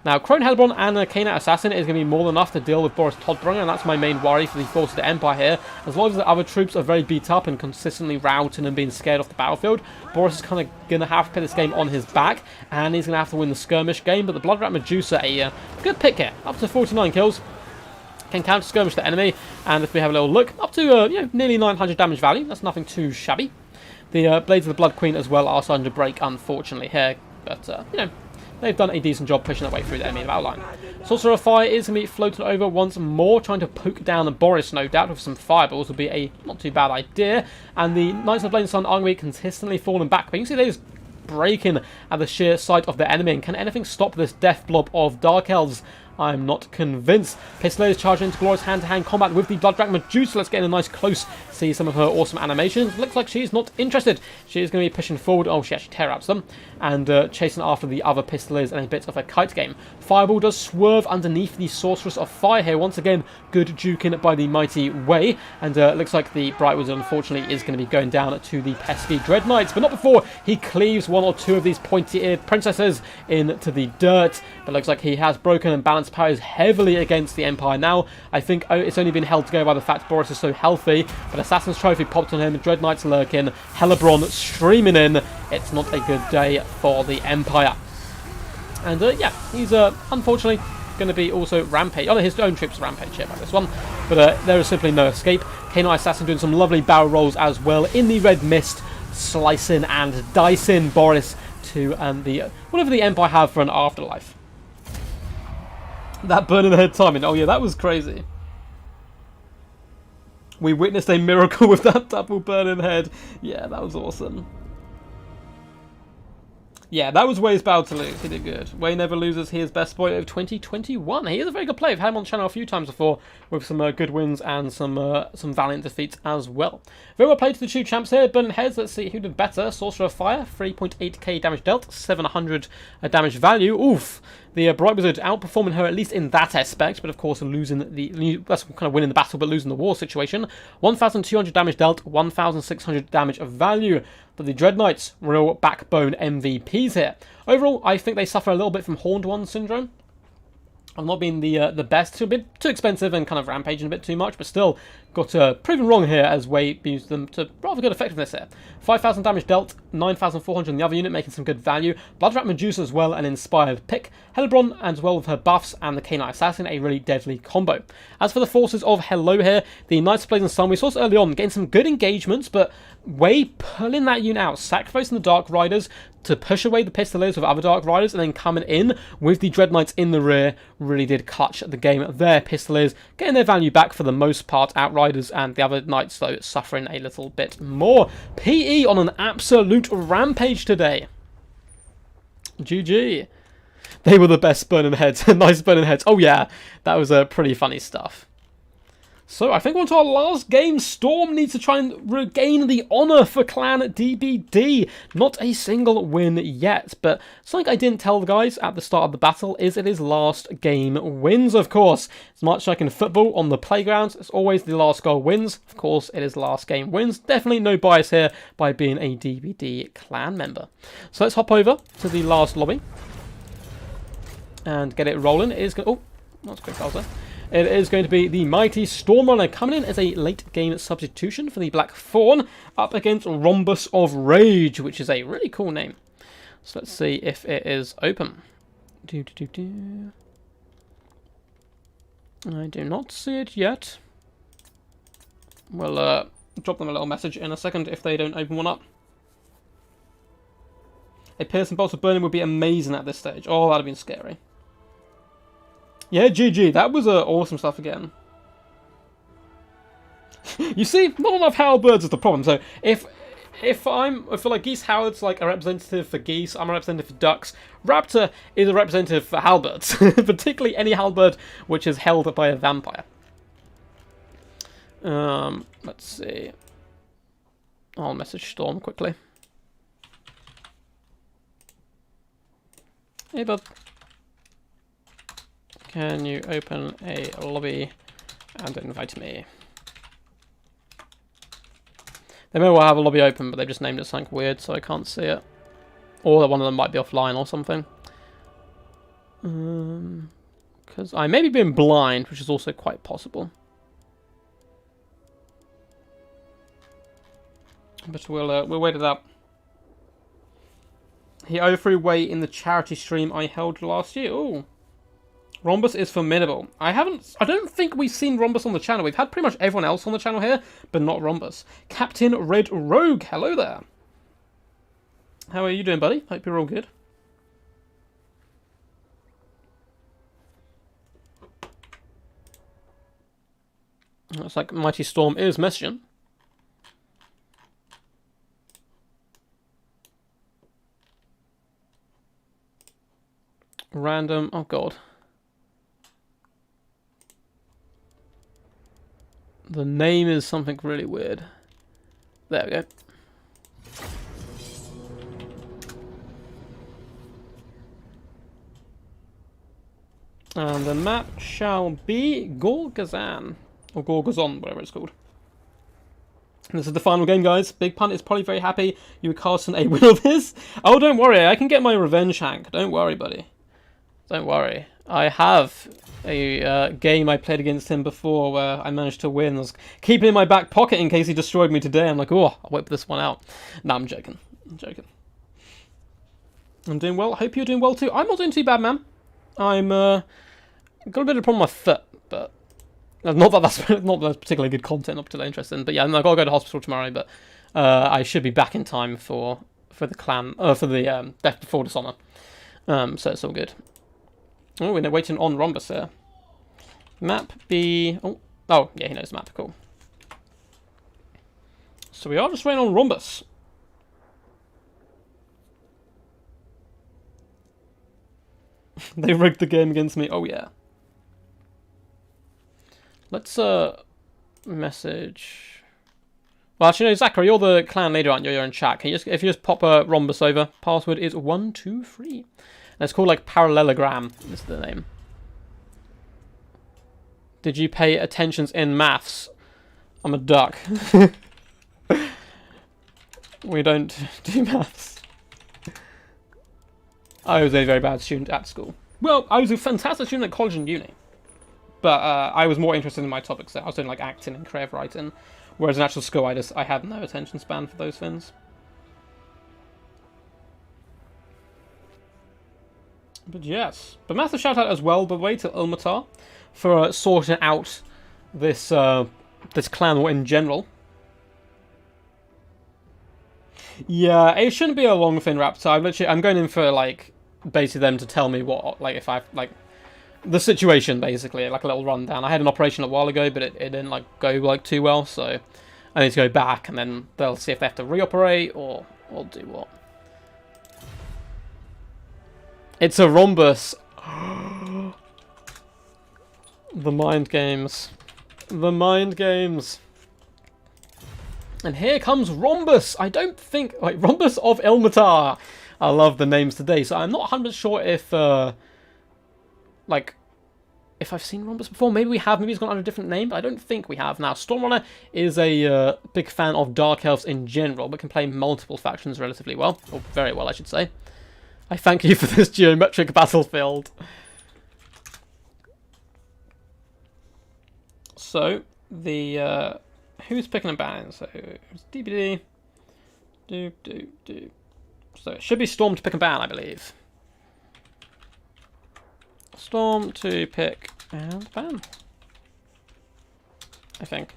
Now, Crone Hellebron and a Canine Assassin is going to be more than enough to deal with Boris Todbringer, and that's my main worry for the force of the Empire here. As long as the other troops are very beat up and consistently routing and being scared off the battlefield, Boris is kind of going to have to put this game on his back, and he's going to have to win the skirmish game. But the Bloodwrack Medusa, a good pick here, up to 49 kills. Can counter skirmish the enemy, and if we have a little look, up to nearly 900 damage value. That's nothing too shabby. The Blades of the Blood Queen as well are starting to break, unfortunately, here. But, they've done a decent job pushing their way through the enemy outline. Sorcerer of Fire is going to be floating over once more, trying to poke down Boris, no doubt, with some fireballs would be a not too bad idea. And the Knights of the Blazing Sun are going to be consistently falling back. But you can see they just breaking at the sheer sight of their enemy. And can anything stop this death blob of Dark Elves? I'm not convinced. Pistolet is charging into glorious hand-to-hand combat with the Blood Dragon Medusa. Let's get in a nice close, see some of her awesome animations. Looks like she's not interested. She is going to be pushing forward. Oh, she actually tear-ups them. And chasing after the other Pistolets and a bit of a kite game. Fireball does swerve underneath the Sorceress of Fire here. Once again, good juking by the mighty Wei. And looks like the Bright Wizard, unfortunately, is going to be going down to the pesky Dread Knights. But not before he cleaves one or two of these pointy-eared princesses into the dirt. But looks like he has broken and balanced powers heavily against the Empire now. I think it's only been held together by the fact Boris is so healthy. But Assassin's Trophy popped on him. Dread Knights lurking. Hellebrand streaming in. It's not a good day for the Empire. And yeah, he's unfortunately going to be also rampage. Oh, his own troops rampage here by this one. But there is simply no escape. K9 Assassin doing some lovely barrel rolls as well in the red mist, slicing and dicing Boris to the whatever the Empire have for an afterlife. That burning head timing. Oh yeah, that was crazy. We witnessed a miracle with that double burning head. Yeah, that was awesome. Yeah, that was Wei's bound to lose. He did good. Wei never loses. He is best boy of 2021. He is a very good player. I've had him on the channel a few times before with some good wins and some valiant defeats as well. Very well played to the two champs here. Burning heads. Let's see who did better. Sorcerer of Fire, 3.8k damage dealt, 700 damage value. Oof. The Bright Wizard outperforming her at least in that aspect, but of course losing that's kind of winning the battle, but losing the war situation. 1,200 damage dealt, 1,600 damage of value. But the Dread Knights, real backbone MVPs here. Overall, I think they suffer a little bit from Horned One syndrome. I've not been the best, a bit too expensive and kind of rampaging a bit too much, but still got proven wrong here as Wei used them to rather good effectiveness here. 5,000 damage dealt, 9,400 on the other unit, making some good value. Blood Dragon Medusa as well, an inspired pick. Hellebrand as well with her buffs, and the K9 Assassin, a really deadly combo. As for the forces of Hello here, the Knights of Blazing Sun, we saw this early on, getting some good engagements, but Wei pulling that unit out, sacrificing the Dark Riders to push away the Pistolets with other Dark Riders, and then coming in with the Dread Knights in the rear, really did clutch the game there. Pistolets getting their value back for the most part, Outriders and the other Knights though suffering a little bit more. PE on an absolute rampage today. GG. They were the best burning heads. Nice burning heads. Oh yeah, that was pretty funny stuff. So I think on to our last game. Storm needs to try and regain the honour for Clan DBD. Not a single win yet, but something I didn't tell the guys at the start of the battle is it is last game wins, of course. As much like in football on the playgrounds, it's always the last goal wins. Of course, it is last game wins. Definitely no bias here by being a DBD clan member. So let's hop over to the last lobby and get it rolling. It is going. Oh, that's quick, Alza. It is going to be the mighty Stormrunner coming in as a late game substitution for the Black Fawn up against Rhombus of Rage, which is a really cool name. So let's see if it is open. I do not see it yet. We'll drop them a little message in a second if they don't open one up. A piercing bolt of burning would be amazing at this stage. Oh, that'd have been scary. Yeah, GG. That was awesome stuff again. You see, not enough halberds is the problem. So if like Geese Howard's like a representative for geese, I'm a representative for ducks. Raptor is a representative for halberds, particularly any halberd which is held by a vampire. Let's see. I'll message Storm quickly. Hey, bud. Can you open a lobby and invite me? They may well have a lobby open, but they just named it something weird, so I can't see it. Or that one of them might be offline or something. Because I may be being blind, which is also quite possible. But we'll wait it out. He overthrew Wei in the charity stream I held last year. Ooh. Rhombus is formidable. I don't think we've seen Rhombus on the channel. We've had pretty much everyone else on the channel here, but not Rhombus. Captain Red Rogue, hello there. How are you doing, buddy? Hope you're all good. Looks like Mighty Storm is messaging. Random. Oh, God. The name is something really weird. There we go. And the map shall be Gorgazan. Or Gorgazon, whatever it's called. And this is the final game, guys. Big Pun is probably very happy you were casting a win of his. Oh, don't worry. I can get my revenge, Hank. Don't worry, buddy. Don't worry. I have a game I played against him before where I managed to win. I was keeping it in my back pocket in case he destroyed me today. I'm like, oh, I'll whip this one out. No, I'm joking. I'm joking. I'm doing well. I hope you're doing well too. I'm not doing too bad, man. I'm got a bit of a problem with my foot, but not that that's particularly good content up to that interesting. But yeah, I've got to go to hospital tomorrow, but I should be back in time for the clan for the Death Before Dishonor. So it's all good. Oh, we're waiting on Rhombus here. Map B. Oh yeah, he knows the map. Cool. So we are just waiting on Rhombus. They rigged the game against me. Oh yeah. Let's message. Well, actually, no, Zachary, you're the clan leader, aren't you? You're in chat. Can you just, if you just pop a Rhombus over, password is 123. And it's called like parallelogram. Is the name. Did you pay attentions in maths? I'm a duck. We don't do maths. I was a very bad student at school. Well, I was a fantastic student at college and uni. But I was more interested in my topics there. I was doing like acting and creative writing. Whereas in actual school, I had no attention span for those things. But yes. But massive shout out as well, by the way, to Ilmatar for sorting out this this clan war in general. Yeah, it shouldn't be a long thing, Raptor. I'm going in for like basically them to tell me what, like, if I've like the situation, basically, like a little rundown. I had an operation a while ago, but it didn't like go like too well, so I need to go back and then they'll see if they have to reoperate or do what. It's a Rhombus. The mind games. The mind games. And here comes Rhombus. I don't think... Wait, Rhombus of Ilmatar. I love the names today. So I'm not 100% sure if... like... if I've seen Rhombus before. Maybe we have. Maybe he's gone under a different name. But I don't think we have. Now, Stormrunner is a big fan of Dark Elves in general. But can play multiple factions relatively well. Or very well, I should say. I thank you for this geometric battlefield. So, the... who's picking a ban? So, it's DBD. So, it should be Storm to pick a ban, I believe. Storm to pick and ban. I think.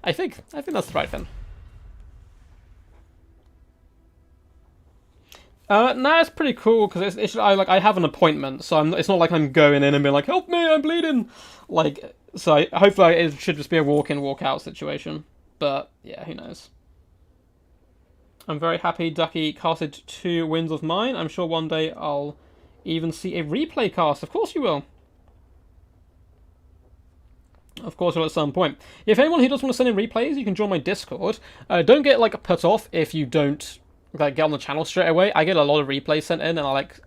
I think that's the right thing. No, it's pretty cool because I have an appointment, so it's not like I'm going in and being like, help me, I'm bleeding. Like, so hopefully it should just be a walk-in, walk-out situation. But yeah, who knows? I'm very happy Ducky casted 2 wins of mine. I'm sure one day I'll even see a replay cast. Of course you will. Of course, at some point. If anyone who does want to send in replays, you can join my Discord. Don't get like put off if you don't like get on the channel straight away. I get a lot of replays sent in, and I like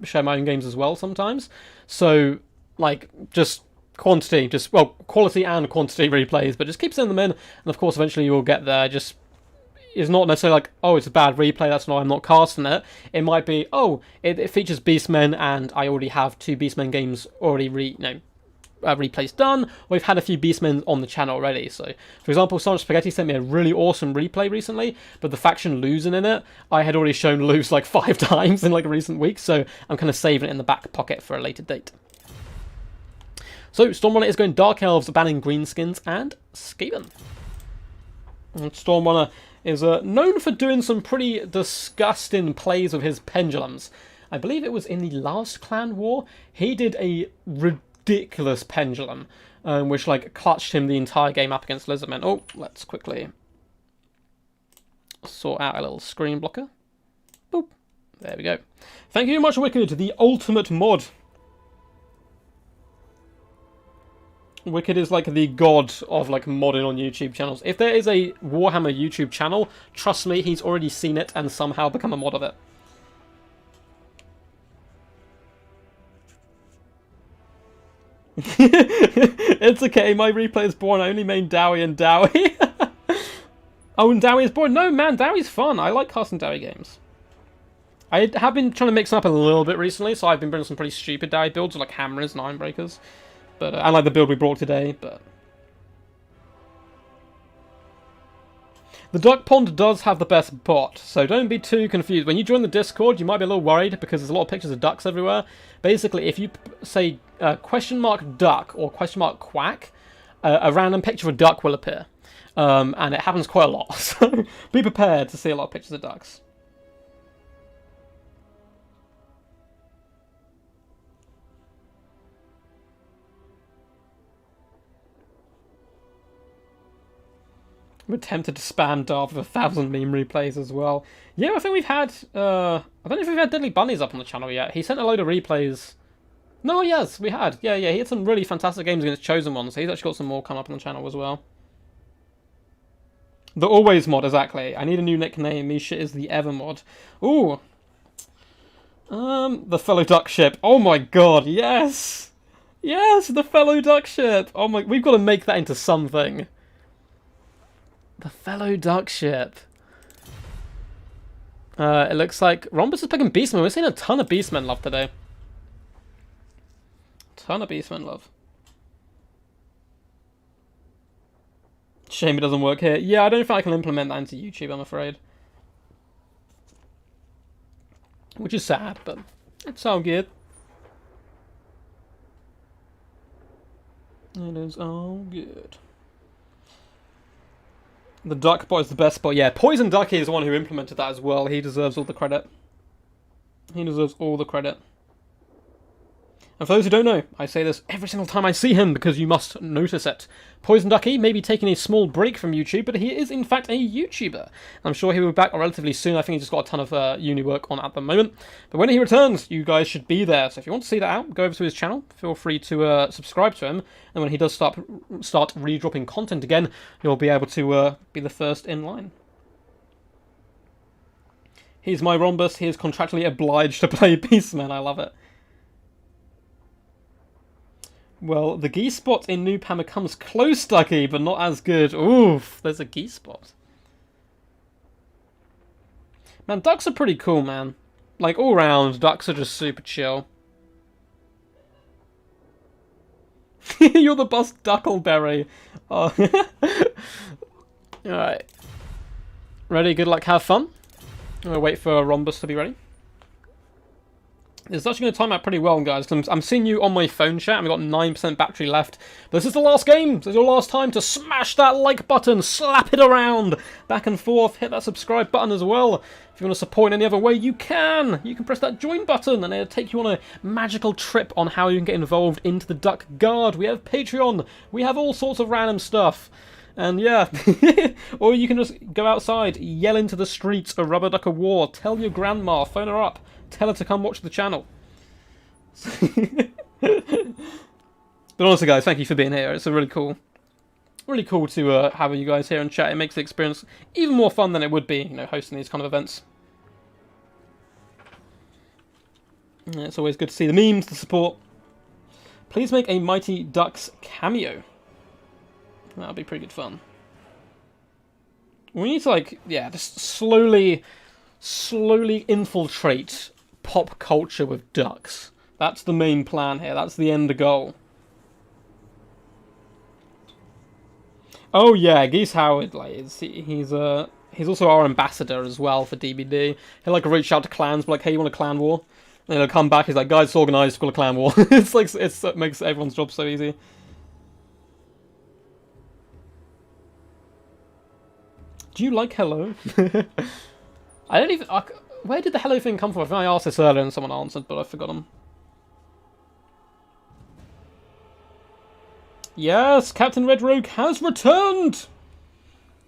share my own games as well sometimes. So like just quality and quantity replays, but just keep sending them in, and of course eventually you will get there. Just it's not necessarily like, oh, it's a bad replay, that's why I'm not casting it. It might be, oh, it features Beastmen, and I already have 2 Beastmen games already replays done, or we've had a few Beastmen on the channel already. So, for example, Sonic Spaghetti sent me a really awesome replay recently, but the faction losing in it, I had already shown lose like 5 times in like recent weeks, so I'm kind of saving it in the back pocket for a later date. So, Stormrunner is going Dark Elves, banning Greenskins and Skaven. And Stormrunner is known for doing some pretty disgusting plays with his pendulums. I believe it was in the last clan war, he did a ridiculous pendulum, which like clutched him the entire game up against Lizardmen. Oh, let's quickly sort out a little screen blocker. Boop. There we go. Thank you very much, Wicked, the ultimate mod. Wicked is like the god of like modding on YouTube channels. If there is a Warhammer YouTube channel, trust me, he's already seen it and somehow become a mod of it. It's okay, my replay is boring. I only main Dowie and Dowie. Oh, and Dowie is boring. No, man, Dowie's fun. I like custom Dowie games. I have been trying to mix them up a little bit recently, so I've been bringing some pretty stupid Dowie builds, like hammers and ironbreakers. But I like the build we brought today, but... The duck pond does have the best bot, so don't be too confused. When you join the Discord, you might be a little worried because there's a lot of pictures of ducks everywhere. Basically, if you say question mark duck or question mark quack, a random picture of a duck will appear. And it happens quite a lot, so be prepared to see a lot of pictures of ducks. I'm tempted to spam Darth with 1,000 meme replays as well. Yeah, I think we've had... I don't know if we've had Deadly Bunnies up on the channel yet. He sent a load of replays. No, yes, we had. Yeah, he had some really fantastic games against Chosen Ones. So he's actually got some more coming up on the channel as well. The Always mod, exactly. I need a new nickname. Me shit is the Ever mod. Ooh. The Fellow Duck Ship. Oh my god, yes! Yes, the Fellow Duck Ship! Oh my... We've got to make that into something. The Fellow Duck Ship. It looks like Rhombus is picking Beastmen. We're seeing a ton of Beastmen love today. Ton of Beastmen love. Shame it doesn't work here. Yeah, I don't think I can implement that into YouTube, I'm afraid. Which is sad, but it's all good. It is all good. The duck bot is the best bot. Yeah, Poison Ducky is the one who implemented that as well. He deserves all the credit. He deserves all the credit. And for those who don't know, I say this every single time I see him because you must notice it. Poison Ducky may be taking a small break from YouTube, but he is in fact a YouTuber. I'm sure he will be back relatively soon. I think he's just got a ton of uni work on at the moment. But when he returns, you guys should be there. So if you want to see that out, go over to his channel. Feel free to subscribe to him. And when he does start re-dropping content again, you'll be able to be the first in line. He's my Rhombus. He is contractually obliged to play Beastmen. I love it. Well, the geese spot in Noob Hammer comes close, Ducky, but not as good. Oof, there's a geese spot. Man, ducks are pretty cool, man. Like, all round, ducks are just super chill. You're the boss Duckleberry. Oh. Alright. Ready? Good luck, have fun. I'm going to wait for Rhombus to be ready. It's actually going to time out pretty well, guys. I'm seeing you on my phone chat, and we've got 9% battery left. But this is the last game. This is your last time to smash that like button, slap it around, back and forth, hit that subscribe button as well. If you want to support in any other way, you can. You can press that join button, and it'll take you on a magical trip on how you can get involved into the Duck Guard. We have Patreon. We have all sorts of random stuff. And yeah, or you can just go outside, yell into the streets a rubber duck of war, tell your grandma, phone her up, tell her to come watch the channel. But honestly, guys, thank you for being here. It's a really cool to have you guys here and chat. It makes the experience even more fun than it would be, you know, hosting these kind of events. Yeah, it's always good to see the memes, the support. Please make a Mighty Ducks cameo. That'll be pretty good fun. We need to, like, yeah, just slowly infiltrate pop culture with ducks. That's the main plan here. That's the end goal. Oh yeah, Geese Howard, like, he's also our ambassador as well for DBD. He'll like reach out to clans, be like, hey, you want a clan war? And he'll come back. He's like, guys, it's organised. Call a clan war. It's like it makes everyone's job so easy. Do you like hello? I don't even... where did the hello thing come from? I think I asked this earlier and someone answered, but I've forgotten. Yes, Captain Red Rogue has returned!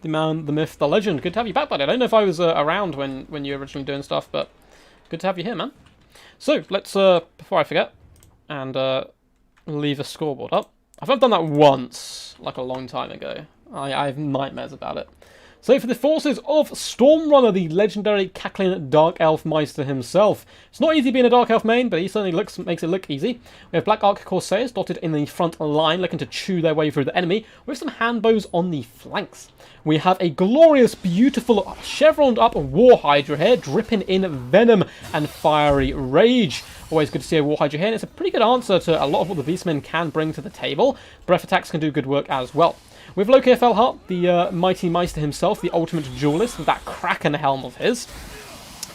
The man, the myth, the legend. Good to have you back, buddy. I don't know if I was around when you were originally doing stuff, but Good to have you here, man. So, let's, before I forget, and leave a scoreboard up. I've done that once, like a long time ago. I have nightmares about it. So for the forces of Stormrunner, the legendary cackling Dark Elf Meister himself. It's not easy being a Dark Elf main, but he certainly makes it look easy. We have Black Arc Corsairs dotted in the front line, looking to chew their way through the enemy, with some handbows on the flanks. We have a glorious, beautiful, chevroned up War Hydra here, dripping in venom and fiery rage. Always good to see a War Hydra here, and it's a pretty good answer to a lot of what the Beastmen can bring to the table. Breath attacks can do good work as well. With Loki Felhart, the mighty Meister himself, the ultimate duelist, with that Kraken helm of his.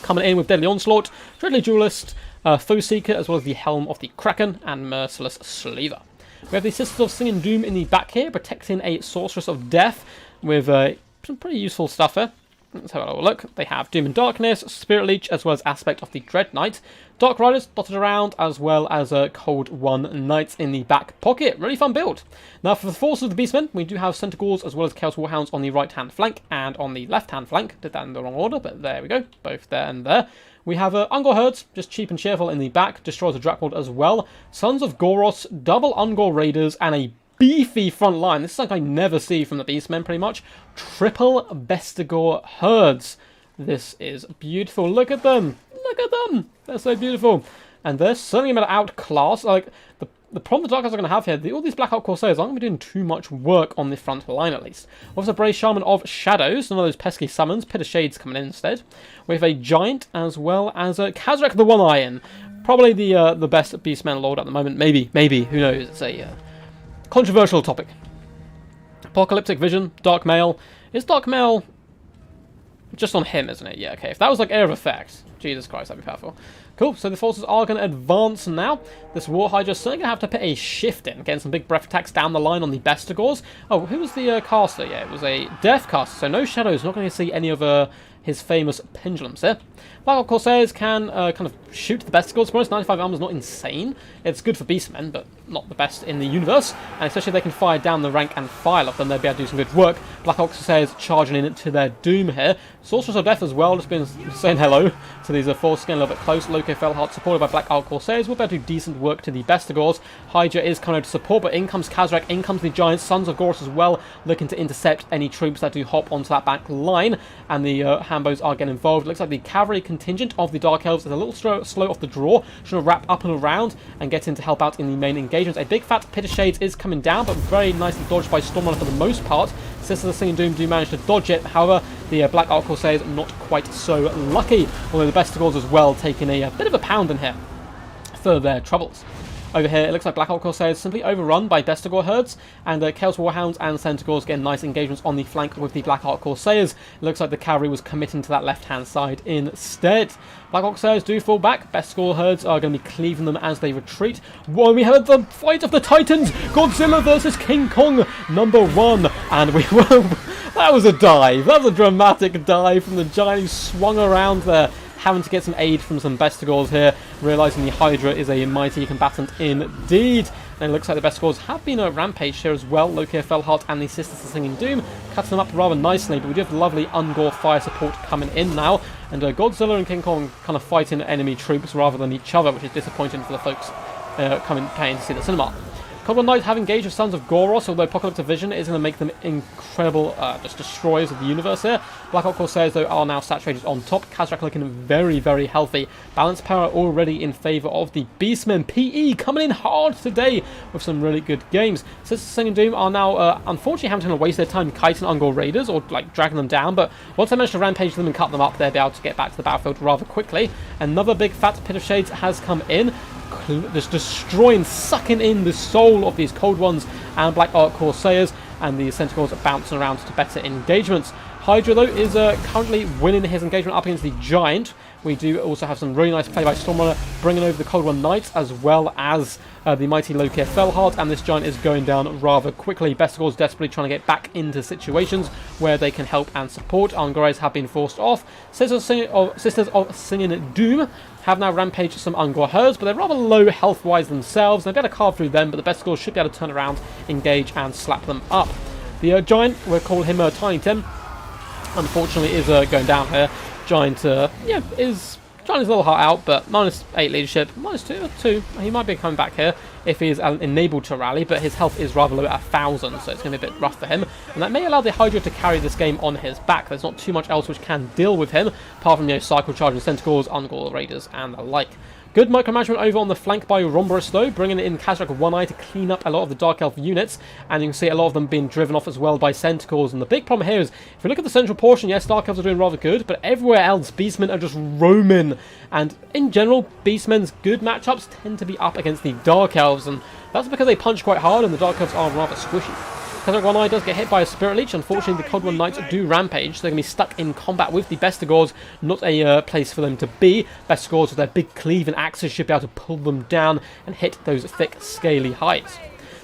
Coming in with Deadly Onslaught, Dreadly Duelist, Foe Seeker, as well as the helm of the Kraken, and Merciless Slaver. We have the Sisters of Singing Doom in the back here, protecting a Sorceress of Death, with some pretty useful stuff here. Let's have a little look. They have Doom and Darkness, Spirit Leech, as well as Aspect of the Dread Knight. Dark Riders dotted around, as well as Cold One Knights in the back pocket. Really fun build. Now, for the forces of the Beastmen, we do have Centaurs as well as Chaos Warhounds on the right-hand flank and on the left-hand flank. Did that in the wrong order, but there we go. Both there and there. We have Ungor Herds, just cheap and cheerful in the back. Destroys a Drakwold as well. Sons of Goros, double Ungor Raiders, and a beefy front line. This is something I never see from the Beastmen, pretty much. Triple Bestigor Herds. This is beautiful. Look at them. Look at them. They're so beautiful. And they're certainly going to outclass. Like, the problem the Dark Elves are going to have here, all these Black Arc Corsairs aren't going to be doing too much work on the front line, at least. Also, Brave Shaman of Shadows, none of those pesky summons. Pit of Shades coming in instead. We have a Giant, as well as Kazrak the One-Iron. Probably the best Beastman Lord at the moment. Maybe. Who knows? It's a controversial topic. Apocalyptic Vision, Dark Mail. Is Dark Mail just on him, isn't it? Yeah, okay. If that was like Air of Effect, Jesus Christ, that'd be powerful. Cool, so the forces are going to advance now. This War Hydra is certainly going to have to put a shift in, getting some big breath attacks down the line on the Bestigors. Oh, who was the caster? Yeah, it was a Death caster, so no Shadows. Not going to see any of his famous pendulums here. Black Arc Corsairs can kind of shoot the Bestigors. To be honest, 95 armor is not insane. It's good for Beastmen, but not the best in the universe. And especially if they can fire down the rank and file of them, they'll be able to do some good work. Black Arc Corsairs charging in to their doom here. Sorceress of Death as well, just been saying hello to these forces getting a little bit close. Loki Felhart, supported by Black Arc Corsairs, will be able to do decent work to the Bestigors. Hydra is coming out to support, but in comes Kazrak, in comes the Giants, Sons of Goros as well, looking to intercept any troops that do hop onto that back line. And the Hambos are getting involved. It looks like the cavalry contingent of the Dark Elves is a little slow off the draw. Trying to wrap up and around and get in to help out in the main engagements. A big fat Pit of Shades is coming down, but very nicely dodged by Stormrunner for the most part. Sisters of Singing Doom do manage to dodge it. However, the Black Arc Corsairs not quite so lucky. Although the Bestigors as well taking a bit of a pound in here for their troubles. Over here, it looks like Black Arc Corsairs simply overrun by Bestigor herds, and Chaos Warhounds and Centaurs getting nice engagements on the flank with the Black Arc Corsairs. It looks like the cavalry was committing to that left-hand side instead. Black Arc Corsairs do fall back. Bestigor herds are going to be cleaving them as they retreat. Well, we have the fight of the Titans, Godzilla versus King Kong, #1, and we will. That was a dive. That was a dramatic dive from the giant who swung around there. Having to get some aid from some Bestigors here, realising the Hydra is a mighty combatant indeed. And it looks like the Bestigors have been a rampage here as well. Loki Felhart and the Sisters of Singing Doom cutting them up rather nicely, but we do have the lovely Ungor fire support coming in now. And Godzilla and King Kong kind of fighting enemy troops rather than each other, which is disappointing for the folks paying to see the cinema. Cold One Knight have engaged with Sons of Goros, although Apocalyptic Vision is going to make them incredible just destroyers of the universe here. Black Arc Corsairs, though, are now saturated on top. Kazrak looking very, very healthy. Balance power already in favour of the Beastmen. PE coming in hard today with some really good games. Sisters of Singing Doom are now, unfortunately, having to waste their time kiting Ungor Raiders or like dragging them down, but once they manage to rampage them and cut them up, they'll be able to get back to the battlefield rather quickly. Another big fat Pit of Shades has come in, just destroying, sucking in the soul of these Cold Ones and Black Arc Corsairs, and the Centaurs are bouncing around to better engagements. Hydra, though, is currently winning his engagement up against the Giant. We do also have some really nice play by Stormrunner, bringing over the Cold One Knights, as well as the mighty Loki Felhart, and this Giant is going down rather quickly. Bestigors desperately trying to get back into situations where they can help and support. Ungors have been forced off. Sisters of Singing Doom have now rampaged some Ungor herds, but they're rather low health-wise themselves. They've got to carve through them, but the Bestigors should be able to turn around, engage, and slap them up. The Giant, we'll call him Tiny Tim, unfortunately is going down here. Giant, is trying his little heart out, but -8 leadership, -2. He might be coming back here if he is enabled to rally, but his health is rather low at 1,000, so it's going to be a bit rough for him. And that may allow the Hydra to carry this game on his back. There's not too much else which can deal with him, apart from, cycle charging Centaurs, Ungor Raiders, and the like. Good micromanagement over on the flank by Rombrus though, bringing in Kazrak One Eye to clean up a lot of the Dark Elf units, and you can see a lot of them being driven off as well by Centaurs. And the big problem here is, if we look at the central portion, yes, Dark Elves are doing rather good, but everywhere else, Beastmen are just roaming. And in general, Beastmen's good matchups tend to be up against the Dark Elves, and that's because they punch quite hard and the Dark Elves are rather squishy. Kazrak One Eye does get hit by a Spirit Leech. Unfortunately, the Cold One Knights do rampage, so they're going to be stuck in combat with the Bestigors. Not a place for them to be. Bestigors with their big cleaving axes should be able to pull them down and hit those thick, scaly hides.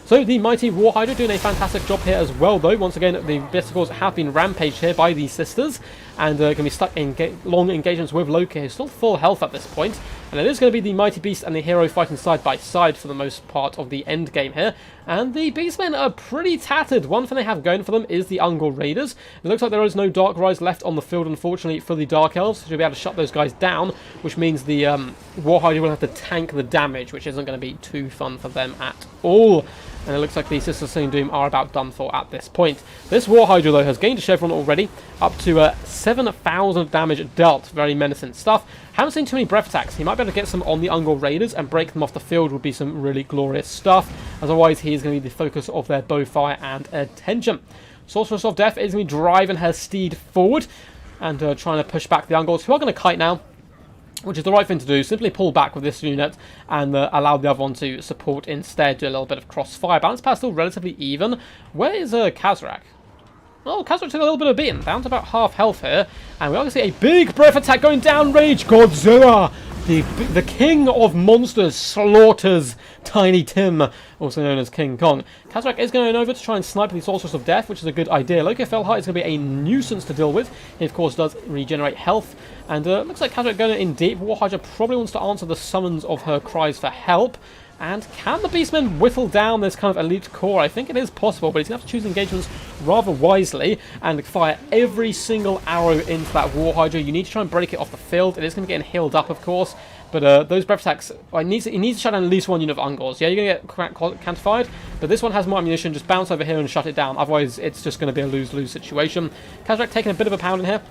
So the mighty War Hydra doing a fantastic job here as well, though. Once again, the Bestigors have been rampaged here by the Sisters, and going to be stuck in long engagements with Loki, who's still full health at this point. And it is going to be the Mighty Beast and the Hero fighting side by side for the most part of the end game here. And the Beastmen are pretty tattered. One thing they have going for them is the Ungor Raiders. It looks like there is no Dark Rise left on the field, unfortunately, for the Dark Elves. So you'll be able to shut those guys down, which means the War Hydra will have to tank the damage, which isn't going to be too fun for them at all. And it looks like the Sisters of Doom are about done for at this point. This War Hydra, though, has gained a Chevron already, up to 7,000 damage dealt. Very menacing stuff. Haven't seen too many breath attacks. He might be able to get some on the Ungor Raiders and break them off the field would be some really glorious stuff. Otherwise, he is going to be the focus of their bow fire and attention. Sorceress of Death is going to be driving her steed forward and trying to push back the Ungors, who are going to kite now, which is the right thing to do. Simply pull back with this unit and allow the other one to support instead, do a little bit of crossfire. Balance power still relatively even. Where is Kazrak? Well, Kazrak took a little bit of beating, down to about half health here. And we are going to see a big breath attack going down. Rage Godzilla, the king of monsters, slaughters Tiny Tim, also known as King Kong. Kazrak is going over to try and snipe the Sorceress of Death, which is a good idea. Loki Felheart is going to be a nuisance to deal with. He, of course, does regenerate health. And looks like Kazrak going in deep. War Hydra probably wants to answer the summons of her cries for help. And can the Beastmen whittle down this kind of elite core? I think it is possible, but he's going to have to choose engagements rather wisely and fire every single arrow into that War Hydra. You need to try and break it off the field. It is going to be getting healed up, of course. But those breath attacks, he needs to shut down at least one unit of Ungors. Yeah, you're going to get counterfired, but this one has more ammunition. Just bounce over here and shut it down. Otherwise, it's just going to be a lose-lose situation. Kazrak taking a bit of a pound in here.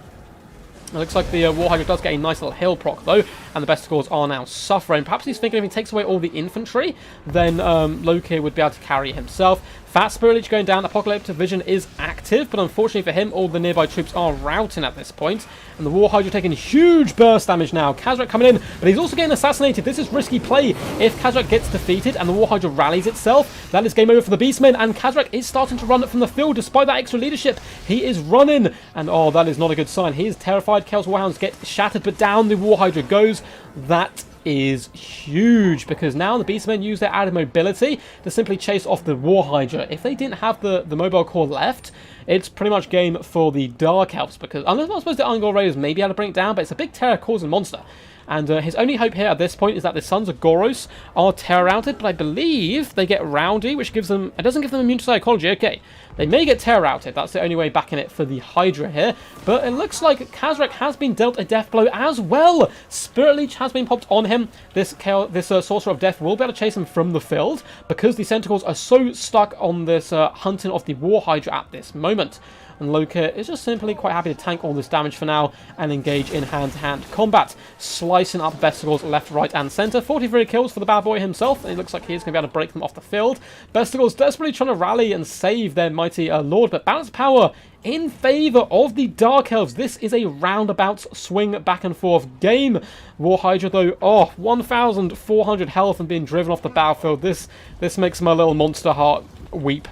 It looks like the War Hydra does get a nice little heal proc, though, and the Bestigors are now suffering. Perhaps he's thinking if he takes away all the infantry, then Loki would be able to carry himself. Fat Spirit Leech going down. Apocalyptic Vision is active, but unfortunately for him, all the nearby troops are routing at this point. And the War Hydra taking huge burst damage now. Kazrak coming in, but he's also getting assassinated. This is risky play. If Kazrak gets defeated and the War Hydra rallies itself, that is game over for the Beastmen, and Kazrak is starting to run from the field despite that extra leadership. He is running, and oh, that is not a good sign. He is terrified. Chaos Warhounds get shattered, but down the War Hydra goes. That is huge, because now the Beastmen use their added mobility to simply chase off the War Hydra. If they didn't have the mobile core left, it's pretty much game for the Dark Elves, because unless I suppose the Ungor Raiders may be able to bring it down, but it's a big terror-causing monster. And his only hope here at this point is that the Sons of Goros are terror-routed, but I believe they get Rowdy, which gives them... It doesn't give them immune to psychology, okay. They may get terror-routed, that's the only way back in it for the Hydra here. But it looks like Kazrak has been dealt a death blow as well. Spirit Leech has been popped on him. This Sorcerer of Death will be able to chase him from the field, because the Tentacles are so stuck on this hunting of the War Hydra at this moment. And Loki is just simply quite happy to tank all this damage for now and engage in hand-to-hand combat, slicing up Bestigors left, right, and centre. 43 kills for the bad boy himself, and it looks like he's going to be able to break them off the field. Bestigors desperately trying to rally and save their mighty lord, but balance power in favour of the Dark Elves. This is a roundabout swing back and forth game. War Hydra, though, 1,400 health and being driven off the battlefield. This makes my little monster heart weep,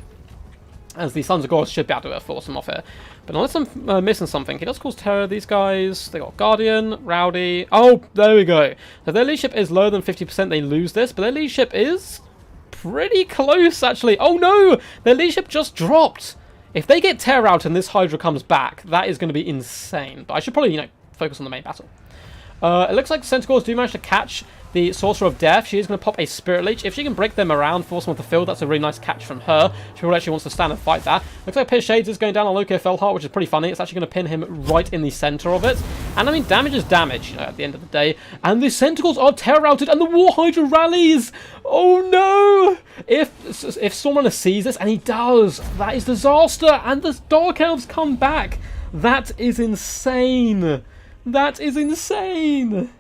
as the Sons of Goros should be able to force him off here. But unless I'm missing something, he does cause terror. These guys, they got Guardian, Rowdy. Oh, there we go. So their leadership is lower than 50%. They lose this, but their leadership is pretty close, actually. Oh, no! Their leadership just dropped. If they get terror out and this Hydra comes back, that is going to be insane. But I should probably, focus on the main battle. It looks like the Centaurs do manage to catch the Sorcerer of Death. She is going to pop a Spirit Leech. If she can break them around, force them off the field, that's a really nice catch from her. She actually wants to stand and fight that. Looks like Pierce Shades is going down on Loki Felheart, which is pretty funny. It's actually going to pin him right in the center of it. And I mean, damage is damage, you know, at the end of the day. And the Centicles are Terror Routed, and the War Hydra rallies! Oh no! If Stormrunner sees this, and he does, that is disaster, and the Dark Elves come back. That is insane. That is insane.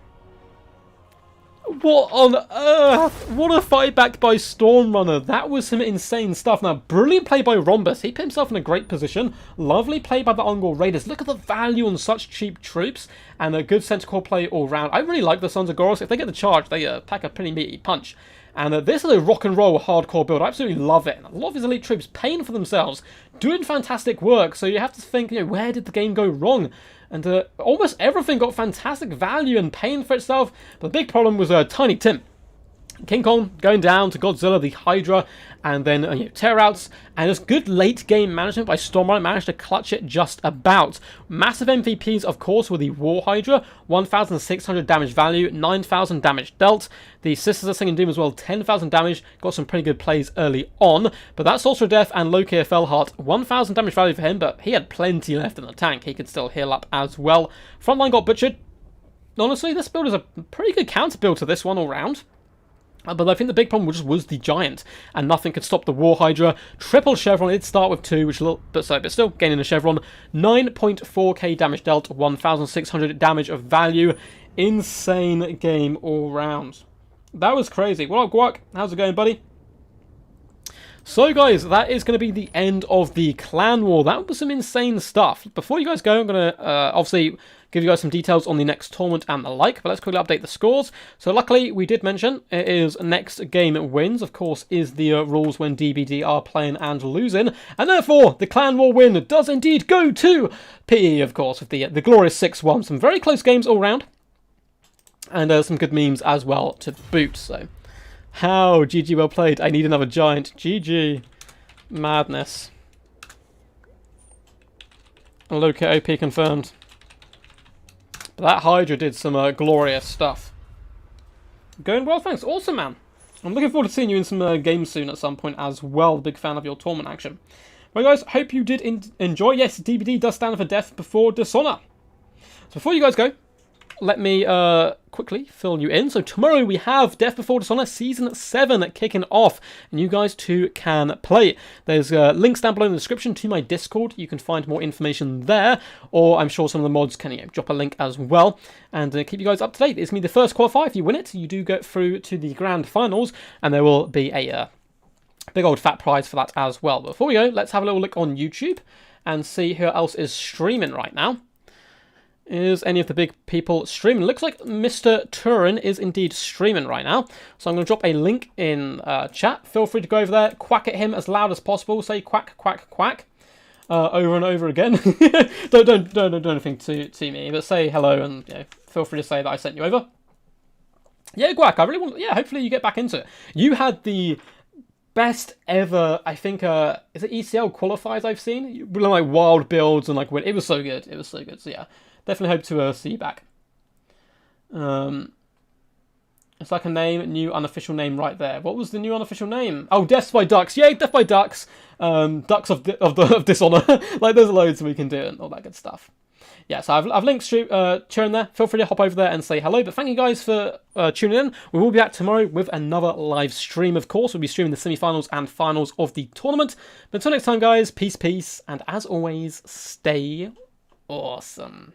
What on earth? What a fight back by Stormrunner. That was some insane stuff. Now, brilliant play by Rhombus. He put himself in a great position. Lovely play by the Ungor Raiders. Look at the value on such cheap troops. And a good Centaur play all round. I really like the Sons of Goros. If they get the charge, they pack a pretty meaty punch. And this is a rock and roll hardcore build. I absolutely love it. And a lot of his elite troops paying for themselves, doing fantastic work. So you have to think, you know, where did the game go wrong? And almost everything got fantastic value and paying for itself. But the big problem was Tiny Tim. King Kong going down to Godzilla, the Hydra, and then you know, tear outs, and just good late game management by Stormrunner. Managed to clutch it just about. Massive MVPs, of course, were the War Hydra, 1,600 damage value, 9,000 damage dealt. The Sisters of Singing Doom as well, 10,000 damage. Got some pretty good plays early on, but that Sorcerer of Death and Loki Felheart, 1,000 damage value for him, but he had plenty left in the tank. He could still heal up as well. Frontline got butchered. Honestly, this build is a pretty good counter build to this one all round. But I think the big problem was the Giant, and nothing could stop the War Hydra. Triple Chevron, it did start with 2, which is a little bit slow, but still gaining a Chevron. 9.4k damage dealt, 1,600 damage of value. Insane game all round. That was crazy. What up, Guac? How's it going, buddy? So, guys, that is going to be the end of the Clan War. That was some insane stuff. Before you guys go, I'm going to obviously give you guys some details on the next tournament and the like, but let's quickly update the scores. So luckily, we did mention it is next game wins, of course, is the rules when DBD are playing and losing, and therefore, the Clan War win does indeed go to PE, of course, with the glorious 6-1. Some very close games all round, and some good memes as well to boot, so... How? GG, well played. I need another Giant. GG. Madness. Loki OP confirmed. But that Hydra did some glorious stuff. Going well, thanks. Awesome, man. I'm looking forward to seeing you in some games soon at some point as well. Big fan of your tournament action. Well, guys, hope you did enjoy. Yes, DBD does stand for Death Before Dishonor. So before you guys go, let me quickly fill you in. So tomorrow we have Death Before Dishonor Season 7 kicking off, and you guys too can play. There's links down below in the description to my Discord. You can find more information there, or I'm sure some of the mods can drop a link as well, and keep you guys up to date. It's going to be the first qualifier. If you win it, you do go through to the grand finals, and there will be a big old fat prize for that as well. But before we go, let's have a little look on YouTube and see who else is streaming right now. Is any of the big people streaming? Looks like Mr. Turin is indeed streaming right now. So I'm going to drop a link in chat. Feel free to go over there, quack at him as loud as possible. Say quack, quack, quack over and over again. don't do anything to me, but say hello and feel free to say that I sent you over. Yeah, Guac, I really want. Yeah, hopefully you get back into it. You had the best ever, I think, is it ECL qualifiers I've seen? Like wild builds and like win. It was so good. It was so good. So yeah. Definitely hope to see you back. It's like a name, new unofficial name right there. What was the new unofficial name? Oh, Death by Ducks. Yay, Death by Ducks. Ducks of Dishonor. Like, there's loads we can do and all that good stuff. Yeah, so I've linked Turin there. Feel free to hop over there and say hello. But thank you guys for tuning in. We will be back tomorrow with another live stream, of course. We'll be streaming the semi-finals and finals of the tournament. But until next time, guys, peace, and as always, stay awesome.